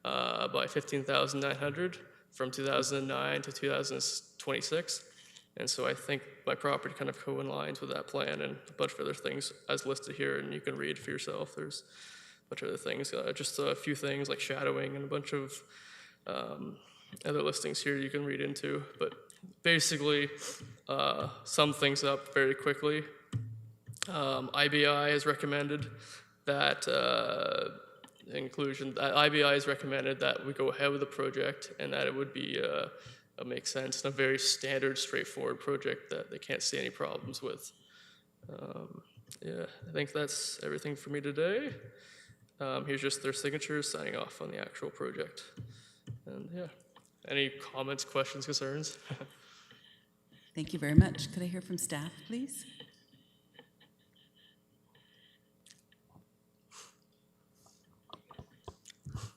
by 15,900 from 2009 to 2026. And so I think my property kind of co-aligns with that plan and a bunch of other things as listed here, and you can read for yourself. There's a bunch of other things, just a few things like shadowing and a bunch of other listings here you can read into. But basically, sum things up very quickly. IBI has recommended that IBI has recommended that we go ahead with the project and that it would be make sense and a very standard, straightforward project that they can't see any problems with. Yeah, I think that's everything for me today. Here's just their signatures signing off on the actual project. And yeah, any comments, questions, concerns? Thank you very much. Could I hear from staff, please?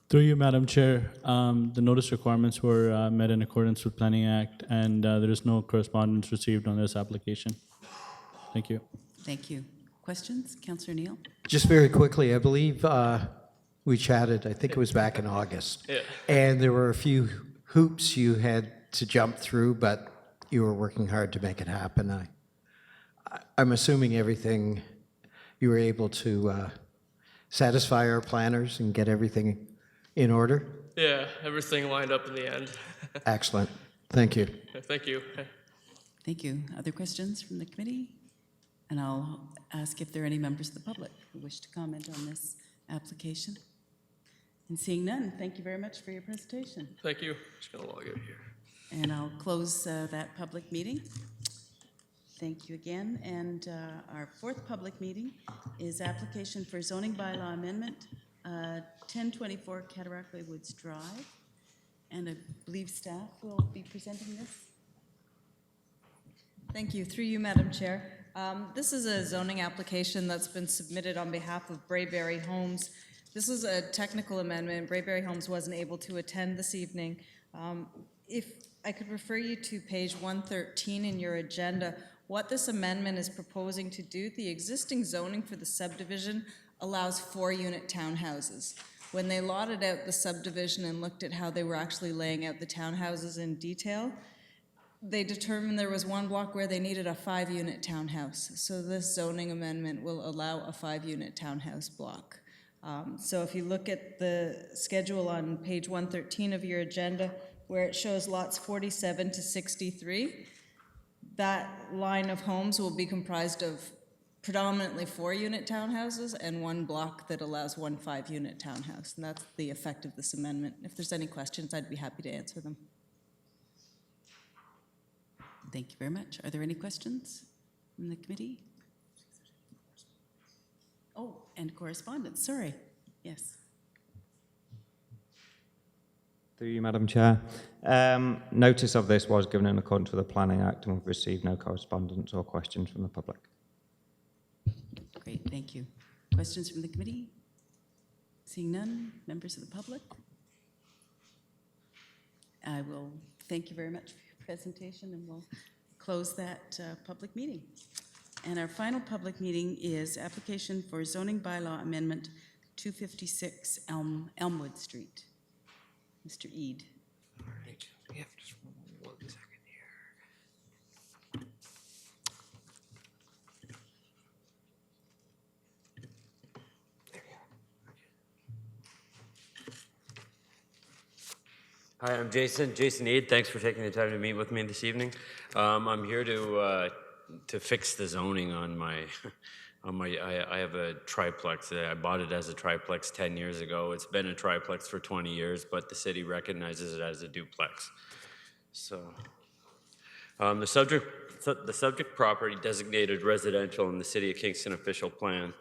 Through you, Madam Chair, the notice requirements were met in accordance with Planning Act, and there is no correspondence received on this application. Thank you. Thank you. Questions? Councillor Neal? Just very quickly, I believe we chatted, I think it was back in August. Yeah. And there were a few hoops you had to jump through, but you were working hard to make it happen. I'm assuming everything, you were able to satisfy our planners and get everything in order? Yeah, everything lined up in the end. Excellent. Thank you. Thank you. Thank you. Other questions from the committee? And I'll ask if there are any members of the public who wish to comment on this application. And seeing none, thank you very much for your presentation. Thank you. Just gonna log out here. And I'll close that public meeting. Thank you again. And our fourth public meeting is application for zoning bylaw amendment, 1024 Cataraqui Woods Drive. And I believe staff will be presenting this. Thank you. Through you, Madam Chair. This is a zoning application that's been submitted on behalf of Brayberry Homes. This is a technical amendment. Brayberry Homes wasn't able to attend this evening. If I could refer you to page 113 in your agenda, what this amendment is proposing to do, the existing zoning for the subdivision allows 4-unit townhouses. When they lotted out the subdivision and looked at how they were actually laying out the townhouses in detail, they determined there was one block where they needed a 5-unit townhouse. So this zoning amendment will allow a 5-unit townhouse block. So if you look at the schedule on page 113 of your agenda, where it shows lots 47 to 63, that line of homes will be comprised of predominantly 4-unit townhouses and one block that allows one 5-unit townhouse. And that's the effect of this amendment. If there's any questions, I'd be happy to answer them. Thank you very much. Are there any questions from the committee? Oh, and correspondence, sorry. Yes. Through you, Madam Chair. Notice of this was given in accordance with the Planning Act, and we've received no correspondence or questions from the public. Great, thank you. Questions from the committee? Seeing none, members of the public? I will thank you very much for your presentation, and we'll close that public meeting. And our final public meeting is application for zoning bylaw amendment 256 Elmwood Street. Mr. Eade. All right. Yeah, just 1 second here. There you are. Hi, I'm Jason Eade. Thanks for taking the time to meet with me this evening. I'm here to fix the zoning on my. I have a triplex. I bought it as a triplex 10 years ago. It's been a triplex for 20 years, but the city recognizes it as a duplex. So the subject property designated residential in the City of Kingston official plan.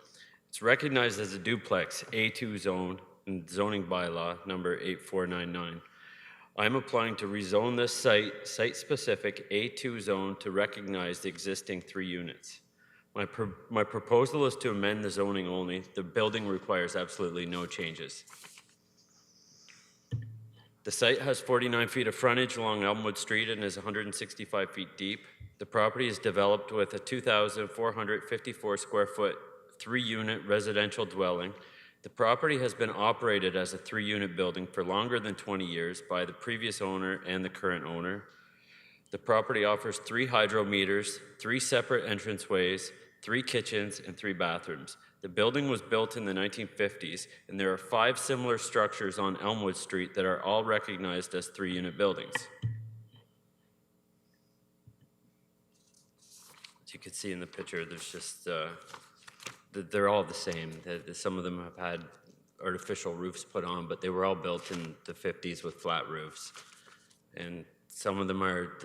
It's recognized as a duplex A2 zone in zoning bylaw number 8499. I'm applying to rezone this site-specific A2 zone to recognize the existing 3 units. My proposal is to amend the zoning only. The building requires absolutely no changes. The site has 49 feet of frontage along Elmwood Street and is 165 feet deep. The property is developed with a 2,454 square foot, 3-unit residential dwelling. The property has been operated as a 3-unit building for longer than 20 years by the previous owner and the current owner. The property offers 3 hydro meters, 3 separate entranceways, 3 kitchens, and 3 bathrooms. The building was built in the 1950s, and there are 5 similar structures on Elmwood Street that are all recognized as 3-unit buildings. As you can see in the picture, there's just, they're all the same. Some of them have had artificial roofs put on, but they were all built in the 50s with flat roofs. And some of them are,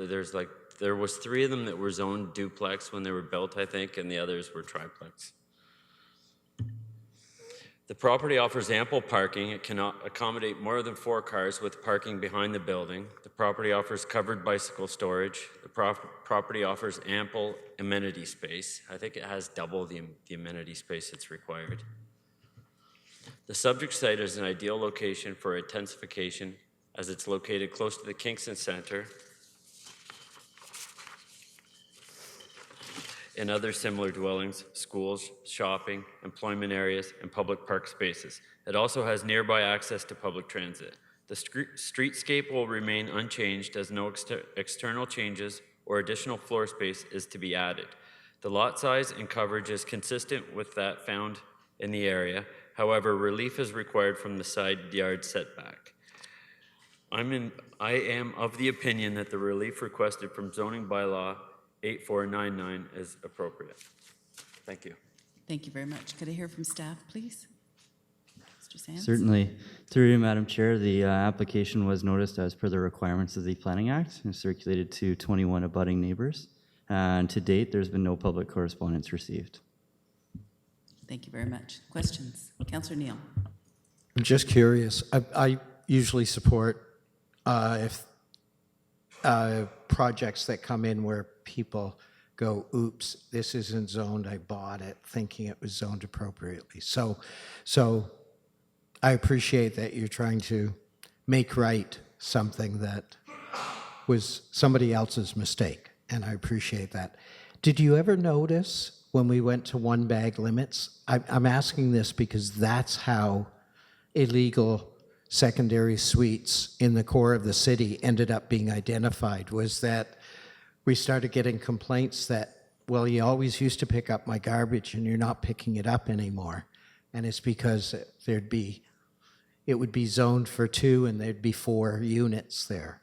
there was 3 of them that were zoned duplex when they were built, I think, and the others were triplex. The property offers ample parking. It can accommodate more than 4 cars with parking behind the building. The property offers covered bicycle storage. The property offers ample amenity space. I think it has double the amenity space that's required. The subject site is an ideal location for intensification as it's located close to the Kingston Center and other similar dwellings, schools, shopping, employment areas, and public park spaces. It also has nearby access to public transit. The streetscape will remain unchanged as no external changes or additional floor space is to be added. The lot size and coverage is consistent with that found in the area. However, relief is required from the side yard setback. I am of the opinion that the relief requested from zoning bylaw 8499 is appropriate. Thank you. Thank you very much. Could I hear from staff, please? Mr. Sands? Certainly. Through you, Madam Chair, the application was noticed as per the requirements of the Planning Act and circulated to 21 abutting neighbors. And to date, there's been no public correspondence received. Thank you very much. Questions? Councillor Neal. I'm just curious. I usually support if projects that come in where people go, oops, this isn't zoned, I bought it thinking it was zoned appropriately. So I appreciate that you're trying to make right something that was somebody else's mistake, and I appreciate that. Did you ever notice when we went to 1-bag limits? I'm asking this because that's how illegal secondary suites in the core of the city ended up being identified, was that we started getting complaints that, well, you always used to pick up my garbage and you're not picking it up anymore. and it's because it would be zoned for 2 and there'd be 4 units there.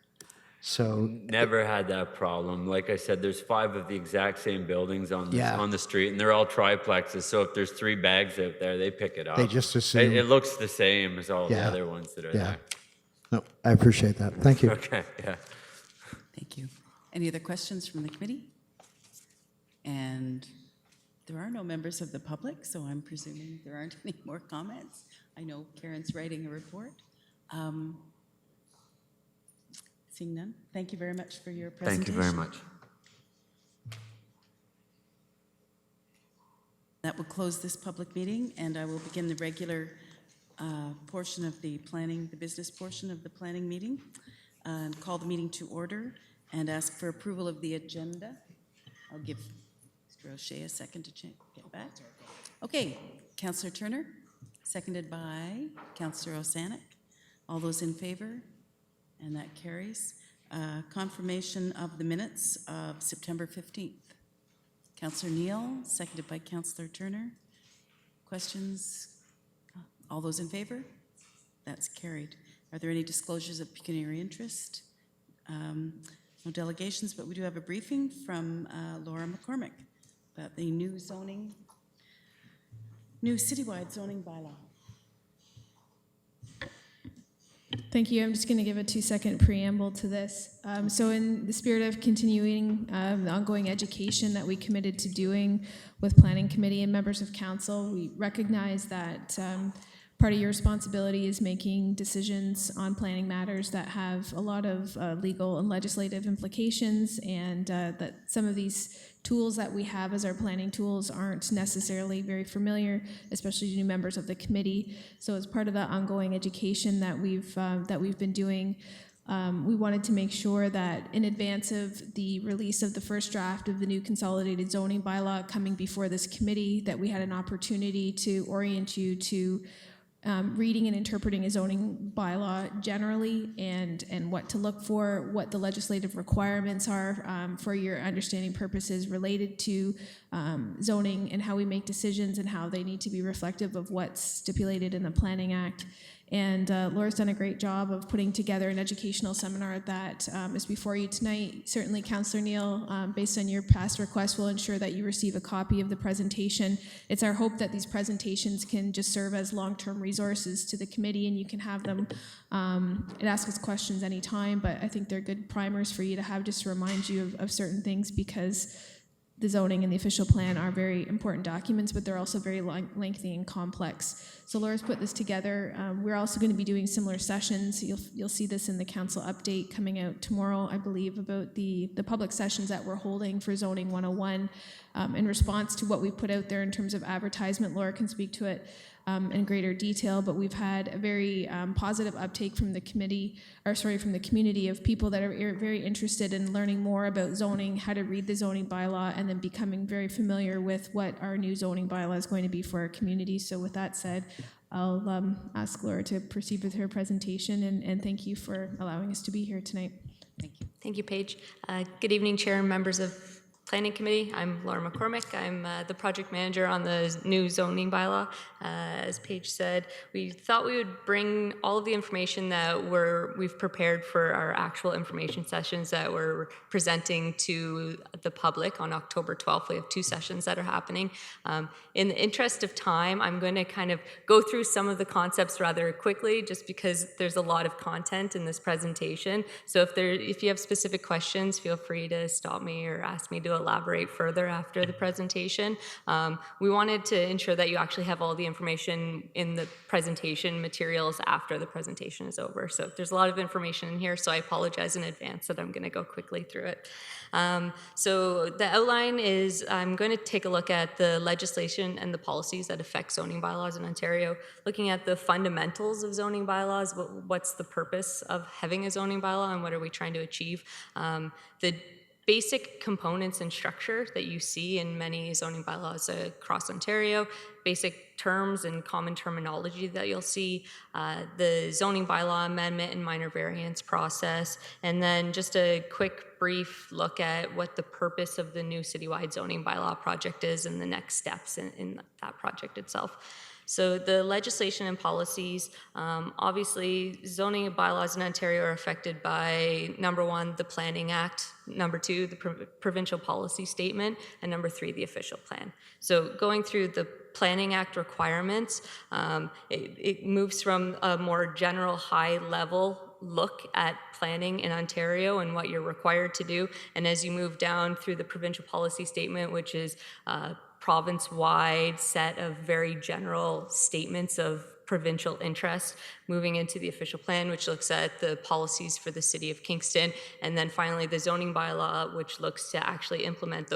So Never had that problem. Like I said, there's 5 of the exact same buildings on Yeah. on the street, and they're all triplexes. So if there's 3 bags out there, they pick it up. They just assume. It looks the same as all the Yeah. other ones that are Yeah. there. No, I appreciate that. Thank you. Okay, yeah. Thank you. Any other questions from the committee? And there are no members of the public, so I'm presuming there aren't any more comments. I know Karen's writing a report. Seeing none, thank you very much for your presentation. Thank you very much. That will close this public meeting, and I will begin the regular portion of the business portion of the planning meeting, and call the meeting to order and ask for approval of the agenda. I'll give Mr. O'Shea a second to get back. Okay, Councillor Turner, seconded by Councillor Osanek. All those in favor? And that carries. Confirmation of the minutes of September 15th. Councillor Neal, seconded by Councillor Turner. Questions? All those in favor? That's carried. Are there any disclosures of pecuniary interest? No delegations, but we do have a briefing from Laura McCormick about the new citywide zoning bylaw. Thank you. I'm just going to give a 2-second preamble to this. So in the spirit of continuing the ongoing education that we committed to doing with Planning Committee and members of council, we recognize that part of your responsibility is making decisions on planning matters that have a lot of legal and legislative implications, and that some of these tools that we have as our planning tools aren't necessarily very familiar, especially to new members of the committee. So as part of that ongoing education that we've been doing, we wanted to make sure that in advance of the release of the first draft of the new consolidated zoning bylaw coming before this committee, that we had an opportunity to orient you to reading and interpreting a zoning bylaw generally, and what to look for, what the legislative requirements are for your understanding purposes related to zoning, and how we make decisions and how they need to be reflective of what's stipulated in the Planning Act. And Laura's done a great job of putting together an educational seminar that is before you tonight. Certainly, Councillor Neal, based on your past request, will ensure that you receive a copy of the presentation. It's our hope that these presentations can just serve as long-term resources to the committee, and you can have them and ask us questions anytime, but I think they're good primers for you to have just to remind you of certain things, because the zoning and the official plan are very important documents, but they're also very lengthy and complex. So Laura's put this together. We're also going to be doing similar sessions. You'll see this in the council update coming out tomorrow, I believe, about the public sessions that we're holding for Zoning 101 in response to what we put out there in terms of advertisement. Laura can speak to it in greater detail, but we've had a very positive uptake from the community of people that are very interested in learning more about zoning, how to read the zoning bylaw, and then becoming very familiar with what our new zoning bylaw is going to be for our community. So with that said, I'll ask Laura to proceed with her presentation, and thank you for allowing us to be here tonight. Thank you. Thank you, Paige. Good evening, Chair and members of Planning Committee. I'm Laura McCormick. I'm the project manager on the new zoning bylaw. As Paige said, we thought we would bring all of the information that we've prepared for our actual information sessions that we're presenting to the public on October 12th. We have 2 sessions that are happening. In the interest of time, I'm going to kind of go through some of the concepts rather quickly, just because there's a lot of content in this presentation. So if you have specific questions, feel free to stop me or ask me to elaborate further after the presentation. We wanted to ensure that you actually have all the information in the presentation materials after the presentation is over. So there's a lot of information in here, so I apologize in advance that I'm going to go quickly through it. So the outline is I'm going to take a look at the legislation and the policies that affect zoning bylaws in Ontario, looking at the fundamentals of zoning bylaws, what's the purpose of having a zoning bylaw and what are we trying to achieve. The basic components and structure that you see in many zoning bylaws across Ontario, basic terms and common terminology that you'll see, the zoning bylaw amendment and minor variance process, and then just a quick brief look at what the purpose of the new citywide zoning bylaw project is and the next steps in that project itself. So the legislation and policies, obviously zoning bylaws in Ontario are affected by number 1, the Planning Act, number 2, the provincial policy statement, and number 3, the official plan. So going through the Planning Act requirements, it moves from a more general high-level look at planning in Ontario and what you're required to do. And as you move down through the provincial policy statement, which is a province-wide set of very general statements of provincial interest, moving into the official plan, which looks at the policies for the city of Kingston, and then finally the zoning bylaw, which looks to actually implement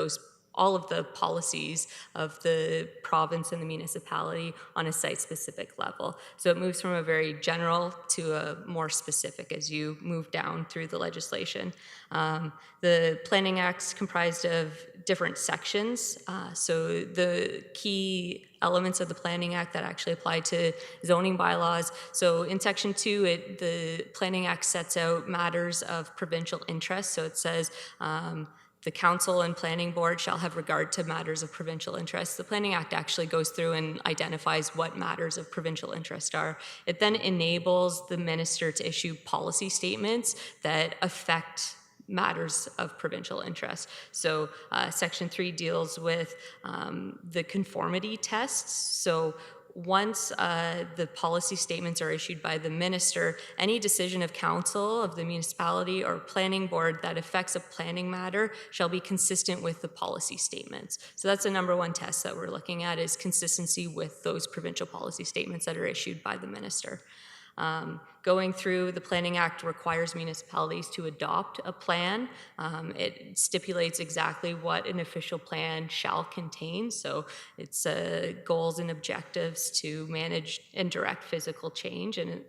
all of the policies of the province and the municipality on a site-specific level. So it moves from a very general to a more specific as you move down through the legislation. The Planning Act's comprised of different sections. So the key elements of the Planning Act that actually apply to zoning bylaws. So in Section 2, the Planning Act sets out matters of provincial interest. So it says, the council and planning board shall have regard to matters of provincial interest. The Planning Act actually goes through and identifies what matters of provincial interest are. It then enables the minister to issue policy statements that affect matters of provincial interest. So Section 3 deals with the conformity tests. So once the policy statements are issued by the minister, any decision of council, of the municipality, or planning board that affects a planning matter shall be consistent with the policy statements. So that's the number 1 test that we're looking at, is consistency with those provincial policy statements that are issued by the minister. Going through, the Planning Act requires municipalities to adopt a plan. It stipulates exactly what an official plan shall contain. So it's goals and objectives to manage and direct physical change. And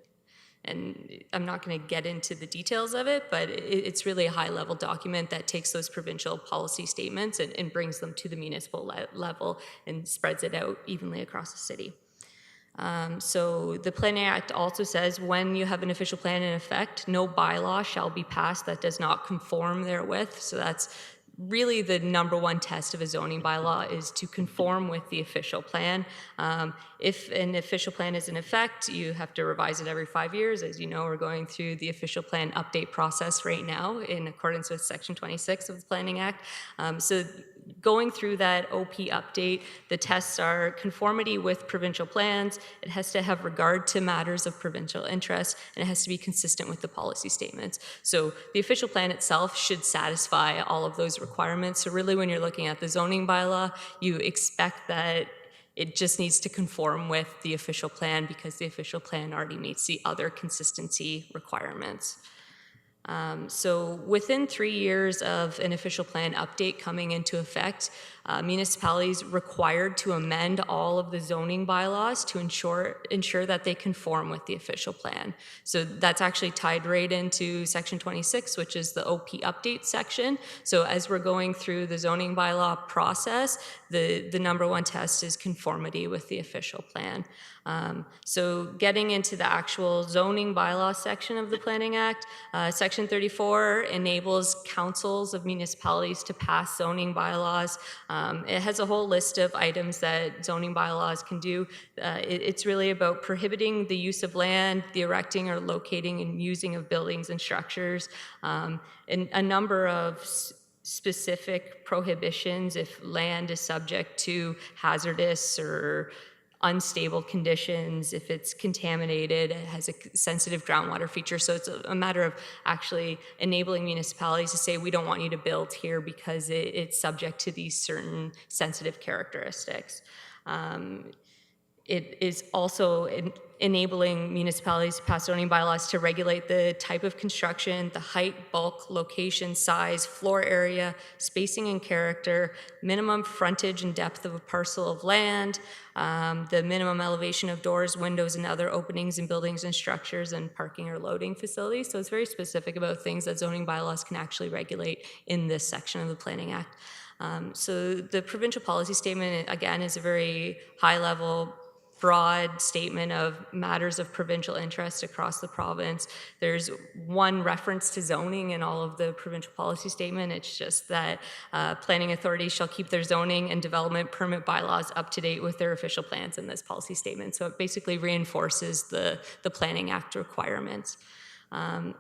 I'm not going to get into the details of it, but it's really a high-level document that takes those provincial policy statements and brings them to the municipal level and spreads it out evenly across the city. So the Planning Act also says when you have an official plan in effect, no bylaw shall be passed that does not conform therewith. So that's really the number 1 test of a zoning bylaw, is to conform with the official plan. If an official plan is in effect, you have to revise it every 5 years. As you know, we're going through the official plan update process right now in accordance with Section 26 of the Planning Act. So going through that OP update, the tests are conformity with provincial plans, it has to have regard to matters of provincial interest, and it has to be consistent with the policy statements. So the official plan itself should satisfy all of those requirements. So really, when you're looking at the zoning bylaw, you expect that it just needs to conform with the official plan because the official plan already meets the other consistency requirements. So within 3 years of an official plan update coming into effect, municipalities required to amend all of the zoning bylaws to ensure that they conform with the official plan. So that's actually tied right into Section 26, which is the OP update section. So as we're going through the zoning bylaw process, the number 1 test is conformity with the official plan. So getting into the actual zoning bylaw section of the Planning Act, Section 34 enables councils of municipalities to pass zoning bylaws. It has a whole list of items that zoning bylaws can do. It's really about prohibiting the use of land, the erecting or locating and using of buildings and structures, and a number of specific prohibitions if land is subject to hazardous or unstable conditions, if it's contaminated, it has a sensitive groundwater feature. So it's a matter of actually enabling municipalities to say, we don't want you to build here because it's subject to these certain sensitive characteristics. It is also enabling municipalities to pass zoning bylaws to regulate the type of construction, the height, bulk, location, size, floor area, spacing and character, minimum frontage and depth of a parcel of land, the minimum elevation of doors, windows, and other openings in buildings and structures, and parking or loading facilities. So it's very specific about things that zoning bylaws can actually regulate in this section of the Planning Act. So the provincial policy statement, again, is a very high-level broad statement of matters of provincial interest across the province. There's one reference to zoning in all of the provincial policy statement. It's just that planning authorities shall keep their zoning and development permit bylaws up to date with their official plans in this policy statement. So it basically reinforces the Planning Act requirements.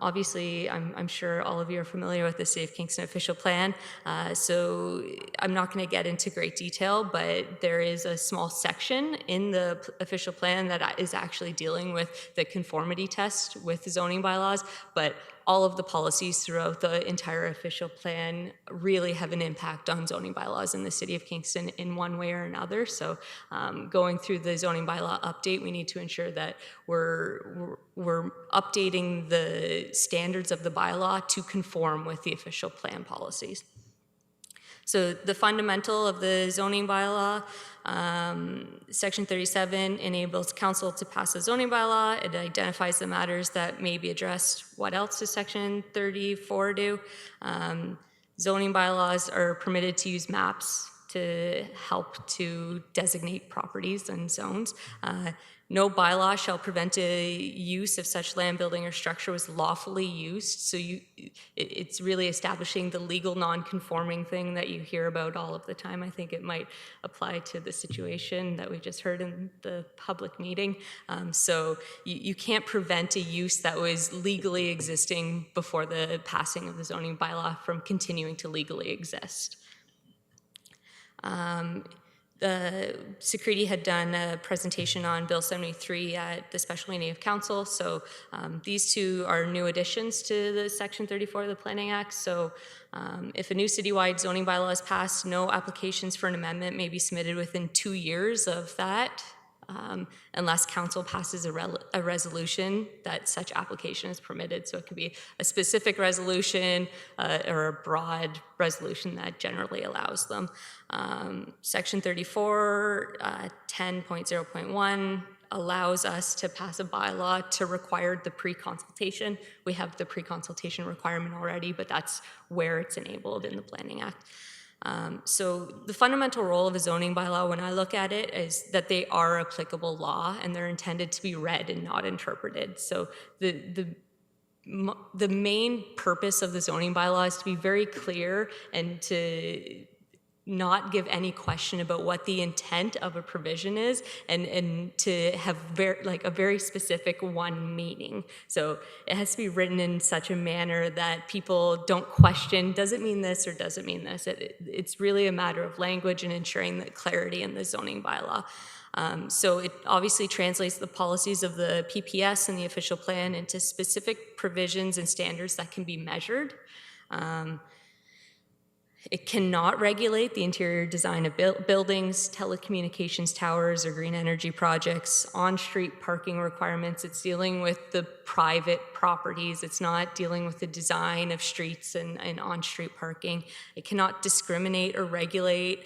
Obviously, I'm sure all of you are familiar with the City of Kingston official plan, so I'm not going to get into great detail, but there is a small section in the official plan that is actually dealing with the conformity test with zoning bylaws, but all of the policies throughout the entire official plan really have an impact on zoning bylaws in the City of Kingston in one way or another. So going through the zoning bylaw update, we need to ensure that we're updating the standards of the bylaw to conform with the official plan policies. So the fundamental of the zoning bylaw, Section 37 enables council to pass a zoning bylaw. It identifies the matters that may be addressed. What else does Section 34 do? Zoning bylaws are permitted to use maps to help to designate properties and zones. No bylaw shall prevent a use if such land, building, or structure was lawfully used. So it's really establishing the legal non-conforming thing that you hear about all of the time. I think it might apply to the situation that we just heard in the public meeting. So you can't prevent a use that was legally existing before the passing of the zoning bylaw from continuing to legally exist. Security had done a presentation on Bill 73 at the Special Meeting of Council. So these two are new additions to the Section 34 of the Planning Act. So if a new citywide zoning bylaw is passed, no applications for an amendment may be submitted within 2 years of that, unless council passes a resolution that such application is permitted. So it could be a specific resolution or a broad resolution that generally allows them. Section 34, 10.0.1 allows us to pass a bylaw to require the pre-consultation. We have the pre-consultation requirement already, but that's where it's enabled in the Planning Act. So the fundamental role of a zoning bylaw, when I look at it, is that they are applicable law and they're intended to be read and not interpreted. So the main purpose of the zoning bylaw is to be very clear and to not give any question about what the intent of a provision is, and to have a very specific one meaning. So it has to be written in such a manner that people don't question, does it mean this or does it mean this? It's really a matter of language and ensuring that clarity in the zoning bylaw. So it obviously translates the policies of the PPS and the official plan into specific provisions and standards that can be measured. It cannot regulate the interior design of buildings, telecommunications towers, or green energy projects, on-street parking requirements. It's dealing with the private properties. It's not dealing with the design of streets and on-street parking. It cannot discriminate or regulate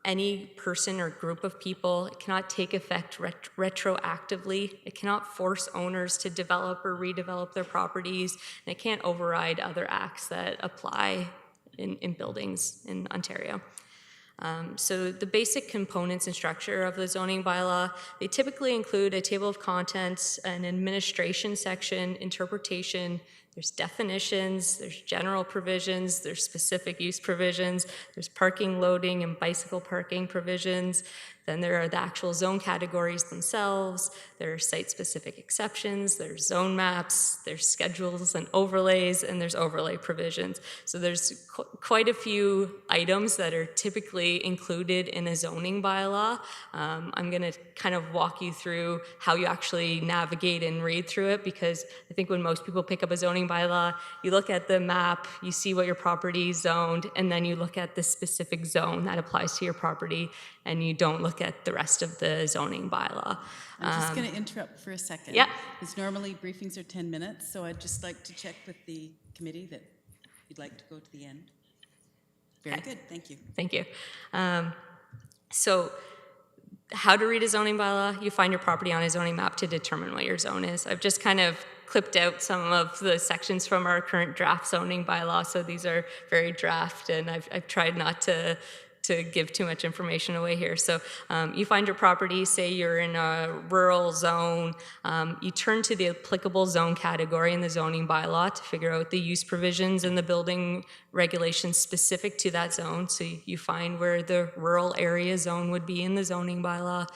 any person or group of people. It cannot take effect retroactively. It cannot force owners to develop or redevelop their properties. And it can't override other acts that apply in buildings in Ontario. So the basic components and structure of the zoning bylaw, they typically include a table of contents, an administration section, interpretation, there's definitions, there's general provisions, there's specific use provisions, there's parking, loading, and bicycle parking provisions. Then there are the actual zone categories themselves, there are site-specific exceptions, there's zone maps, there's schedules and overlays, and there's overlay provisions. So there's quite a few items that are typically included in a zoning bylaw. I'm going to kind of walk you through how you actually navigate and read through it, because I think when most people pick up a zoning bylaw, you look at the map, you see what your property is zoned, and then you look at the specific zone that applies to your property, and you don't look at the rest of the zoning bylaw. I'm just going to interrupt for a second. Yeah. Because normally briefings are 10 minutes, so I'd just like to check with the committee that you'd like to go to the end. Very good, thank you. Thank you. So how to read a zoning bylaw? You find your property on a zoning map to determine what your zone is. I've just kind of clipped out some of the sections from our current draft zoning bylaw, so these are very draft, and I've tried not to to give too much information away here. So you find your property, say you're in a rural zone, you turn to the applicable zone category in the zoning bylaw to figure out the use provisions and the building regulations specific to that zone. So you find where the rural area zone would be in the zoning bylaw.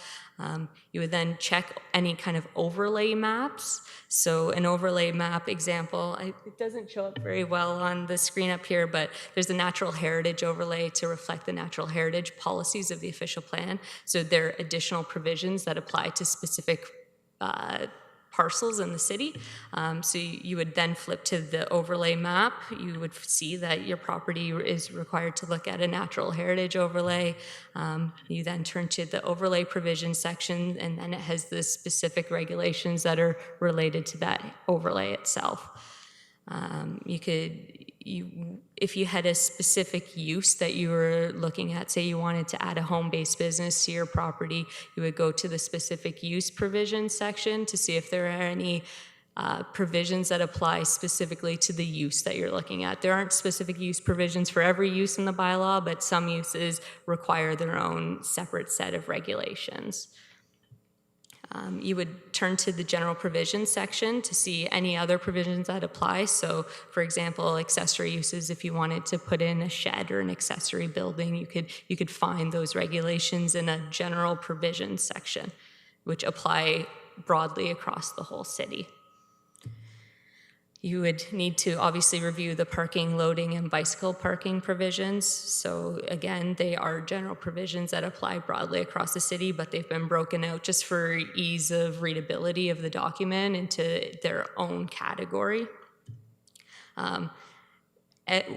You would then check any kind of overlay maps. So an overlay map example, it doesn't show up very well on the screen up here, but there's a natural heritage overlay to reflect the natural heritage policies of the official plan. So there are additional provisions that apply to specific parcels in the city. So you would then flip to the overlay map. You would see that your property is required to look at a natural heritage overlay. You then turn to the overlay provision section, and then it has the specific regulations that are related to that overlay itself. If you had a specific use that you were looking at, say you wanted to add a home-based business to your property, you would go to the specific use provision section to see if there are any provisions that apply specifically to the use that you're looking at. There aren't specific use provisions for every use in the bylaw, but some uses require their own separate set of regulations. You would turn to the general provisions section to see any other provisions that apply. So, for example, accessory uses, if you wanted to put in a shed or an accessory building, you could find those regulations in a general provisions section, which apply broadly across the whole city. You would need to obviously review the parking, loading, and bicycle parking provisions. So again, they are general provisions that apply broadly across the city, but they've been broken out just for ease of readability of the document into their own category.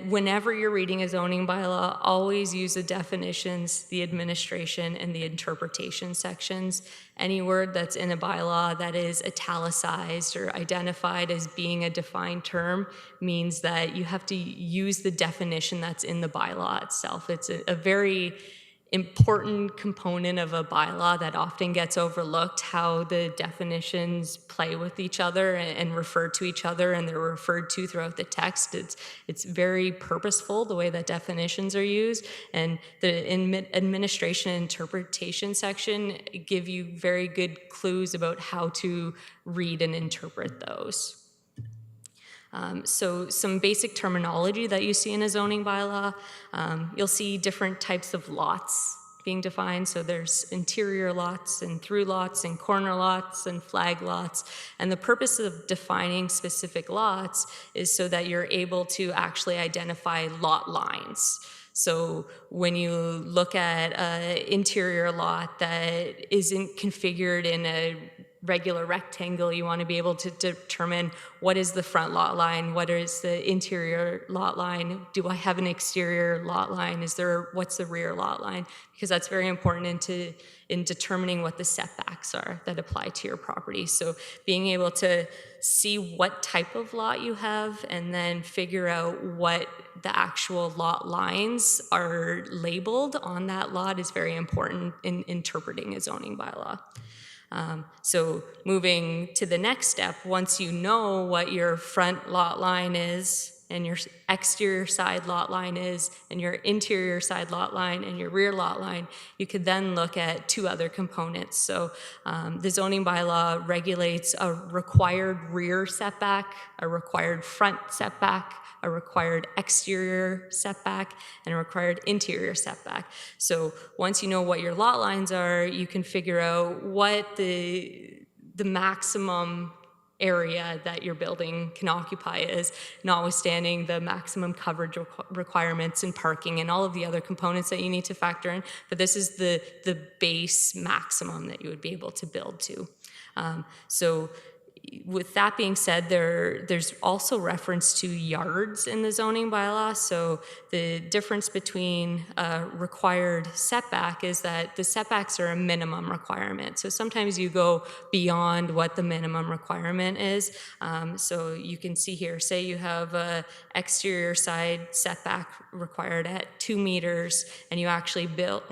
Whenever you're reading a zoning bylaw, always use the definitions, the administration, and the interpretation sections. Any word that's in a bylaw that is italicized or identified as being a defined term means that you have to use the definition that's in the bylaw itself. It's a very important component of a bylaw that often gets overlooked, how the definitions play with each other and refer to each other, and they're referred to throughout the text. It's very purposeful the way that definitions are used, and the administration and interpretation section give you very good clues about how to read and interpret those. So some basic terminology that you see in a zoning bylaw, you'll see different types of lots being defined. So there's interior lots and through lots and corner lots and flag lots. And the purpose of defining specific lots is so that you're able to actually identify lot lines. So when you look at an interior lot that isn't configured in a regular rectangle, you want to be able to determine what is the front lot line, what is the interior lot line, do I have an exterior lot line, what's the rear lot line, because that's very important in determining what the setbacks are that apply to your property. So being able to see what type of lot you have and then figure out what the actual lot lines are labeled on that lot is very important in interpreting a zoning bylaw. So moving to the next step, once you know what your front lot line is and your exterior side lot line is and your interior side lot line and your rear lot line, you could then look at two other components. So the zoning bylaw regulates a required rear setback, a required front setback, a required exterior setback, and a required interior setback. So once you know what your lot lines are, you can figure out what the maximum area that your building can occupy is, notwithstanding the maximum coverage requirements and parking and all of the other components that you need to factor in. But this is the base maximum that you would be able to build to. So with that being said, there's also reference to yards in the zoning bylaw. So the difference between a required setback is that the setbacks are a minimum requirement. So sometimes you go beyond what the minimum requirement is. So you can see here, say you have a exterior side setback required at 2 meters, and you actually build,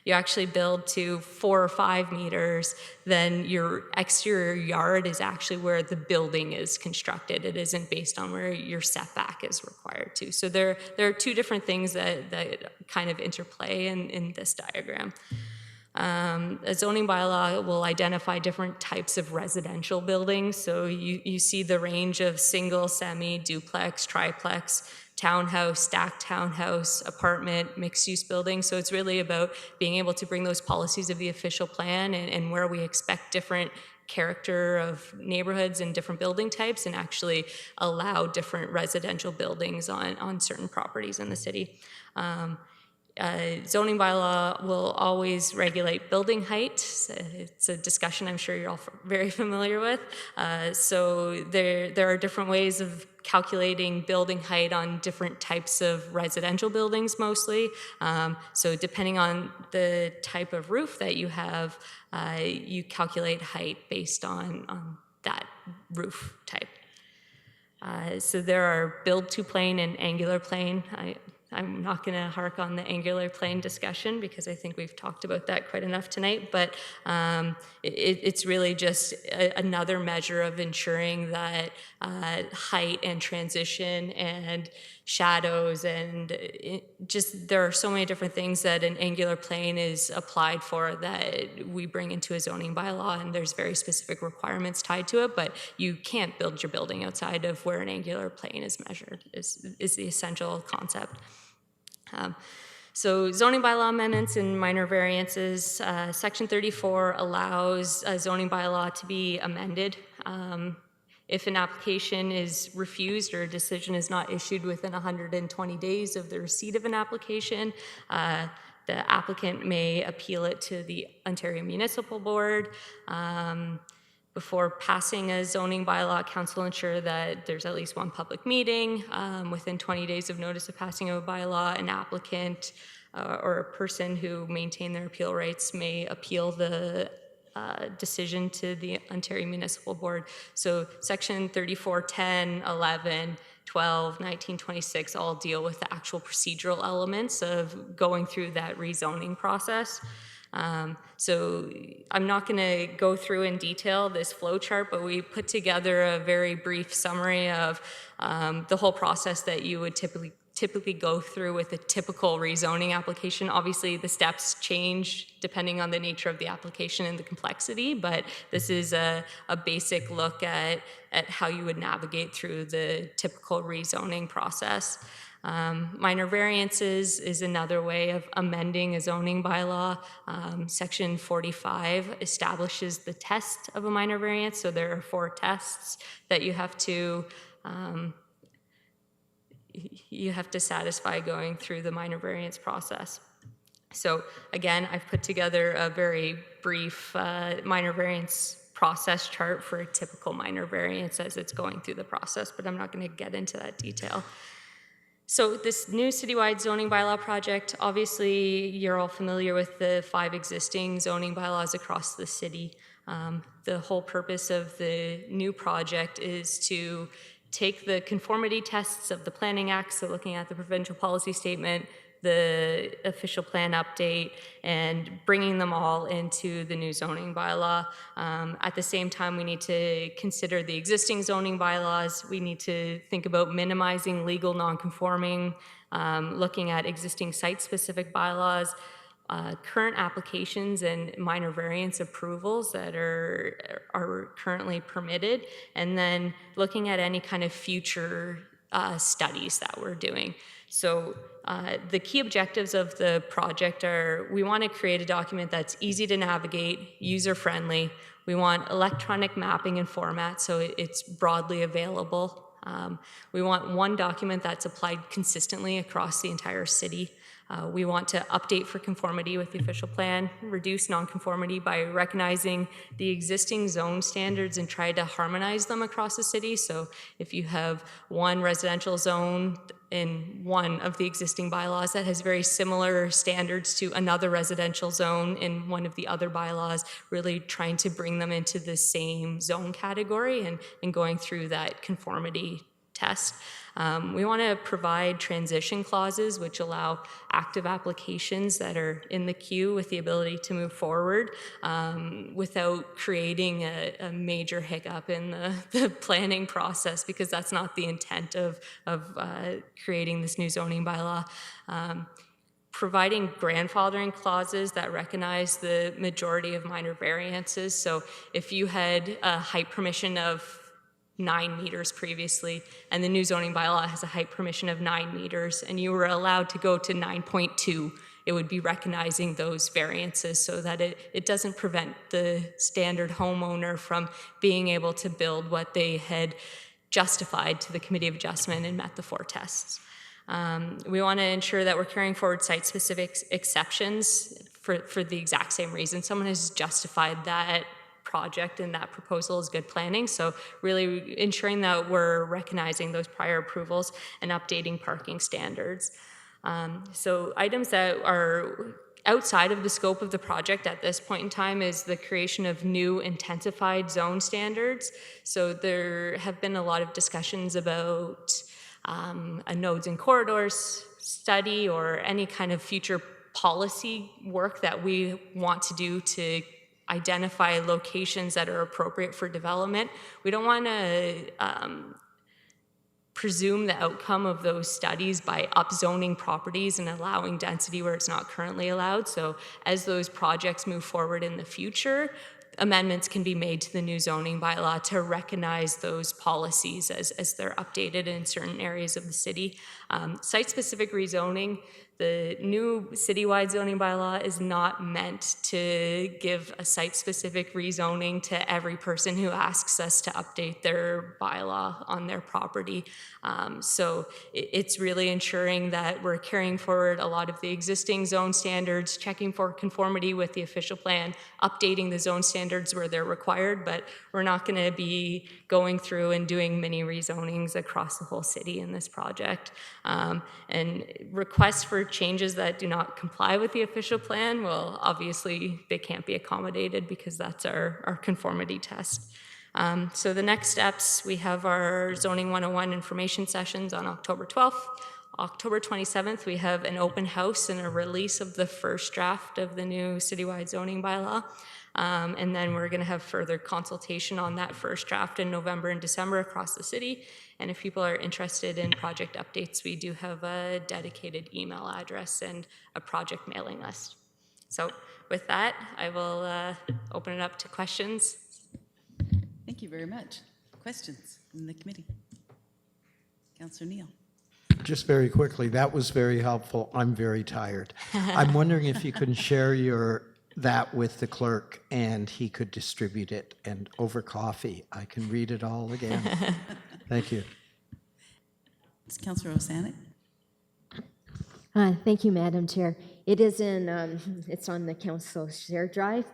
you actually build to 4 or 5 meters, then your exterior yard is actually where the building is constructed. It isn't based on where your setback is required to. So there are two different things that kind of interplay in this diagram. A zoning bylaw will identify different types of residential buildings. So you see the range of single, semi, duplex, triplex, townhouse, stacked townhouse, apartment, mixed-use buildings. So it's really about being able to bring those policies of the official plan and where we expect different character of neighborhoods and different building types, and actually allow different residential buildings on certain properties in the city. Zoning bylaw will always regulate building height. It's a discussion I'm sure you're all very familiar with. So there are different ways of calculating building height on different types of residential buildings mostly. So depending on the type of roof that you have, you calculate height based on that roof type. So there are build to plane and angular plane. I'm not going to hark on the angular plane discussion because I think we've talked about that quite enough tonight, but it's really just another measure of ensuring that height and transition and shadows and there are so many different things that an angular plane is applied for that we bring into a zoning bylaw, and there's very specific requirements tied to it, but you can't build your building outside of where an angular plane is measured, is the essential concept. So zoning bylaw amendments and minor variances. Section 34 allows a zoning bylaw to be amended. If an application is refused or a decision is not issued within 120 days of the receipt of an application, the applicant may appeal it to the Ontario Municipal Board. Before passing a zoning bylaw, council ensure that there's at least one public meeting. Within 20 days of notice of passing of a bylaw, an applicant or a person who maintain their appeal rights may appeal the decision to the Ontario Municipal Board. So section 34, 10, 11, 12, 19, 26 all deal with the actual procedural elements of going through that rezoning process. So I'm not going to go through in detail this flow chart, but we put together a very brief summary of the whole process that you would typically go through with a typical rezoning application. Obviously, the steps change depending on the nature of the application and the complexity, but this is a basic look at how you would navigate through the typical rezoning process. Minor variances is another way of amending a zoning bylaw. Section 45 establishes the test of a minor variance, so there are 4 tests that you have to satisfy going through the minor variance process. So again, I've put together a very brief minor variance process chart for a typical minor variance as it's going through the process, but I'm not going to get into that detail. So this new citywide zoning bylaw project, obviously you're all familiar with the 5 existing zoning bylaws across the city. The whole purpose of the new project is to take the conformity tests of the Planning Act, so looking at the provincial policy statement, the official plan update, and bringing them all into the new zoning bylaw. At the same time, we need to consider the existing zoning bylaws. We need to think about minimizing legal nonconforming, looking at existing site-specific bylaws, current applications and minor variance approvals that are currently permitted, and then looking at any kind of future studies that we're doing. So the key objectives of the project are, we want to create a document that's easy to navigate, user-friendly. We want electronic mapping and format so it's broadly available. We want one document that's applied consistently across the entire city. We want to update for conformity with the official plan, reduce nonconformity by recognizing the existing zone standards and try to harmonize them across the city. So if you have one residential zone in one of the existing bylaws that has very similar standards to another residential zone in one of the other bylaws, really trying to bring them into the same zone category and going through that conformity test. We want to provide transition clauses which allow active applications that are in the queue with the ability to move forward without creating a major hiccup in the planning process, because that's not the intent of creating this new zoning bylaw. Providing grandfathering clauses that recognize the majority of minor variances. So if you had a height permission of 9 meters previously, and the new zoning bylaw has a height permission of 9 meters, and you were allowed to go to 9.2, it would be recognizing those variances so that it doesn't prevent the standard homeowner from being able to build what they had justified to the Committee of Adjustment and met the 4 tests. We want to ensure that we're carrying forward site-specific exceptions for the exact same reason. Someone has justified that project and that proposal is good planning. So really ensuring that we're recognizing those prior approvals and updating parking standards. So items that are outside of the scope of the project at this point in time is the creation of new intensified zone standards. So there have been a lot of discussions about a nodes and corridors study or any kind of future policy work that we want to do to identify locations that are appropriate for development. We don't want to presume the outcome of those studies by upzoning properties and allowing density where it's not currently allowed. So as those projects move forward in the future, amendments can be made to the new zoning bylaw to recognize those policies as they're updated in certain areas of the city. Site-specific rezoning, the new citywide zoning bylaw is not meant to give a site-specific rezoning to every person who asks us to update their bylaw on their property. So it's really ensuring that we're carrying forward a lot of the existing zone standards, checking for conformity with the official plan, updating the zone standards where they're required, but we're not going to be going through and doing mini rezonings across the whole city in this project. And requests for changes that do not comply with the official plan, well, obviously they can't be accommodated because that's our conformity test. So the next steps, we have our Zoning 101 information sessions on October 12th. October 27th, we have an open house and a release of the first draft of the new citywide zoning bylaw. And then we're going to have further consultation on that first draft in November and December across the city. And if people are interested in project updates, we do have a dedicated email address and a project mailing list. So with that, I will open it up to questions. Thank you very much. Questions from the committee? Councillor Neal. Just very quickly, that was very helpful. I'm very tired. I'm wondering if you can share that with the clerk and he could distribute it, and over coffee, I can read it all again. Thank you. It's Councillor Osanek. Thank you, Madam Chair. It is it's on the council share drive,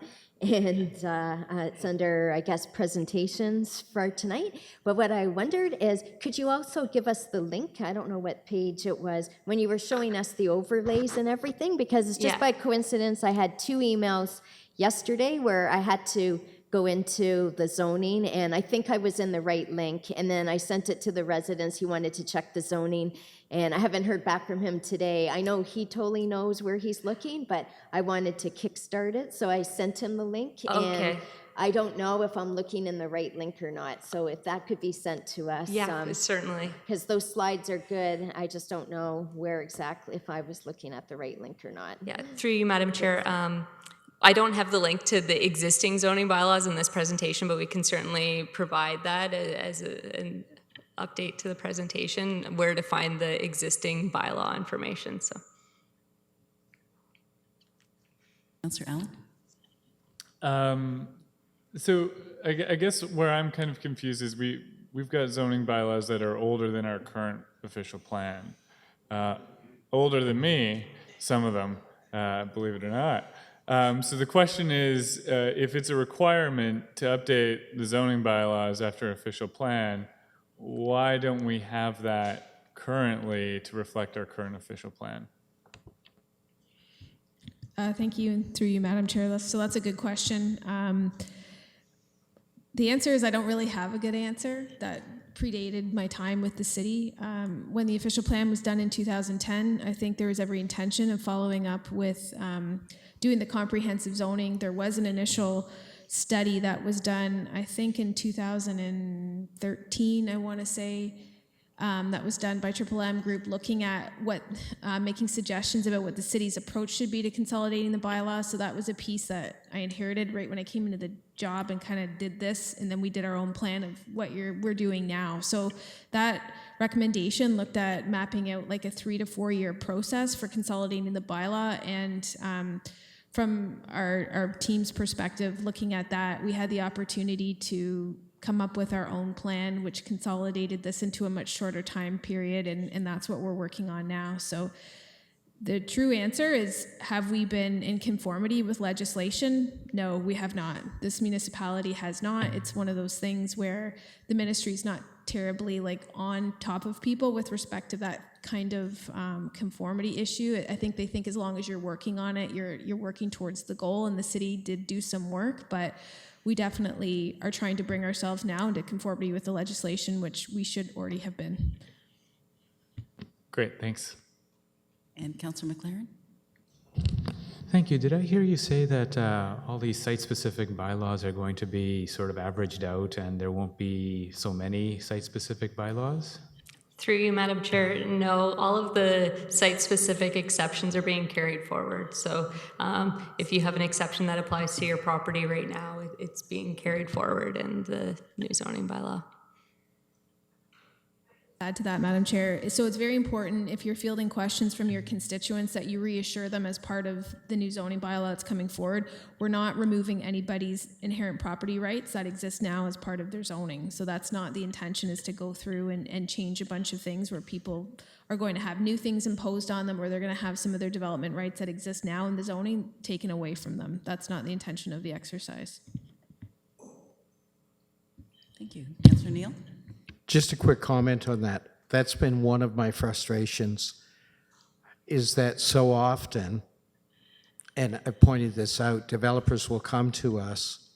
and it's under, I guess, presentations for tonight. But what I wondered is, could you also give us the link? I don't know what page it was, when you were showing us the overlays and everything, because it's just by coincidence, I had 2 emails yesterday where I had to go into the zoning, and I think I was in the right link, and then I sent it to the residents. He wanted to check the zoning, and I haven't heard back from him today. I know he totally knows where he's looking, but I wanted to kickstart it, so I sent him the link. Okay. And I don't know if I'm looking in the right link or not, so if that could be sent to us. Yeah, certainly. Because those slides are good. I just don't know where exactly, if I was looking at the right link or not. Yeah, through you, Madam Chair. I don't have the link to the existing zoning bylaws in this presentation, but we can certainly provide that as an update to the presentation, where to find the existing bylaw information. So, Councillor Allen. So I guess where I'm kind of confused is we've got zoning bylaws that are older than our current official plan. Older than me, some of them, believe it or not. So the question is, if it's a requirement to update the zoning bylaws after official plan, why don't we have that currently to reflect our current official plan? Thank you, and through you, Madam Chair. That's a good question. The answer is I don't really have a good answer. That predated my time with the city. When the official plan was done in 2010, I think there was every intention of following up with doing the comprehensive zoning. There was an initial study that was done, I think in 2013, I want to say, that was done by Triple M Group, looking at what, making suggestions about what the city's approach should be to consolidating the bylaws. So that was a piece that I inherited right when I came into the job and kind of did this, and then we did our own plan of what we're doing now. So that recommendation looked at mapping out like a 3 to 4 year process for consolidating the bylaw, and from our team's perspective, looking at that, we had the opportunity to come up with our own plan, which consolidated this into a much shorter time period, and that's what we're working on now. So the true answer is, have we been in conformity with legislation? No, we have not. This municipality has not. It's one of those things where the ministry's not terribly like on top of people with respect to that kind of conformity issue. I think they think as long as you're working on it, you're working towards the goal, and the city did do some work, but we definitely are trying to bring ourselves now into conformity with the legislation, which we should already have been. Great, thanks. And Councillor McLaren? Thank you. Did I hear you say that all these site-specific bylaws are going to be sort of averaged out and there won't be so many site-specific bylaws? Through you, Madam Chair, no, all of the site-specific exceptions are being carried forward. So if you have an exception that applies to your property right now, it's being carried forward in the new zoning bylaw. Add to that, Madam Chair. So it's very important, if you're fielding questions from your constituents, that you reassure them as part of the new zoning bylaw that's coming forward. We're not removing anybody's inherent property rights that exist now as part of their zoning. So that's not the intention, is to go through and change a bunch of things where people are going to have new things imposed on them, or they're going to have some of their development rights that exist now in the zoning taken away from them. That's not the intention of the exercise. Thank you. Councillor Neal? Just a quick comment on that. That's been one of my frustrations, is that so often, and I pointed this out, developers will come to us,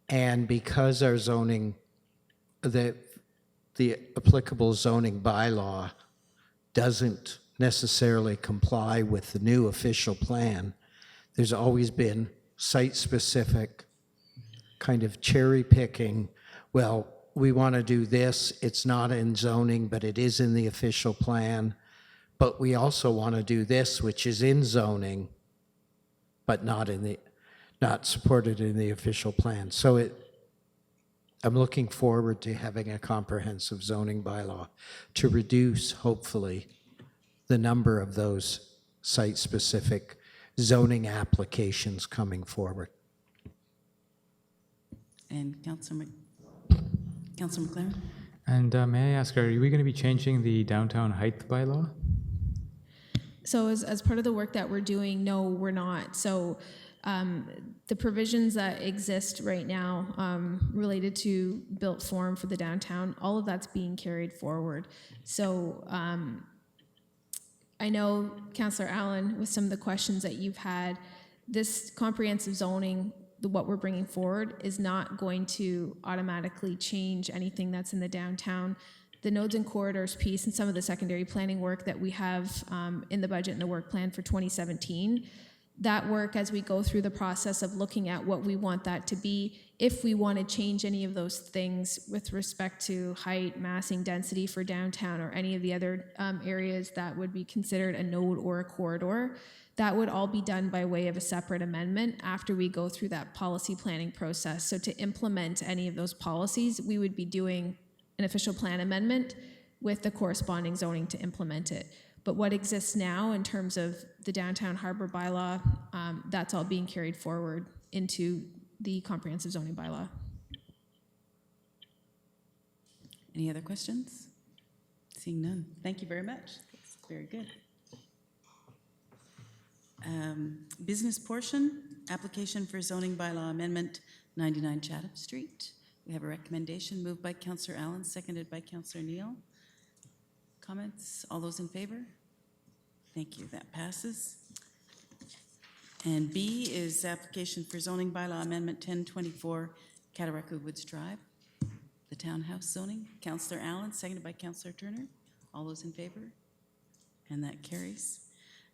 and because our zoning, the applicable zoning bylaw doesn't necessarily comply with the new official plan, there's always been site-specific kind of cherry picking. Well, we want to do this, it's not in zoning, but it is in the official plan. But we also want to do this, which is in zoning, but not supported in the official plan. So I'm looking forward to having a comprehensive zoning bylaw to reduce, hopefully, the number of those site-specific zoning applications coming forward. And Councillor McLaren? And may I ask, are we going to be changing the downtown height bylaw? So as part of the work that we're doing, no, we're not. So the provisions that exist right now related to built form for the downtown, all of that's being carried forward. So I know, Councillor Allen, with some of the questions that you've had, this comprehensive zoning, what we're bringing forward, is not going to automatically change anything that's in the downtown. The nodes and corridors piece and some of the secondary planning work that we have in the budget and the work plan for 2017, that work, as we go through the process of looking at what we want that to be, if we want to change any of those things with respect to height, massing, density for downtown, or any of the other areas that would be considered a node or a corridor, that would all be done by way of a separate amendment after we go through that policy planning process. So to implement any of those policies, we would be doing an official plan amendment with the corresponding zoning to implement it. But what exists now in terms of the downtown harbor bylaw, that's all being carried forward into the comprehensive zoning bylaw. Any other questions? Seeing none. Thank you very much. That's very good. Business portion, application for zoning bylaw amendment, 99 Chatham Street. We have a recommendation moved by Councillor Allen, seconded by Councillor Neal. Comments? All those in favor? Thank you. That passes. And B is application for zoning bylaw amendment 1024 Cataraqui Woods Drive. the townhouse zoning. Councillor Allen, seconded by Councillor Turner. All those in favor? And that carries.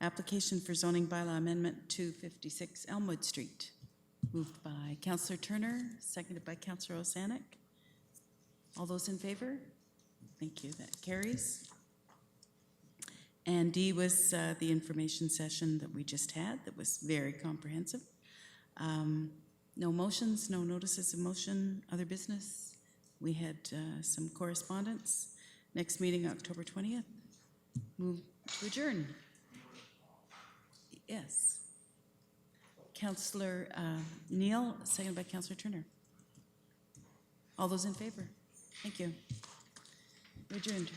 Application for zoning bylaw amendment 256 Elmwood Street. Moved by Councillor Turner, seconded by Councillor Osanek. All those in favor? Thank you, that carries. And D was the information session that we just had that was very comprehensive. No motions, no notices of motion, other business. We had some correspondence. Next meeting, October 20th. Move to adjourn. Yes. Councillor Neal, seconded by Councillor Turner. All those in favor? Thank you. We're adjourned.